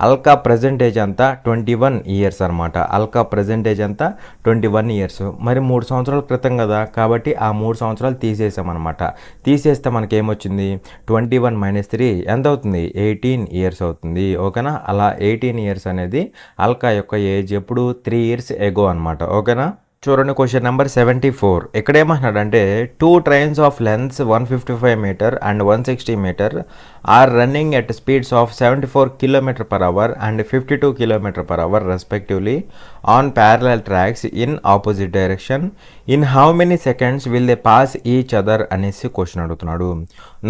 [SPEAKER 1] అల్కా ప్రజెంటేజ్ అంతా 21 years అనమాట. అల్కా ప్రజెంటేజ్ అంతా 21 years. మరి 3 సంవత్సరాల క్రితం కదా, కాబట్టి ఆ 3 సంవత్సరాలు తీసేసామన్నమాట. తీసేస్తే మనకేమొచ్చింది, 21 - 3 ఎంత అవుతుంది, 18 years అవుతుంది. ఓకేనా. అలా 18 years అనేది అల్కా యొక్క ఏజ్ ఎప్పుడు 3 years ఎగో అనమాట. ఓకేనా. చూడండి క్వశ్చన్ నెంబర్ 74. ఇక్కడ ఏమంటున్నాడంటే, 2 trains of lengths 155 meter and 160 meter are running at speeds of 74 km/h and 52 km/h respectively on parallel tracks in opposite direction. In how many seconds will they pass each other అనేసి question అడుగుతున్నాడు.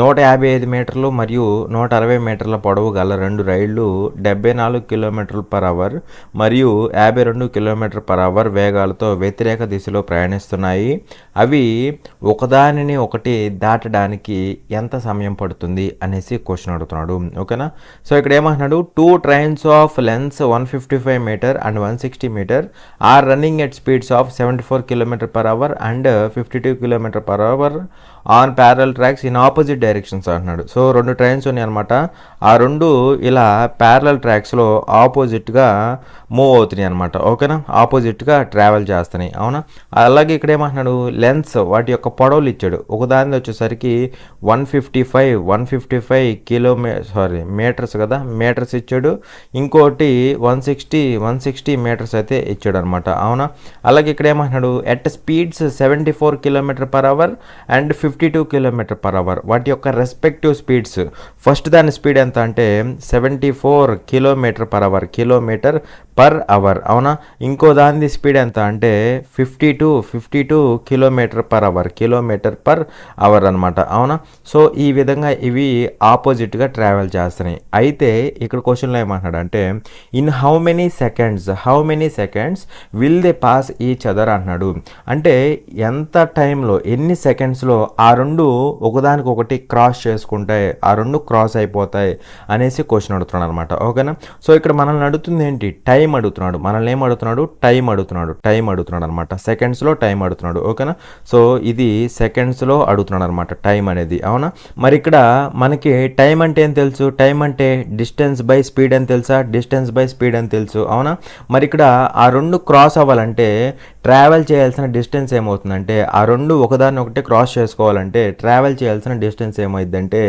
[SPEAKER 1] 155 మీటర్లు మరియు 160 మీటర్ల పొడవు గల 2 రైళ్లు 74 km/h మరియు 52 km/h వేగాలతో వ్యతిరేక దిశలో ప్రయాణిస్తున్నాయి. అవి ఒకదానిని ఒకటి దాటడానికి ఎంత సమయం పడుతుంది అనేసి క్వశ్చన్ అడుగుతున్నాడు. ఓకేనా. సో ఇక్కడ ఏమంటున్నాడు, 2 trains of lengths 155 meter and 160 meter are running at speeds of 74 km/h and 52 km/h on parallel tracks in opposite directions అంటున్నాడు. సో 2 trains ఉన్నాయి అనమాట. ఆ 2 ఇలా ప్యారలల్ ట్రాక్స్లో ఆపోజిట్గా మూవ్ అవుతున్నాయి అనమాట. ఓకేనా. ఆపోజిట్గా ట్రావెల్ చేస్తున్నాయి. అవునా. అలాగే ఇక్కడ ఏమంటున్నాడు, లెన్స్ వాటి యొక్క పొడవులు ఇచ్చాడు. ఒకదాని వచ్చేసరికి 155 మీటర్స్ కదా, మీటర్స్ ఇచ్చాడు. ఇంకోటి 160 మీటర్స్ అయితే ఇచ్చాడు అనమాట. అవునా. అలాగే ఇక్కడ ఏమంటున్నాడు, at speeds 74 km/h and 52 km/h వాటి యొక్క రెస్పెక్టివ్ స్పీడ్స్. ఫస్ట్ దాని స్పీడ్ ఎంత అంటే 74 km/h, km/h. అవునా. ఇంకో దాని స్పీడ్ ఎంత అంటే 52 km/h, km/h అనమాట. అవునా. సో ఈ విధంగా ఇవి ఆపోజిట్గా ట్రావెల్ చేస్తున్నాయి. అయితే ఇక్కడ క్వశ్చన్లో ఏమంటున్నాడు అంటే, in how many seconds will they pass each other అంటున్నాడు. అంటే ఎంత టైంలో, ఎన్ని సెకండ్స్లో ఆ 2 ఒకదానికొకటి క్రాస్ చేసుకుంటాయి, ఆ 2 క్రాస్ అయిపోతాయి అనేసి క్వశ్చన్ అడుగుతున్నాడు అనమాట. ఓకేనా. సో ఇక్కడ మనల్ని అడుగుతుంది ఏంటి, టైం అడుగుతున్నాడు. మనల్ని ఏం అడుగుతున్నాడు, టైం అడుగుతున్నాడు అనమాట. సెకండ్స్లో టైం అడుగుతున్నాడు. ఓకేనా. సో ఇది సెకండ్స్లో అడుగుతున్నాడు అనమాట టైం అనేది. అవునా. మరి ఇక్కడ మనకి టైం అంటే ఏం తెలుసు, టైం అంటే డిస్టెన్స్ బై స్పీడ్ అని తెలుసా, డిస్టెన్స్ బై స్పీడ్ అని తెలుసు. అవునా. మరి ఇక్కడ ఆ 2 క్రాస్ అవ్వాలంటే ట్రావెల్ చేయాల్సిన డిస్టెన్స్ ఏమవుతుందంటే ఆ రెండు ఒకదాన్ని ఒకటి క్రాస్ చేసుకోవాలంటే ట్రావెల్ చేయాల్సిన డిస్టెన్స్ ఏమైందంటే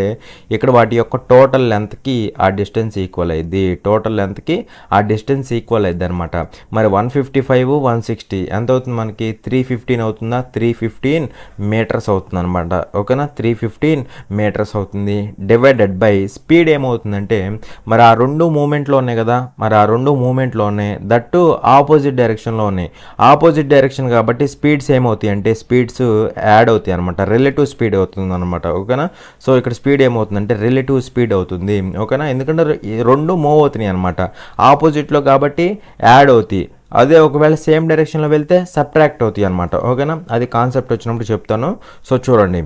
[SPEAKER 1] ఇక్కడ వాటి యొక్క టోటల్ లెంత్కి ఆ డిస్టెన్స్ ఈక్వల్ అయ్యింది. టోటల్ లెంత్కి ఆ డిస్టెన్స్ ఈక్వల్ అయ్యింది అనమాట. మరి 155 160 ఎంత అవుతుంది మనకి? 315 అవుతుందా? 315 మీటర్స్ అవుతుంది అనమాట. ఓకేనా, 315 మీటర్స్ అవుతుంది. డివైడెడ్ బై స్పీడ్ ఏమవుతుందంటే మరి ఆ రెండు మూమెంట్లో ఉన్నాయి కదా, మరి ఆ రెండు మూమెంట్లో ఉన్నాయి, దట్టు ఆపోజిట్ డైరెక్షన్లో ఉన్నాయి. ఆపోజిట్ డైరెక్షన్ కాబట్టి స్పీడ్స్ ఏమవుతాయి అంటే స్పీడ్స్ యాడ్ అవుతాయి అనమాట. రిలేటివ్ స్పీడ్ అవుతుంది అనమాట. ఓకేనా, సో ఇక్కడ స్పీడ్ ఏమవుతుందంటే రిలేటివ్ స్పీడ్ అవుతుంది. ఓకేనా, ఎందుకంటే రెండు మూవ్ అవుతున్నాయి అనమాట ఆపోజిట్లో కాబట్టి యాడ్ అవుతాయి. అదే ఒకవేళ సేమ్ డైరెక్షన్లో వెళ్తే సబ్ట్రాక్ట్ అవుతాయి అనమాట. ఓకేనా, అది కాన్సెప్ట్ వచ్చినప్పుడు చెప్తాను. సో చూడండి,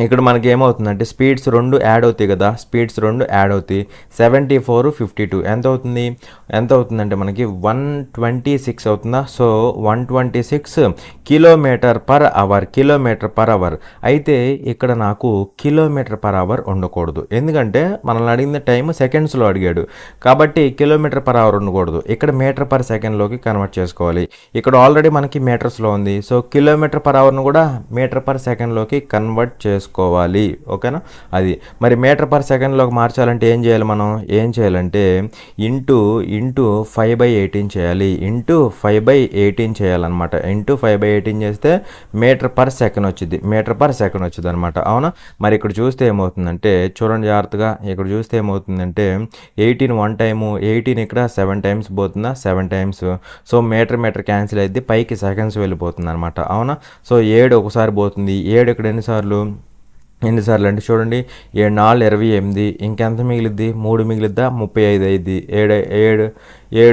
[SPEAKER 1] ఇక్కడ మనకి ఏమవుతుందంటే స్పీడ్స్ రెండు యాడ్ అవుతాయి కదా, స్పీడ్స్ రెండు యాడ్ అవుతాయి. 74 52 ఎంత అవుతుందంటే మనకి 126 అవుతుందా? So 126 kilometre per hour. అయితే ఇక్కడ నాకు కిలోమీటర్ పర్ అవర్ ఉండకూడదు, ఎందుకంటే మనల్ని అడిగిన టైం సెకండ్స్లో అడిగాడు కాబట్టి కిలోమీటర్ పర్ అవర్ ఉండకూడదు. ఇక్కడ మీటర్ పర్ సెకండ్లోకి కన్వర్ట్ చేసుకోవాలి. ఇక్కడ ఆల్రెడీ మనకి మీటర్స్లో ఉంది, సో కిలోమీటర్ పర్ అవర్ను కూడా మీటర్ పర్ సెకండ్లోకి కన్వర్ట్ చేసుకోవాలి. ఓకేనా, అది మరి మీటర్ పర్ సెకండ్లోకి మార్చాలంటే ఏం చేయాలంటే ఇంటూ 5/18 చేయాలి. ఇంటూ 5/18 చేయాలన్నమాట. ఇంటూ 5/18 చేస్తే మీటర్ పర్ సెకండ్ వచ్చింది అనమాట. అవునా, మరి ఇక్కడ చూస్తే ఏమవుతుందంటే చూడండి జాగ్రత్తగా, ఇక్కడ చూస్తే ఏమవుతుందంటే 18 వన్ టైము, 18 ఇక్కడ 7 టైమ్స్ పోతుందా, 7 టైమ్స్. సో మీటర్ క్యాన్సిల్ అయింది, పైకి సెకండ్స్ వెళ్ళిపోతుంది అనమాట. అవునా, సో 7 ఒకసారి పోతుంది. 7 ఇక్కడ ఎన్నిసార్లు అంటే చూడండి, 7 4 28, ఇంకెంత మిగిలిద్ది? 3 మిగిలిద్దా? 35 అయింది. 7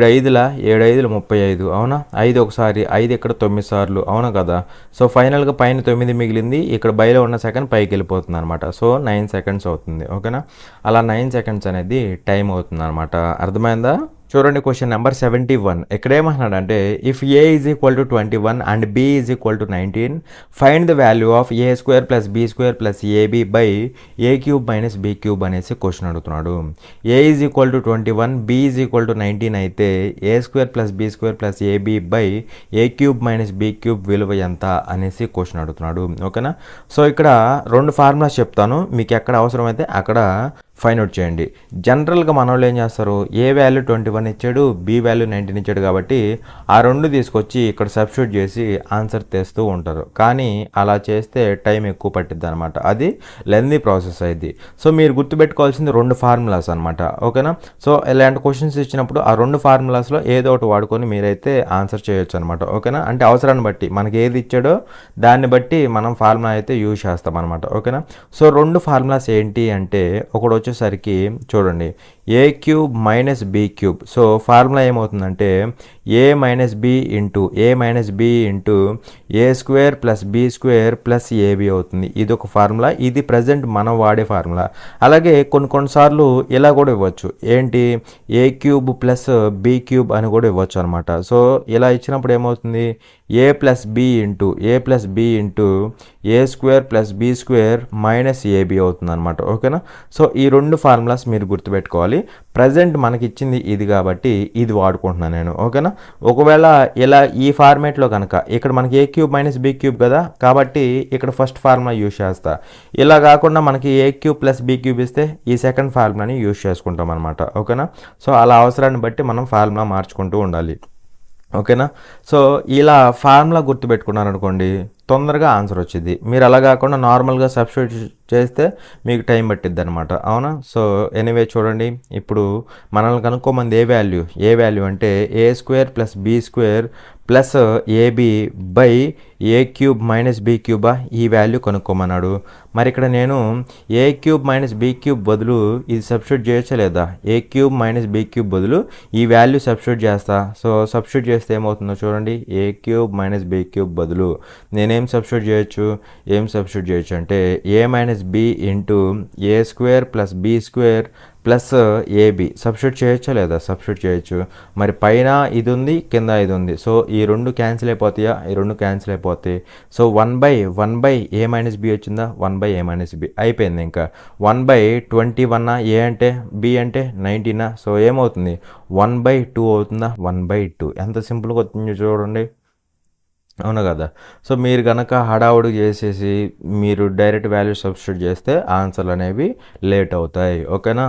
[SPEAKER 1] 5ల 35. అవునా, 5 ఒకసారి, 5 ఇక్కడ 9 సార్లు. అవునా కదా, సో ఫైనల్గా పైన 9 మిగిలింది, ఇక్కడ బయలో ఉన్న సెకండ్ పైకి వెళ్ళిపోతుంది అనమాట. సో 9 సెకండ్స్ అవుతుంది. ఓకేనా, అలా 9 సెకండ్స్ అనేది టైం అవుతుంది అనమాట. అర్థమైందా? చూడండి క్వశ్చన్ నెంబర్ 71. ఇక్కడ ఏమంటున్నాడంటే if A is equal to 21 and B is equal to 19 find the value of A square plus B square plus AB by A cube minus B cube అనేసి question అడుగుతున్నాడు. A is equal to 21, B is equal to 19 అయితే A square plus B square plus AB by A cube minus B cube విలువ ఎంత అనేసి question అడుగుతున్నాడు. ఓకేనా, so ఇక్కడ రెండు ఫార్ములాస్ చెప్తాను, మీకు ఎక్కడ అవసరమైతే అక్కడ ఫైండ్ అవుట్ చేయండి. జనరల్గా మన వాళ్ళు ఏం చేస్తారు, ఏ వాల్యూ 21 ఇచ్చాడు, బి వాల్యూ 19 ఇచ్చాడు కాబట్టి ఆ రెండు తీసుకొచ్చి ఇక్కడ సబ్స్టిట్యూట్ చేసి ఆన్సర్ తెస్తూ ఉంటారు. కానీ అలా చేస్తే టైం ఎక్కువ పట్టిద్ది అనమాట, అది లెందీ ప్రాసెస్ అయింది. సో మీరు గుర్తుపెట్టుకోవాల్సింది రెండు ఫార్ములాస్ అనమాట. ఓకేనా, సో ఇలాంటి క్వశ్చన్స్ ఇచ్చినప్పుడు ఆ రెండు ఫార్ములాస్లో ఏదో ఒకటి వాడుకొని మీరైతే ఆన్సర్ చేయొచ్చు అనమాట. ఓకేనా, అంటే అవసరాన్ని బట్టి మనకి ఏది ఇచ్చాడో దాన్ని బట్టి మనం ఫార్ములా అయితే యూజ్ చేస్తాం అనమాట. ఓకేనా, సో రెండు ఫార్ములాస్ ఏంటి అంటే ఒకటి వచ్చేసరికి చూడండి, A cube minus B cube. So formula ఏమవుతుందంటే A minus B into A square plus B square plus AB అవుతుంది. ఇది ఒక ఫార్ములా, ఇది ప్రజెంట్ మనం వాడే ఫార్ములా. అలాగే కొన్నిసార్లు ఇలా కూడా ఇవ్వచ్చు, ఏంటి, A cube plus B cube అని కూడా ఇవ్వచ్చు అనమాట. సో ఇలా ఇచ్చినప్పుడు ఏమవుతుంది, A plus B into A square plus B square minus AB అవుతుంది అనమాట. ఓకేనా, సో ఈ రెండు ఫార్ములాస్ మీరు గుర్తుపెట్టుకోవాలి. ప్రజెంట్ మనకి ఇచ్చింది ఇది కాబట్టి ఇది వాడుకుంటున్నాను నేను. ఓకేనా, ఒకవేళ ఇలా ఈ ఫార్మేట్లో కనుక ఇక్కడ మనకి ఏ క్యూబ్ మైనస్ బి క్యూబ్ కదా కాబట్టి ఇక్కడ ఫస్ట్ ఫార్ములా యూజ్ చేస్తా. ఇలా కాకుండా మనకి ఏ క్యూబ్ ప్లస్ బి క్యూబ్ ఇస్తే ఈ సెకండ్ ఫార్ములాని యూజ్ చేసుకుంటాం అనమాట. ఓకేనా, సో అలా అవసరాన్ని బట్టి మనం ఫార్ములా మార్చుకుంటూ ఉండాలి. ఓకేనా, సో ఇలా ఫార్ములా గుర్తుపెట్టుకున్నారనుకోండి తొందరగా ఆన్సర్ వచ్చింది. మీరు అలా కాకుండా నార్మల్గా సబ్స్టిట్యూట్ చేస్తే మీకు టైం పట్టిద్ది అనమాట. అవునా, సో ఎనీవే చూడండి, ఇప్పుడు మనల్ని కనుక్కోమంది ఏ వాల్యూ అంటే A square plus B square plus AB by A cube minus B క్యూబా, ఈ వాల్యూ కనుక్కోమన్నాడు. మరి ఇక్కడ నేను A cube minus B cube బదులు ఇది సబ్స్టిట్యూట్ చేయొచ్చా లేదా, A cube minus B cube బదులు ఈ వాల్యూ సబ్స్టిట్యూట్ చేస్తా. సో సబ్స్టిట్యూట్ చేస్తే ఏమవుతుందో చూడండి, A cube minus B cube బదులు నేనేం సబ్స్టిట్యూట్ చేయొచ్చు అంటే A minus B into A square plus B square plus AB substitute చేయొచ్చా లేదా, సబ్స్టిట్యూట్ చేయొచ్చు. మరి పైన ఇది ఉంది, కింద ఇది ఉంది, సో ఈ రెండు క్యాన్సిల్ అయిపోతాయా, ఈ రెండు క్యాన్సిల్ అయిపోతాయి. సో 1/1 ఏ మైనస్ బి వచ్చిందా, 1 ఏ మైనస్ బి అయిపోయింది. ఇంకా 1/21 ఏ అంటే బి అంటే 19, సో ఏమవుతుంది 1/2 అవుతుందా, 1/2. ఎంత సింపుల్గా వచ్చిందో చూడండి. అవును కదా. సో మీరు గనక హడావుడి చేసేసి మీరు డైరెక్ట్ వాల్యూ సబ్స్టిట్యూట్ చేస్తే ఆన్సర్లు అనేవి లేట్ అవుతాయి. ఓకేనా.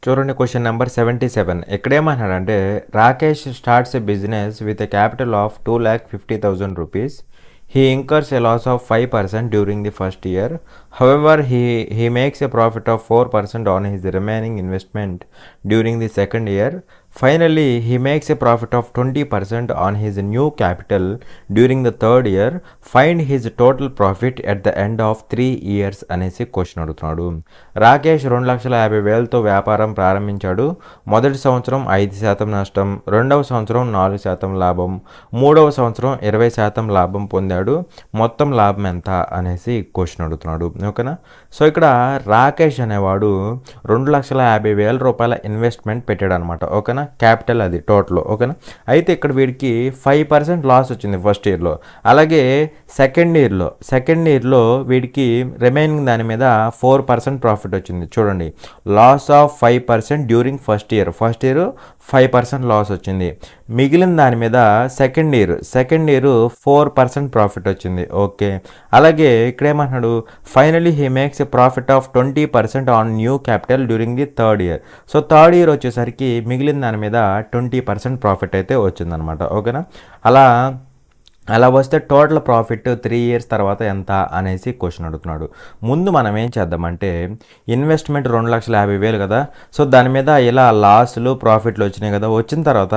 [SPEAKER 1] చూడండి క్వశ్చన్ నెంబర్ 77. ఇక్కడేమన్నాడంటే Rakesh starts a business with a capital of 2,50,000 rupees. He incurs a loss of 5% during the first year. However, he makes a profit of 4% on his remaining investment during the second year. Finally, he makes a profit of 20% on his new capital during the third year. Find his total profit at the end of 3 years అనేసి question అడుగుతున్నాడు. రాకేష్ 2,50,000తో వ్యాపారం ప్రారంభించాడు. మొదటి సంవత్సరం 5% నష్టం, రెండవ సంవత్సరం 4% లాభం, మూడవ సంవత్సరం 20% లాభం పొందాడు. మొత్తం లాభం ఎంత అనేసి క్వశ్చన్ అడుగుతున్నాడు. ఓకేనా. సో ఇక్కడ రాకేష్ అనేవాడు 2,50,000 రూపాయల ఇన్వెస్ట్మెంట్ పెట్టాడు అనమాట. ఓకేనా. క్యాపిటల్ అది టోటల్. ఓకేనా. అయితే ఇక్కడ వీడికి 5% లాస్ వచ్చింది ఫస్ట్ ఇయర్లో. అలాగే సెకండ్ ఇయర్లో వీడికి రిమైనింగ్ దాని మీద 4% ప్రాఫిట్ వచ్చింది. చూడండి, loss of 5% during first year 5% loss వచ్చింది. మిగిలిన దాని మీద సెకండ్ ఇయర్ 4% ప్రాఫిట్ వచ్చింది. ఓకే. అలాగే ఇక్కడ ఏమంటున్నాడు, finally he makes a profit of 20% on new capital during the third year. So third year వచ్చేసరికి మిగిలిన దాని మీద 20% ప్రాఫిట్ అయితే వచ్చిందనమాట. ఓకేనా. అలా వస్తే టోటల్ ప్రాఫిట్ 3 ఇయర్స్ తర్వాత ఎంత అనేసి క్వశ్చన్ అడుగుతున్నాడు. ముందు మనం ఏం చేద్దామంటే ఇన్వెస్ట్మెంట్ 2,50,000 కదా. సో దాని మీద ఇలా లాస్లు ప్రాఫిట్లు వచ్చినాయి కదా. వచ్చిన తర్వాత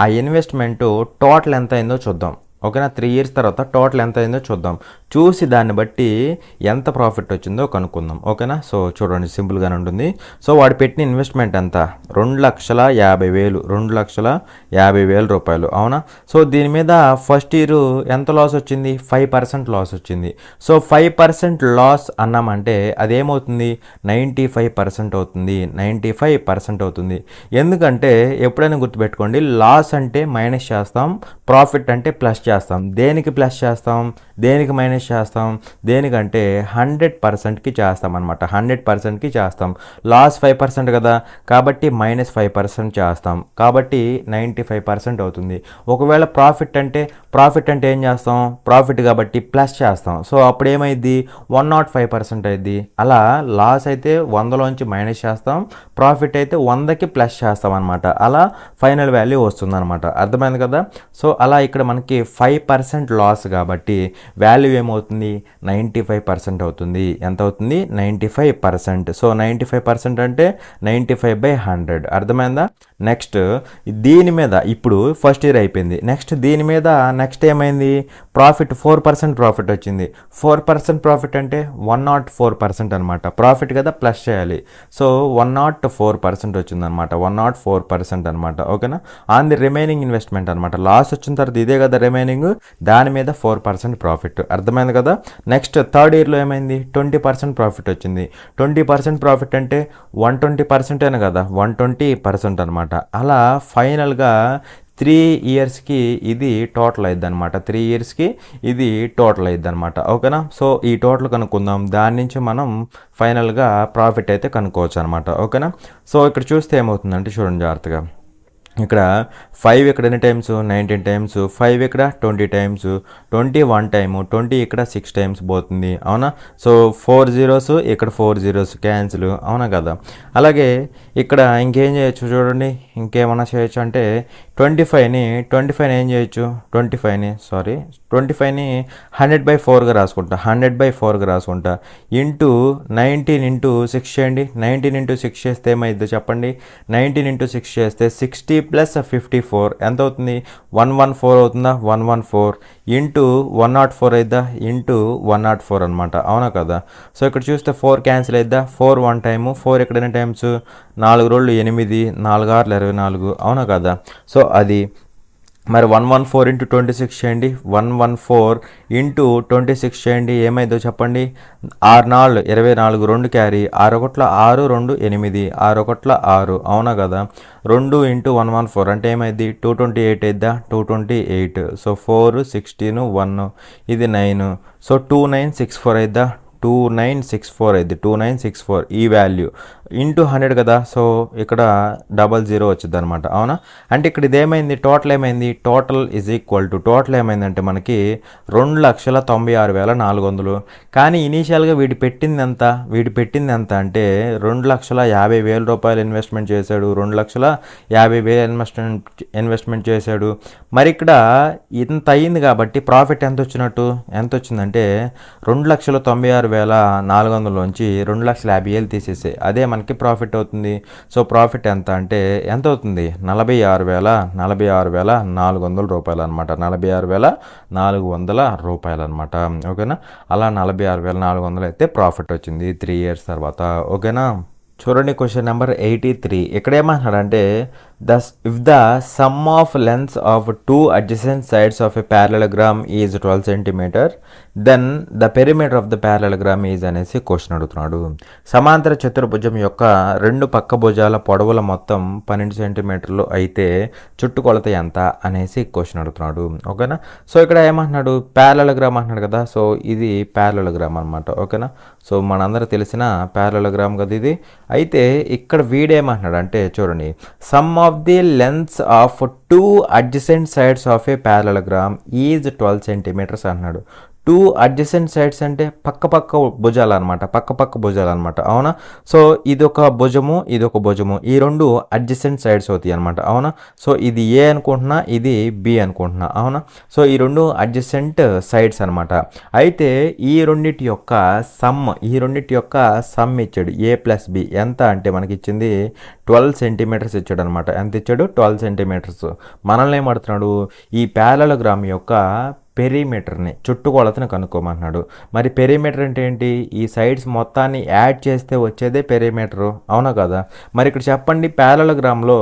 [SPEAKER 1] ఆ ఇన్వెస్ట్మెంట్ టోటల్ ఎంత అయిందో చూద్దాం. ఓకేనా. 3 ఇయర్స్ తర్వాత టోటల్ ఎంత అయిందో చూద్దాం. చూసి దాన్ని బట్టి ఎంత ప్రాఫిట్ వచ్చిందో కనుక్కుందాం. ఓకేనా. సో చూడండి, సింపుల్గానే ఉంటుంది. సో వాడు పెట్టిన ఇన్వెస్ట్మెంట్ ఎంత, 2,50,000 2,50,000 రూపాయలు. అవునా. సో దీని మీద ఫస్ట్ ఇయర్ ఎంత లాస్ వచ్చింది, 5% లాస్ వచ్చింది. సో 5% లాస్ అన్నామంటే అదేమవుతుంది, 95% అవుతుంది. 95% అవుతుంది. ఎందుకంటే ఎప్పుడైనా గుర్తుపెట్టుకోండి, లాస్ అంటే మైనస్ చేస్తాం, ప్రాఫిట్ అంటే ప్లస్ చేస్తాం. దేనికి ప్లస్ చేస్తాం, దేనికి మైనస్ చేస్తాం, దేనికంటే 100%కి చేస్తాం అనమాట. 100%కి చేస్తాం. లాస్ 5% కదా, కాబట్టి -5% చేస్తాం. కాబట్టి 95% అవుతుంది. ఒకవేళ ప్రాఫిట్ అంటే ఏం చేస్తాం, ప్రాఫిట్ కాబట్టి ప్లస్ చేస్తాం. సో అప్పుడు ఏమైంది, 105% అయింది. అలా లాస్ అయితే 100లోంచి మైనస్ చేస్తాం, ప్రాఫిట్ అయితే 100కి ప్లస్ చేస్తాం అనమాట. అలా ఫైనల్ వాల్యూ వస్తుంది అనమాట. అర్థమైంది కదా. సో అలా ఇక్కడ మనకి 5% లాస్ కాబట్టి వాల్యూ ఏమవుతుంది, 95% అవుతుంది. ఎంత అవుతుంది, 95%. సో 95% అంటే 95/100. అర్థమైందా. నెక్స్ట్ దీని మీద ఇప్పుడు ఫస్ట్ ఇయర్ అయిపోయింది. నెక్స్ట్ ఏమైంది, ప్రాఫిట్ 4% ప్రాఫిట్ వచ్చింది. 4% ప్రాఫిట్ అంటే 104% అనమాట. ప్రాఫిట్ కదా, ప్లస్ చేయాలి. సో 104% వచ్చింది అనమాట. 104% అనమాట. ఓకేనా. ఆన్ ది రిమైనింగ్ ఇన్వెస్ట్మెంట్ అనమాట. లాస్ వచ్చిన తర్వాత ఇదే కదా రిమైనింగ్, దాని మీద 4% ప్రాఫిట్. అర్థమైంది కదా. నెక్స్ట్ థర్డ్ ఇయర్లో ఏమైంది, 20% ప్రాఫిట్ వచ్చింది. 20% ప్రాఫిట్ అంటే 120% కదా, 120% అనమాట. అలా ఫైనల్గా 3 ఇయర్స్కి ఇది టోటల్ అయ్యిద్ది అనమాట. 3 ఇయర్స్కి ఇది టోటల్ అయ్యిద్ది అనమాట. ఓకేనా. సో ఈ టోటల్ కనుక్కుందాం. దాని నుంచి మనం ఫైనల్గా ప్రాఫిట్ అయితే కనుక్కోవచ్చు అనమాట. ఓకేనా. సో ఇక్కడ చూస్తే ఏమవుతుందంటే చూడండి జాగ్రత్తగా, ఇక్కడ 5 ఇక్కడ ఎన్ని టైమ్స్, 19 టైమ్స్, 5 ఇక్కడ 20 టైమ్స్, 20 1 టైము, 20 ఇక్కడ 6 టైమ్స్ పోతుంది. అవునా. సో 4 zeros ఇక్కడ 4 zeros క్యాన్సిల్. అవునా కదా. అలాగే ఇక్కడ ఇంకేం చేయొచ్చు చూడండి, ఇంకేమన్నా చేయొచ్చు అంటే 25ని ఏం చేయొచ్చు, 25ని 100/4గా రాసుకుంటా. 100/4గా రాసుకుంటా. ఇంటూ 19 ఇంటూ 6 చేయండి. 19 ఇంటూ 6 చేస్తే ఏమైందో చెప్పండి. 19 ఇంటూ 6 చేస్తే 60 + 54 ఎంత అవుతుంది, 114 అవుతుందా. 114 ఇంటూ 104 అయిద్దా, ఇంటూ 104 అనమాట. అవునా కదా. సో ఇక్కడ చూస్తే 4 క్యాన్సిల్ అయిద్దా. 4 1 టైము, 4 ఇక్కడ ఎన్ని టైమ్స్, 4 రోళ్ళు 8, 4 6 24. అవునా కదా. సో అది మరి 114 ఇంటూ 26 చేయండి. 114 ఇంటూ 26 చేయండి. ఏమైందో చెప్పండి. 6 4 24, 2 క్యారీ, 6 1 6, 2 8, 6 1 6. అవునా కదా. 2 ఇంటూ 114 అంటే ఏమైంది, 228 అయిద్దా. 228. సో 4 16 1 ఇది 9. సో 2964 అయిద్దా. 2964 అయింది. 2964 ఈ వాల్యూ. ఇంటూ 100 కదా, సో ఇక్కడ 00 వచ్చింది అనమాట. అవునా, అంటే ఇక్కడ ఇదేమైంది, టోటల్ ఏమైంది, total is equal to total ఏమైందంటే మనకి 2,96,400. కానీ ఇనీషియల్గా వీడి పెట్టింది ఎంత అంటే 2,50,000 రూపాయలు ఇన్వెస్ట్మెంట్ చేశాడు, 2,50,000 ఇన్వెస్ట్మెంట్ చేశాడు. మరి ఇక్కడ ఇంత అయ్యింది కాబట్టి ప్రాఫిట్ ఎంత వచ్చిందంటే 2,96,400లోంచి 2,50,000 తీసేసాయి, అదే మనకి ప్రాఫిట్ అవుతుంది. సో ప్రాఫిట్ ఎంత అంటే ఎంత అవుతుంది, 46,400 రూపాయలు అనమాట, 46,400 రూపాయలు అనమాట. ఓకేనా, అలా 46,400 అయితే ప్రాఫిట్ వచ్చింది 3 years తర్వాత. ఓకేనా, చూడండి క్వశ్చన్ నెంబర్ 83. ఇక్కడ ఏమంటున్నాడంటే if the sum of lengths of 2 adjacent sides of a parallelogram is 12 cm, then the perimeter of the parallelogram is అనేసి క్వశ్చన్ అడుగుతున్నాడు. సమాంతర చతుర్భుజం యొక్క 2 పక్క భుజాల పొడవుల మొత్తం 12 సెంటీమీటర్లు అయితే చుట్టుకొలత ఎంత అనేసి క్వశ్చన్ అడుగుతున్నాడు. ఓకేనా, సో ఇక్కడ ఏమంటున్నాడు, ప్యారలలోగ్రామ్ అంటున్నాడు కదా, సో ఇది ప్యారలలోగ్రామ్ అనమాట. ఓకేనా, సో మనందరూ తెలిసిన ప్యారలలోగ్రామ్ కదా ఇది. అయితే ఇక్కడ వీడేమంటున్నాడు అంటే చూడండి, some of the lens of 2 adjacent sides of a parallelogram is 12 centimeters అన్నాడు. 2 adjacent sides అంటే పక్క భుజాలు అనమాట. అవునా, సో ఇదొక భుజము ఈ రెండు adjacent sides అవుతాయి అనమాట. అవునా, సో ఇది ఏ అనుకుంటున్నా, ఇది బి అనుకుంటున్నా. అవునా, సో ఈ రెండు adjacent sides అనమాట. అయితే ఈ రెండిటి యొక్క సమ్ ఇచ్చాడు, ఏ ప్లస్ బి ఎంత అంటే మనకి ఇచ్చింది 12 సెంటీమీటర్స్ ఇచ్చాడు అనమాట. ఎంత ఇచ్చాడు, 12 సెంటీమీటర్స్. మనల్ని ఏమడుతున్నాడు, ఈ ప్యారలలోగ్రామ్ యొక్క పెరిమీటర్ని, చుట్టుకొలతని కనుక్కోమంటున్నాడు. మరి పెరిమీటర్ అంటే ఏంటి, ఈ సైడ్స్ మొత్తాన్ని యాడ్ చేస్తే వచ్చేదే పెరిమీటరు. అవునా కదా, మరి ఇక్కడ చెప్పండి ప్యారలలోగ్రామ్లో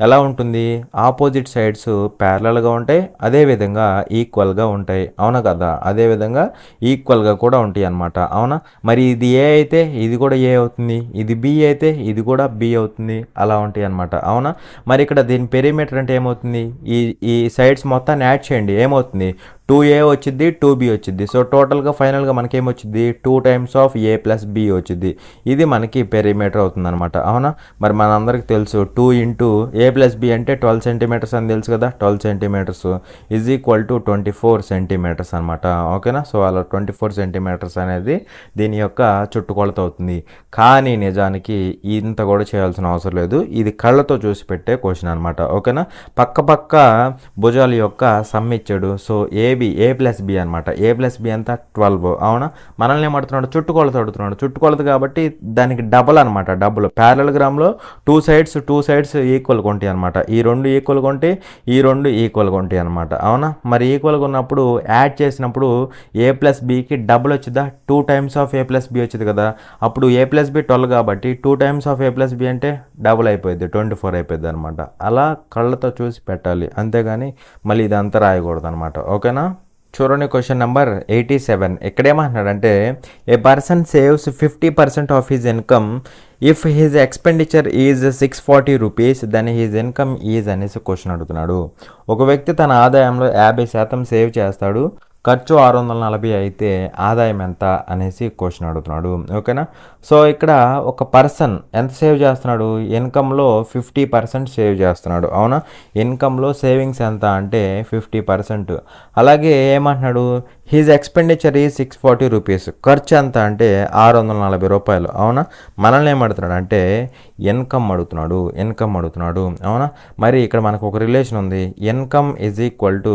[SPEAKER 1] ఎలా ఉంటుంది, ఆపోజిట్ సైడ్స్ ప్యారలల్గా ఉంటాయి, అదేవిధంగా ఈక్వల్గా ఉంటాయి. అవునా కదా, అదేవిధంగా ఈక్వల్గా కూడా ఉంటాయి అన్నమాట. అవునా, మరి ఇది ఏ అయితే ఇది కూడా ఏ అవుతుంది, ఇది బి అయితే ఇది కూడా బి అవుతుంది, అలా ఉంటాయి అన్నమాట. అవునా, మరి ఇక్కడ దీని పెరిమీటర్ అంటే ఏమవుతుంది, ఈ సైడ్స్ మొత్తాన్ని యాడ్ చేయండి, ఏమవుతుంది, 2a వచ్చింది, 2b వచ్చింది. సో టోటల్గా ఫైనల్గా మనకి ఏమొచ్చింది, 2 times of a plus b వచ్చింది. ఇది మనకి పెరిమీటర్ అవుతుంది అనమాట. అవునా, మరి మనందరికి తెలుసు 2 into a ప్లస్ b అంటే 12 సెంటీమీటర్స్ అని తెలుసు కదా, 12 centimetres is equal to 24 centimetres అనమాట. ఓకేనా, సో అలా 24 సెంటీమీటర్స్ అనేది దీని యొక్క చుట్టుకొలత అవుతుంది. కానీ నిజానికి ఇంత కూడా చేయాల్సిన అవసరం లేదు, ఇది కళ్ళతో చూసి పెట్టే క్వశ్చన్ అనమాట. ఓకేనా, పక్క భుజాల యొక్క సమ్ ఇచ్చాడు. సో ఏ ప్లస్ బి అనమాట. ఏ ప్లస్ బి అంతా 12. అవునా, మనల్ని ఏమడుతున్నాడు, చుట్టుకొలత అడుగుతున్నాడు. చుట్టుకొలత కాబట్టి దానికి డబల్ అనమాట. డబుల్ ప్యారలలోగ్రామ్లో 2 sides ఈక్వల్గా ఉంటాయి అనమాట. ఈ రెండు ఈక్వల్గా ఉంటాయి, ఈ రెండు ఈక్వల్గా ఉంటాయి అనమాట. అవునా, మరి ఈక్వల్గా ఉన్నప్పుడు యాడ్ చేసినప్పుడు ఏ ప్లస్ బికి డబుల్ వచ్చిందా, 2 times of A plus B వచ్చింది కదా, అప్పుడు ఏ ప్లస్ బి 12 కాబట్టి 2 times of A plus B అంటే డబుల్ అయిపోయింది, 24 అయిపోయింది అనమాట. అలా కళ్ళతో చూసి పెట్టాలి, అంతేగాని మళ్ళీ ఇదంతా రాయకూడదు అనమాట. ఓకేనా, చూడండి క్వశ్చన్ నెంబర్ 87. ఇక్కడేమంటున్నాడంటే a person saves 50% of his income if his expenditure is 640 rupees then his income is అనేసి క్వశ్చన్ అడుగుతున్నాడు. ఒక వ్యక్తి తన ఆదాయంలో 50% సేవ్ చేస్తాడు, ఖర్చు 640 అయితే ఆదాయం ఎంత అనేసి క్వశ్చన్ అడుగుతున్నాడు. ఓకేనా, సో ఇక్కడ ఒక పర్సన్ ఎంత సేవ్ చేస్తున్నాడు, ఇన్కంలో 50% సేవ్ చేస్తున్నాడు. అవునా, ఇన్కంలో సేవింగ్స్ ఎంత అంటే 50%. అలాగే ఏమంటున్నాడు, హిజ్ ఎక్స్పెండిచర్ ఈ 640 రూపీస్, ఖర్చు ఎంత అంటే 640 రూపాయలు. అవునా, మనల్ని ఏమడుతున్నాడు అంటే ఇన్కమ్ అడుగుతున్నాడు. అవునా, మరి ఇక్కడ మనకు ఒక రిలేషన్ ఉంది, income is equal to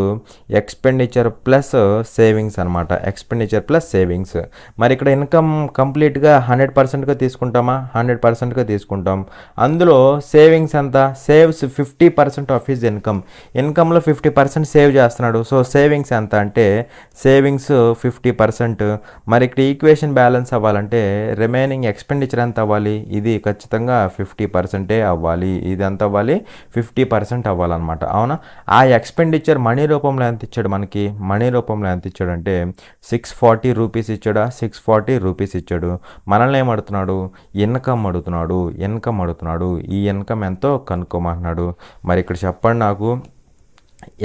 [SPEAKER 1] expenditure plus savings అనమాట. Expenditure plus savings. మరి ఇక్కడ ఇన్కమ్ కంప్లీట్గా 100%గా తీసుకుంటామా, 100%గా తీసుకుంటాం. అందులో సేవింగ్స్ ఎంత, సేవ్స్ 50% ఆఫ్ హిజ్ ఇన్కమ్. ఇన్కంలో 50% సేవ్ చేస్తున్నాడు. సో సేవింగ్స్ ఎంత అంటే సేవింగ్స్ 50%. మరి ఇక్కడ ఈక్వేషన్ బ్యాలెన్స్ అవ్వాలంటే రిమైనింగ్ ఎక్స్పెండిచర్ ఎంత అవ్వాలి, ఇది ఖచ్చితంగా 50% అవ్వాలి. ఇది ఎంత అవ్వాలి, 50% అవ్వాలన్నమాట. అవునా, ఆ ఎక్స్పెండిచర్ మనీ రూపంలో ఎంత ఇచ్చాడు, మనకి మనీ రూపంలో ఎంత ఇచ్చాడంటే 640 రూపీస్ ఇచ్చాడా, 640 రూపీస్ ఇచ్చాడు. మనల్ని ఏమడుతున్నాడు, ఇన్కమ్ అడుగుతున్నాడు. ఈ ఇన్కమ్ ఎంతో కనుక్కోమంటున్నాడు. మరి ఇక్కడ చెప్పండి నాకు,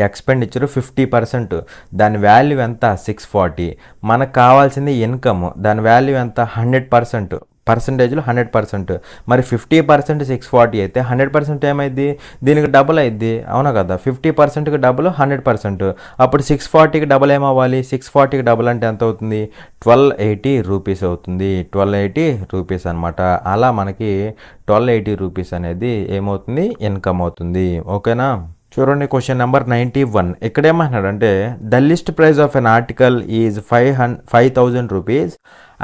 [SPEAKER 1] ఎక్స్పెండిచర్ 50%, దాని వాల్యూ ఎంత 640. మనకు కావాల్సింది ఇన్కమ్, దాని వాల్యూ ఎంత 100%. పర్సంటేజ్లో 100%. మరి 50% 640 అయితే 100% ఏమైంది, దీనికి డబుల్ అయింది, అవునా కదా. 50%కి డబుల్ 100%. అప్పుడు 640కి డబుల్ ఏమవ్వాలి, 640కి డబుల్ అంటే ఎంత అవుతుంది, 1280 రూపీస్ అవుతుంది. 1280 రూపీస్ అనమాట. అలా మనకి 1280 రూపీస్ అనేది ఏమవుతుంది, ఇన్కమ్ అవుతుంది. ఓకేనా. చూడండి క్వశ్చన్ నెంబర్ 91. ఇక్కడ ఏమంటున్నాడంటే the list price of N article is 5,000 rupees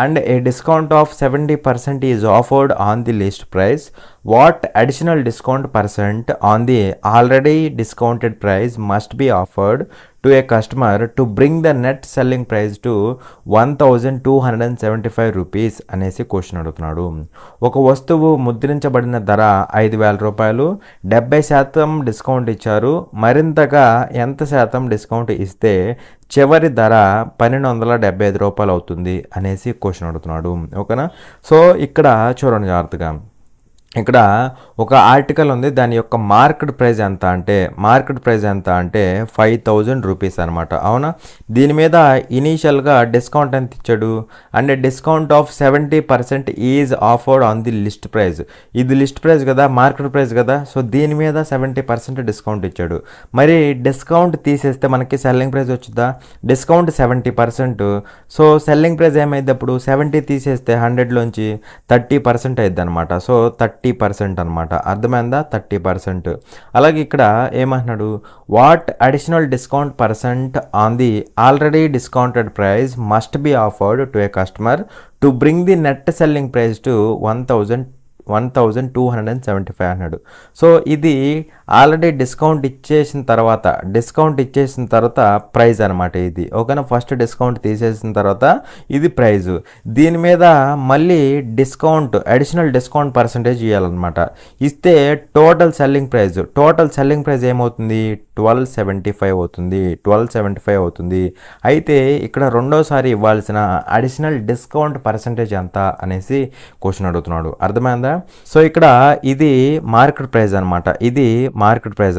[SPEAKER 1] and a discount of 70% is offered on the list price. What additional discount percent on the already discounted price must be offered to A customer to bring the net selling price to 1,275 rupees అనేసి question అడుగుతున్నాడు. ఒక వస్తువు ముద్రించబడిన ధర 5,000 రూపాయలు, 70% discount ఇచ్చారు. మరింతగా ఎంత శాతం డిస్కౌంట్ ఇస్తే చివరి ధర 1,275 రూపాయలు అవుతుంది అనేసి క్వశ్చన్ అడుగుతున్నాడు. ఓకేనా. సో ఇక్కడ చూడండి జాగ్రత్తగా. ఇక్కడ ఒక ఆర్టికల్ ఉంది, దాని యొక్క మార్కెట్ ప్రైస్ ఎంత అంటే 5,000 రూపీస్ అనమాట. అవునా. దీని మీద ఇనీషియల్గా డిస్కౌంట్ ఎంత ఇచ్చాడు అంటే discount of 70% is offered on the list price. ఇది లిస్ట్ ప్రైస్ కదా, మార్కెట్ ప్రైస్ కదా. సో దీని మీద 70% డిస్కౌంట్ ఇచ్చాడు. మరి డిస్కౌంట్ తీసేస్తే మనకి సెల్లింగ్ ప్రైస్ వచ్చిందా, డిస్కౌంట్ 70%. సో సెల్లింగ్ ప్రైస్ ఏమైంది, అప్పుడు 70 తీసేస్తే 100లోంచి 30% అయింది అనమాట. సో 30% అనమాట. అర్థమైందా, 30%. అలాగే ఇక్కడ ఏమంటున్నాడు, what additional discount percent on the already discounted price must be offered to A customer to bring the net selling price to 1,275 అన్నాడు. సో ఇది ఆల్రెడీ డిస్కౌంట్ ఇచ్చేసిన తర్వాత ప్రైజ్ అనమాట ఇది. ఓకేనా. ఫస్ట్ డిస్కౌంట్ తీసేసిన తర్వాత ఇది ప్రైజు. దీని మీద మళ్ళీ అడిషనల్ డిస్కౌంట్ పర్సంటేజ్ ఇవ్వాలన్నమాట. ఇస్తే టోటల్ సెల్లింగ్ ప్రైజ్ ఏమవుతుంది, 1275 అవుతుంది. అయితే ఇక్కడ రెండోసారి ఇవ్వాల్సిన అడిషనల్ డిస్కౌంట్ పర్సంటేజ్ ఎంత అనేసి క్వశ్చన్ అడుగుతున్నాడు. అర్థమైందా. సో ఇక్కడ ఇది మార్కెట్ ప్రైస్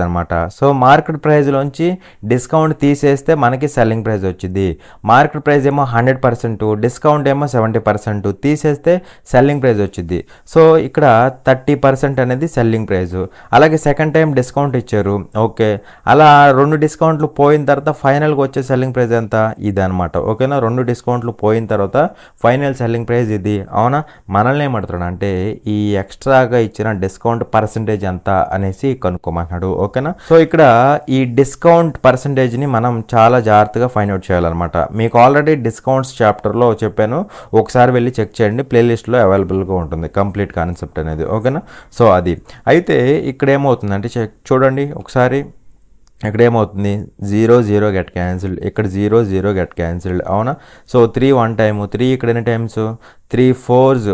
[SPEAKER 1] అనమాట. సో మార్కెట్ ప్రైస్లోంచి డిస్కౌంట్ తీసేస్తే మనకి సెల్లింగ్ ప్రైస్ వచ్చింది. మార్కెట్ ప్రైస్ ఏమో 100%, డిస్కౌంట్ ఏమో 70%, తీసేస్తే సెల్లింగ్ ప్రైస్ వచ్చింది. సో ఇక్కడ 30% అనేది సెల్లింగ్ ప్రైస్. అలాగే సెకండ్ టైం డిస్కౌంట్ ఇచ్చారు. ఓకే. అలా 2 డిస్కౌంట్లు పోయిన తర్వాత ఫైనల్గా వచ్చే సెల్లింగ్ ప్రైస్ ఎంత, ఇది అనమాట. ఓకేనా. 2 డిస్కౌంట్లు పోయిన తర్వాత ఫైనల్ సెల్లింగ్ ప్రైస్ ఇది. అవునా. మనల్ని ఏమంటున్నాడు అంటే ఈ ఎక్స్ట్రాగా ఇచ్చిన డిస్కౌంట్ పర్సంటేజ్ ఎంత అనేసి కనుక్కోమన్నాడు. ఓకేనా. సో ఇక్కడ ఈ డిస్కౌంట్ పర్సంటేజ్ని మనం చాలా జాగ్రత్తగా ఫైండ్ అవుట్ చేయాలన్నమాట. మీకు ఆల్రెడీ డిస్కౌంట్స్ చాప్టర్లో చెప్పాను, ఒకసారి వెళ్ళి చెక్ చేయండి, ప్లేలిస్ట్లో అవైలబుల్గా ఉంటుంది కంప్లీట్ కాన్సెప్ట్ అనేది. ఓకేనా. సో అది అయితే ఇక్కడ ఏమవుతుందంటే చూడండి ఒకసారి. ఇక్కడ ఏమవుతుంది, 0 గెట్ క్యాన్సిల్డ్, ఇక్కడ 0 గెట్ క్యాన్సిల్డ్. అవునా. సో 3 1 టైము, 3 ఇక్కడ ఎన్ని టైమ్స్, 3 4s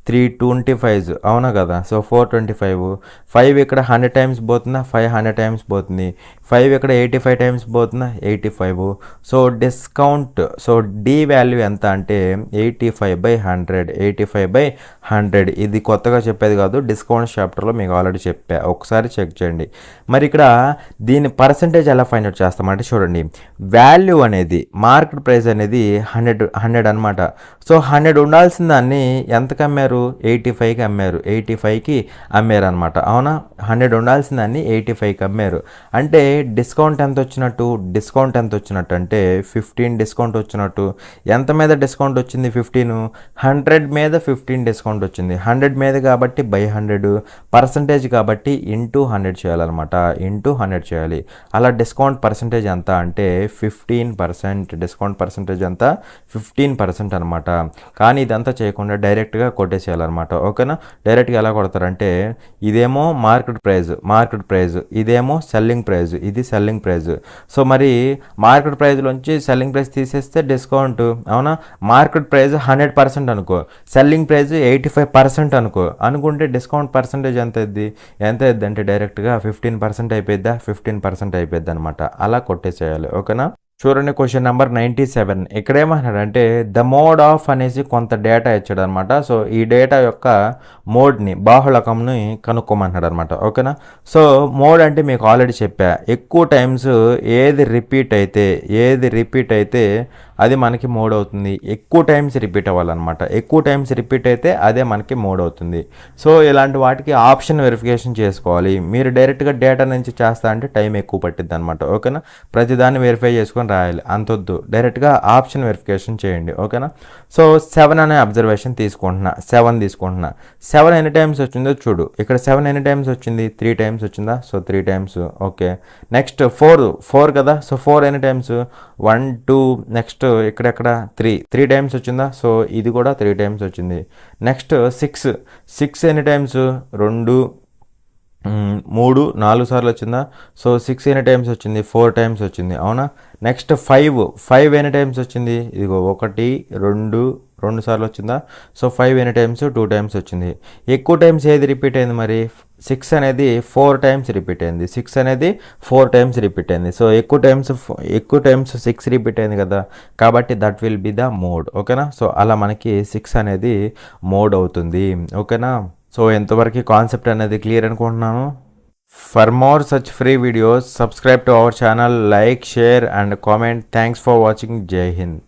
[SPEAKER 1] 325. అవునా కదా. సో 425. 5 ఇక్కడ 100 టైమ్స్ పోతుందా, 5 100 టైమ్స్ పోతుంది. 5 ఇక్కడ 85 టైమ్స్ పోతుందా, 85. So discount, so the value ఎంత అంటే 85/100. ఇది కొత్తగా చెప్పేది కాదు, డిస్కౌంట్ చాప్టర్లో మీకు ఆల్రెడీ చెప్పా, ఒకసారి చెక్ చేయండి. మరి ఇక్కడ దీని పర్సంటేజ్ ఎలా ఫైండ్ అవుట్ చేస్తామంటే చూడండి, వాల్యూ అనేది మార్కెట్ ప్రైస్ అనేది 100 అనమాట. సో 100 ఉండాల్సిన దాన్ని ఎంతకు అమ్మారు, 85కి అమ్మారు. 85కి అమ్మారు అనమాట. అవునా. 100 ఉండాల్సిన దాన్ని 85కి అమ్మారు. అంటే డిస్కౌంట్ ఎంత వచ్చినట్టు అంటే 15 డిస్కౌంట్ వచ్చినట్టు. ఎంత మీద డిస్కౌంట్ వచ్చింది, 15. 100 మీద 15 డిస్కౌంట్ వచ్చింది. 100 మీద కాబట్టి బై 100, పర్సంటేజ్ కాబట్టి ఇంటూ 100 చేయాలన్నమాట. ఇంటూ 100 చేయాలి. అలా డిస్కౌంట్ పర్సంటేజ్ ఎంత అంటే 15%. డిస్కౌంట్ పర్సంటేజ్ ఎంత, 15% అనమాట. కానీ ఇదంతా చేయకుండా డైరెక్ట్గా కొట్టేసేయాలన్నమాట. ఓకేనా. డైరెక్ట్గా ఎలా కొడతారంటే ఇదేమో మార్కెట్ ప్రైజ్, ఇదేమో సెల్లింగ్ ప్రైజ్, ఇది సెల్లింగ్ ప్రైజ్. సో మరి మార్కెట్ ప్రైజ్లోంచి సెల్లింగ్ ప్రైస్ తీసేస్తే డిస్కౌంట్. అవునా. మార్కెట్ ప్రైస్ 100% అనుకో, సెల్లింగ్ ప్రైస్ 85% అనుకుంటే డిస్కౌంట్ పర్సంటేజ్ ఎంత అయింది అంటే డైరెక్ట్గా 15% అయిపోయిద్దా, 15% అయిపోద్ది అనమాట. అలా కొట్టేసేయాలి. ఓకేనా. చూడండి క్వశ్చన్ నెంబర్ 97. ఇక్కడ ఏమంటున్నాడంటే ద మోడ్ ఆఫ్ అనేసి కొంత డేటా ఇచ్చాడు అనమాట. సో ఈ డేటా యొక్క మోడ్ని, బాహుళకంని కనుక్కోమంటున్నాడు అనమాట. ఓకేనా. సో మోడ్ అంటే మీకు ఆల్రెడీ చెప్పా, ఎక్కువ టైమ్స్ ఏది రిపీట్ అయితే అది మనకి మోడ్ అవుతుంది. ఎక్కువ టైమ్స్ రిపీట్ అవ్వాలన్నమాట. ఎక్కువ టైమ్స్ రిపీట్ అయితే అదే మనకి మోడ్ అవుతుంది. సో ఇలాంటి వాటికి ఆప్షన్ వెరిఫికేషన్ చేసుకోవాలి. మీరు డైరెక్ట్గా డేటా నుంచి చేస్తా అంటే టైం ఎక్కువ పట్టిద్ది అనమాట. ఓకేనా, ప్రతిదాన్ని వెరిఫై చేసుకొని రాయాలి, అంతొద్దు. డైరెక్ట్గా ఆప్షన్ వెరిఫికేషన్ చేయండి. ఓకేనా. సో 7 అనే అబ్జర్వేషన్ తీసుకుంటున్నా, 7 తీసుకుంటున్నా. 7 ఎన్ని టైమ్స్ వచ్చిందో చూడు. ఇక్కడ 7 ఎన్ని టైమ్స్ వచ్చింది, 3 టైమ్స్ వచ్చిందా, సో 3 టైమ్స్. ఓకే, నెక్స్ట్ 4 కదా, సో 4 ఎన్ని టైమ్స్, 1 2, నెక్స్ట్ ఇక్కడెక్కడ 3 టైమ్స్ వచ్చిందా, సో ఇది కూడా 3 టైమ్స్ వచ్చింది. నెక్స్ట్ 6 ఎన్ని టైమ్స్, 2 3 4 సార్లు వచ్చిందా, సో 6 ఎన్ని టైమ్స్ వచ్చింది, 4 టైమ్స్ వచ్చింది. అవునా. నెక్స్ట్ 5 ఎన్ని టైమ్స్ వచ్చింది, ఇదిగో 1 2 సార్లు వచ్చిందా, సో 5 ఎన్ని టైమ్స్, 2 టైమ్స్ వచ్చింది. ఎక్కువ టైమ్స్ ఏది రిపీట్ అయింది మరి, 6 అనేది 4 టైమ్స్ రిపీట్ అయింది. 6 అనేది 4 టైమ్స్ రిపీట్ అయింది. సో ఎక్కువ టైమ్స్ 6 రిపీట్ అయింది కదా, కాబట్టి that will be the mode. ఓకేనా. సో అలా మనకి 6 అనేది మోడ్ అవుతుంది. ఓకేనా. సో ఎంతవరకు కాన్సెప్ట్ అనేది క్లియర్ అనుకుంటున్నాను. For more such free videos subscribe to our channel, like, share and comment. Thanks for watching. జై హింద్.